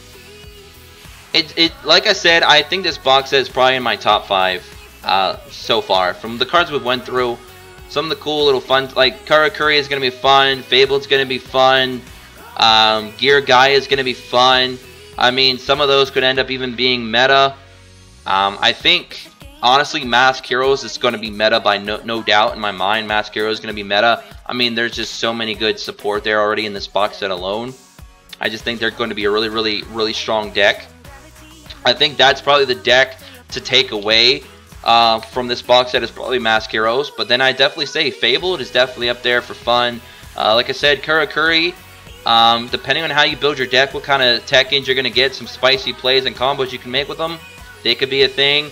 it like I said, I think this box set is probably in my top 5 so far. From the cards we went through, some of the cool little fun, like Karakuri is going to be fun, Fabled's going to be fun, Gaia is going to be fun. I mean, some of those could end up even being meta. I think, honestly, Mask Heroes is going to be meta by no doubt in my mind. Mask Heroes is going to be meta. I mean, there's just so many good support there already in this box set alone. I just think they're going to be a really strong deck. I think that's probably the deck to take away from this box set is probably Mask Heroes. But then I definitely say Fabled is definitely up there for fun. Like I said, Karakuri, depending on how you build your deck, what kind of tech-ins you're going to get, some spicy plays and combos you can make with them, they could be a thing.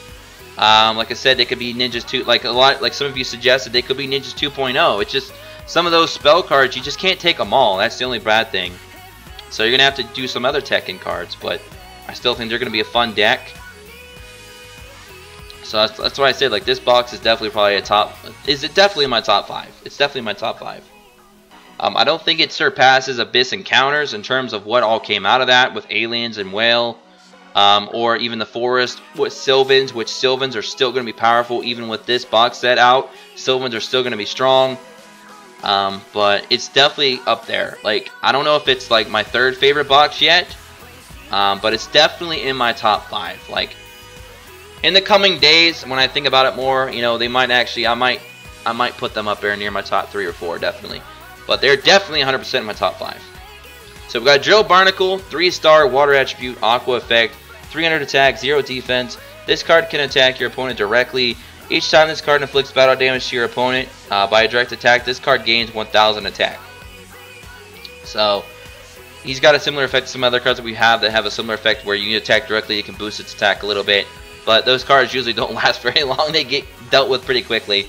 Like I said, they could be Ninjas 2, like some of you suggested, they could be Ninjas 2.0. It's just some of those spell cards, you just can't take them all. That's the only bad thing. So you're going to have to do some other tech-in cards, but I still think they're going to be a fun deck. So that's why I said, like, this box is definitely probably a top. Is it definitely in my top 5? It's definitely my top 5. I don't think it surpasses Abyss Encounters in terms of what all came out of that with Aliens and Whale, or even the Forest with Sylvans, which Sylvans are still going to be powerful even with this box set out. Sylvans are still going to be strong. But it's definitely up there. Like, I don't know if it's like my 3rd favorite box yet, but it's definitely in my top 5. Like, in the coming days, when I think about it more, you know, they might actually, I might put them up there near my top 3 or 4, definitely. But they're definitely 100% in my top 5. So we've got Drill Barnacle, 3-star water attribute, aqua effect, 300 attack, 0 defense. This card can attack your opponent directly. Each time this card inflicts battle damage to your opponent by a direct attack, this card gains 1000 attack. So he's got a similar effect to some other cards that we have that have a similar effect where you attack directly, you can boost its attack a little bit. But those cards usually don't last very long. They get dealt with pretty quickly.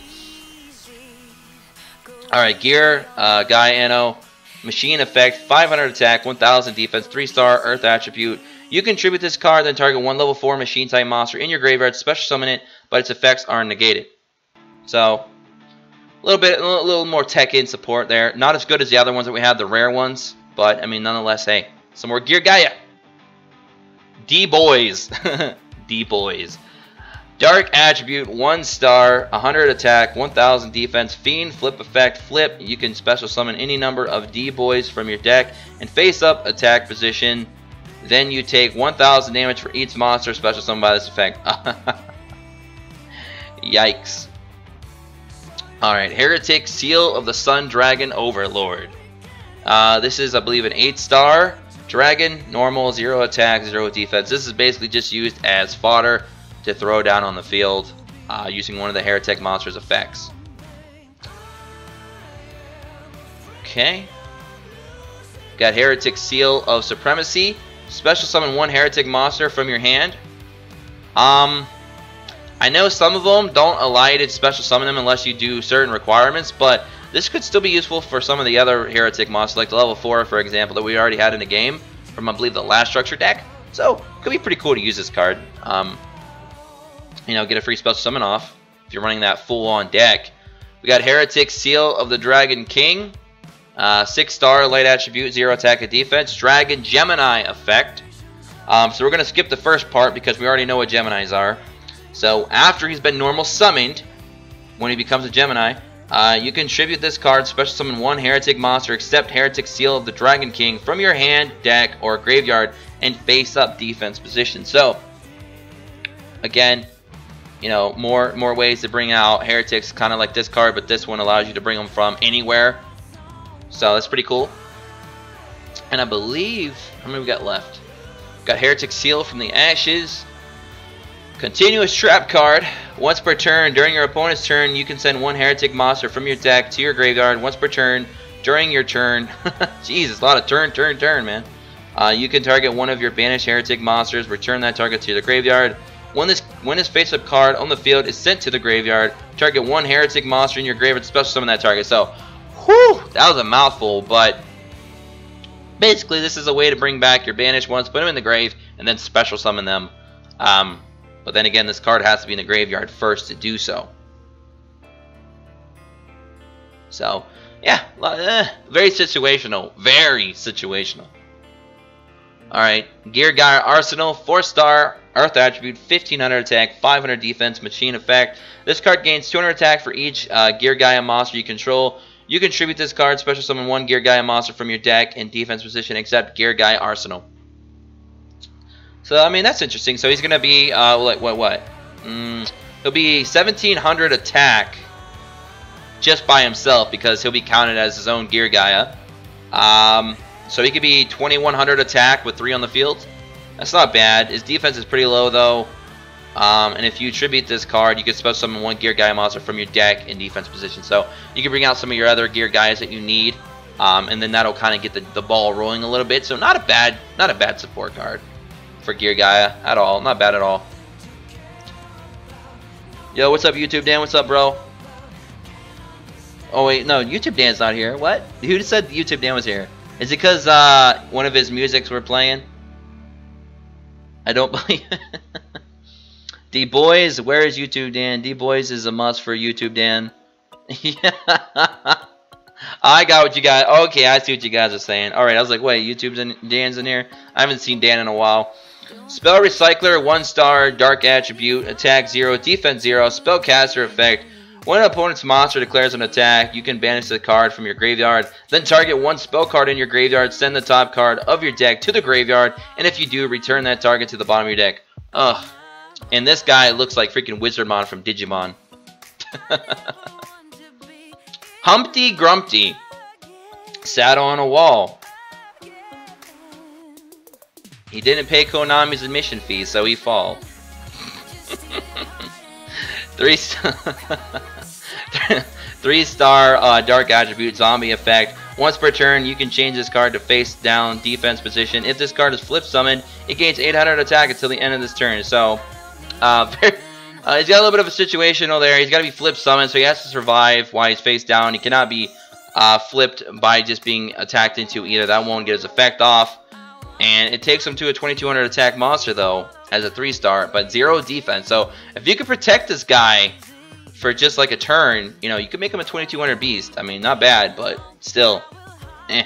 Alright, Gear, Gaia, Machine effect, 500 attack, 1000 defense, 3-star Earth attribute. You contribute this card, then target one level 4 machine type monster in your graveyard, special summon it, but its effects are negated. So, a little more tech-in support there. Not as good as the other ones that we have, the rare ones, but I mean, nonetheless, hey, some more Gear Gaia. D-Boys. D-Boys. Dark attribute, 1-star, 100 attack, 1000 defense, Fiend, flip effect, flip. You can special summon any number of D-Boys from your deck and face up attack position. Then you take 1000 damage for each monster special summoned by this effect. Yikes. Alright, Heretic Seal of the Sun Dragon Overlord. This is, I believe, an 8-star dragon, normal, 0 attack, 0 defense. This is basically just used as fodder to throw down on the field using one of the Heretic monster's effects. Okay. Got Heretic Seal of Supremacy. Special summon one Heretic monster from your hand. I know some of them don't allow you to special summon them unless you do certain requirements, but this could still be useful for some of the other Heretic monsters, like the level 4, for example, that we already had in the game from, I believe, the last structure deck. So, it could be pretty cool to use this card. You know, get a free special summon off if you're running that full-on deck. We got Heretic Seal of the Dragon King. 6-star light attribute, 0 attack and defense. Dragon Gemini effect. So we're going to skip the first part because we already know what Geminis are. So after he's been normal summoned, when he becomes a Gemini, you contribute this card, special summon one Heretic monster except Heretic Seal of the Dragon King from your hand, deck, or graveyard and face up defense position. So again, you know, more ways to bring out Heretics, kind of like this card, but this one allows you to bring them from anywhere. So that's pretty cool. And I believe, how many we got left? Got Heretic Seal from the Ashes. Continuous Trap card. Once per turn, during your opponent's turn, you can send one Heretic monster from your deck to your graveyard once per turn. During your turn, Jesus, a lot of turn, man. You can target one of your banished Heretic monsters, return that target to the graveyard. When this face-up card on the field is sent to the graveyard, target one Heretic monster in your graveyard to special summon that target. So, whew, that was a mouthful, but basically this is a way to bring back your banished ones, put them in the grave, and then special summon them. But then again, this card has to be in the graveyard first to do so. So, yeah, very situational. Very situational. Alright, Gear Gaia Arsenal, 4-star, Earth Attribute, 1500 attack, 500 defense, Machine Effect. This card gains 200 attack for each Gear Gaia monster you control. You contribute this card, special summon 1 Gear Gaia monster from your deck in defense position except Gear Gaia Arsenal. So, I mean, that's interesting. So he's going to be, like, what? He'll be 1700 attack just by himself because he'll be counted as his own Gear Gaia. So he could be 2100 attack with 3 on the field. That's not bad. His defense is pretty low though. And if you tribute this card, you can special summon 1 Gear Gaia monster from your deck in defense position. So you can bring out some of your other Gear Gaias that you need, and then that'll kind of get the ball rolling a little bit. So not a bad support card for Gear Gaia at all. Not bad at all. Yo, what's up, YouTube Dan? What's up, bro? Oh wait, no, YouTube Dan's not here. What? Who just said YouTube Dan was here? Is it because one of his musics were playing? I don't believe it. D-Boys, where is YouTube Dan? D-Boys is a must for YouTube Dan. Yeah. I got what you got. Okay, I see what you guys are saying. Alright, I was like, wait, Dan's in here? I haven't seen Dan in a while. Spell Recycler, 1-star, Dark Attribute, Attack 0, Defense 0, Spellcaster Effect. When an opponent's monster declares an attack, you can banish the card from your graveyard. Then target 1 spell card in your graveyard, send the top card of your deck to the graveyard, and if you do, return that target to the bottom of your deck. Ugh. And this guy looks like freaking Wizardmon from Digimon. Humpty Grumpty sat on a wall. He didn't pay Konami's admission fee, so he fall. 3-star Dark Attribute Zombie Effect. Once per turn, you can change this card to face down defense position. If this card is flip summoned, it gains 800 attack until the end of this turn. So, he's got a little bit of a situation over there. He's got to be flip summoned, so he has to survive while he's face down. He cannot be flipped by just being attacked into either. That won't get his effect off. And it takes him to a 2200 attack monster, though, as a 3-star, but 0 defense. So, if you could protect this guy for just like a turn, you know, you could make him a 2200 beast. I mean, not bad, but still, eh.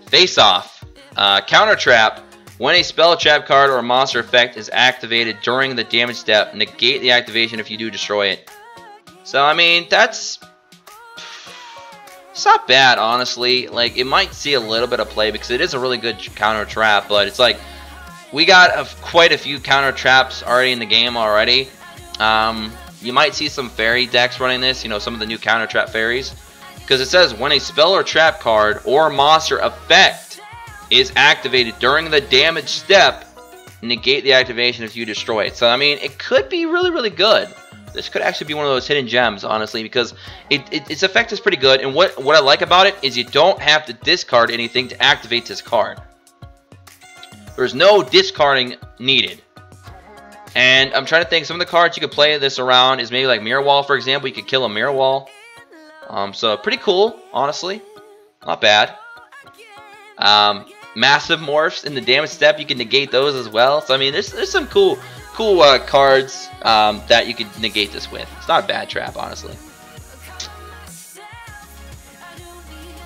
Face Off. Counter Trap. When a spell, trap card, or monster effect is activated during the damage step, negate the activation if you do destroy it. So, I mean, it's not bad, honestly. Like, it might see a little bit of play because it is a really good counter trap, but it's like, we got quite a few counter traps already in the game already. You might see some fairy decks running this, you know, some of the new counter trap fairies. Because it says, when a spell or trap card or monster effect is activated during the damage step, negate the activation if you destroy it. So, I mean, it could be really, really good. This could actually be one of those hidden gems, honestly, because its effect is pretty good. And what I like about it is you don't have to discard anything to activate this card. There's no discarding needed. And I'm trying to think, some of the cards you could play this around is maybe like Mirror Wall, for example. You could kill a Mirror Wall. So pretty cool, honestly. Not bad. Massive Morphs in the damage step, you can negate those as well. So I mean, there's some cool cards that you could negate this with. It's not a bad trap, honestly.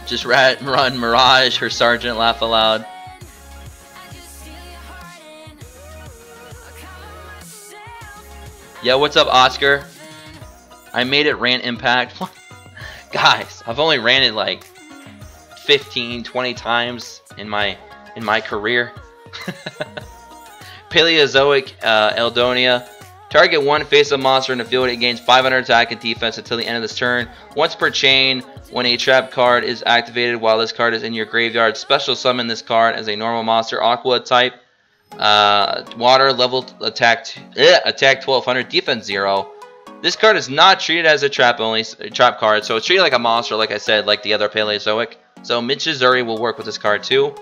Just run Mirage, her Sergeant, laugh aloud. Yo, what's up, Oscar? I made it rant impact. Guys, I've only ran it like 15, 20 times in my career. Paleozoic Eldonia. Target 1 face-up monster in the field. It gains 500 attack and defense until the end of this turn. Once per chain, when a trap card is activated while this card is in your graveyard, special summon this card as a normal monster, Aqua type. Water level attack 1200, defense 0. This card is not treated as a trap card, so it's treated like a monster, like I said, like the other Paleozoic. So Michizuri will work with this card too.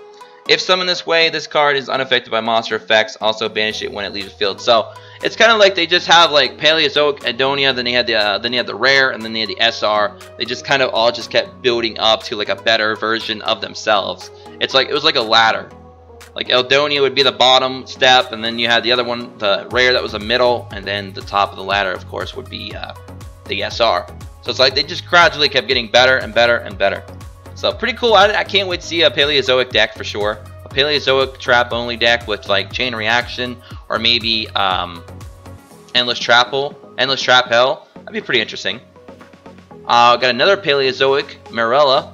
If summoned this way, this card is unaffected by monster effects. Also banish it when it leaves the field. So it's kind of like they just have like Paleozoic Eldonia, then they had the rare, and then they had the SR. They just kind of all just kept building up to like a better version of themselves. It was like a ladder. Like Eldonia would be the bottom step, and then you had the other one, the rare, that was the middle, and then the top of the ladder, of course, would be the SR. So it's like they just gradually kept getting better and better and better. So pretty cool. I can't wait to see a Paleozoic deck for sure. A Paleozoic trap only deck with like chain reaction, or maybe endless trap hell. That'd be pretty interesting. Got another Paleozoic Marilla.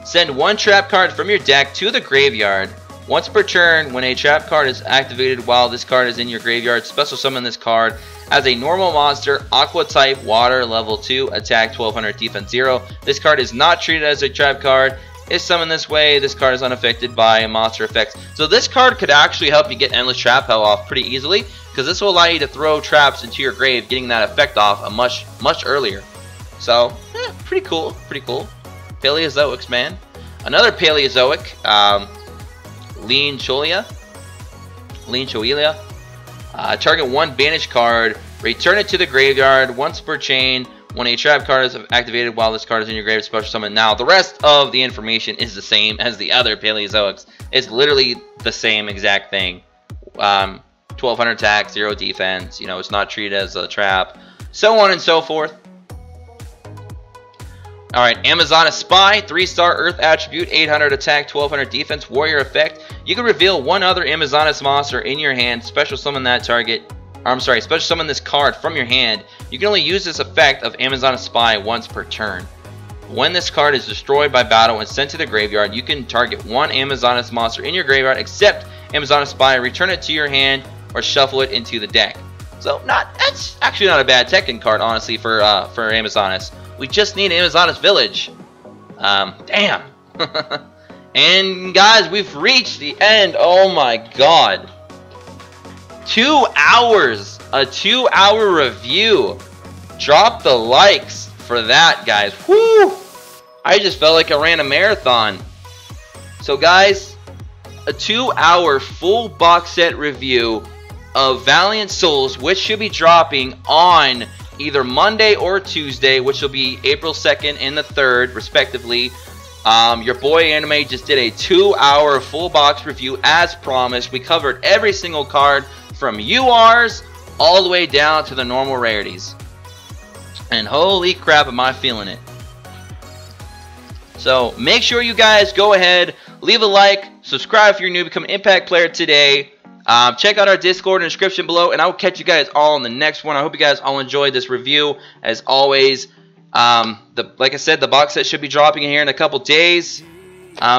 Send one trap card from your deck to the graveyard. Once per turn, when a trap card is activated while this card is in your graveyard, special summon this card as a normal monster, Aqua type, water, level 2, attack 1200, defense 0. This card is not treated as a trap card. If summoned this way, this card is unaffected by monster effects. So this card could actually help you get Endless Trap Hell off pretty easily, because this will allow you to throw traps into your grave, getting that effect off much earlier. So, pretty cool, pretty cool. Paleozoics, man. Another Paleozoic, Lean Cholia. Target one banished card, return it to the graveyard once per chain. When a trap card is activated while this card is in your grave, special summon. Now, the rest of the information is the same as the other Paleozoics. It's literally the same exact thing. 1200 attack, 0 defense. You know, it's not treated as a trap. So on and so forth. Alright, Amazoness Spy, 3-star Earth attribute, 800 attack, 1200 defense, warrior effect. You can reveal one other Amazoness monster in your hand, special summon that target. Special summon this card from your hand. You can only use this effect of Amazoness Spy once per turn. When this card is destroyed by battle and sent to the graveyard, you can target one Amazoness monster in your graveyard except Amazoness Spy, return it to your hand, or shuffle it into the deck. So that's actually not a bad Tekken card, honestly, for Amazoness. We just need Amazoness Village. Damn. And guys, we've reached the end. Oh my god. 2 hours. A 2-hour review. Drop the likes for that, guys. Woo! I just felt like I ran a marathon. So guys, a 2-hour full box set review of Valiant Souls, which should be dropping on either Monday or Tuesday, which will be April 2nd and the 3rd, respectively. Your boy Anime just did a 2-hour full box review as promised. We covered every single card from URs all the way down to the normal rarities. And holy crap, am I feeling it. So make sure you guys go ahead, leave a like, subscribe if you're new, become an Impact player today. Check out our Discord in the description below, and I will catch you guys all in the next one. I hope you guys all enjoyed this review. As always, like I said, the box set should be dropping here in a couple days.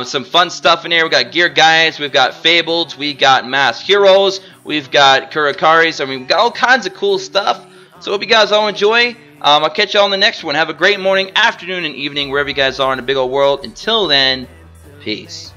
Some fun stuff in here. We got gear guides, we've got Fabled, we got Mass Heroes, we've got Karakuris. I mean, we've got all kinds of cool stuff. So hope you guys all enjoy. I'll catch you all in the next one. Have a great morning, afternoon, and evening, wherever you guys are in the big old world. Until then, peace.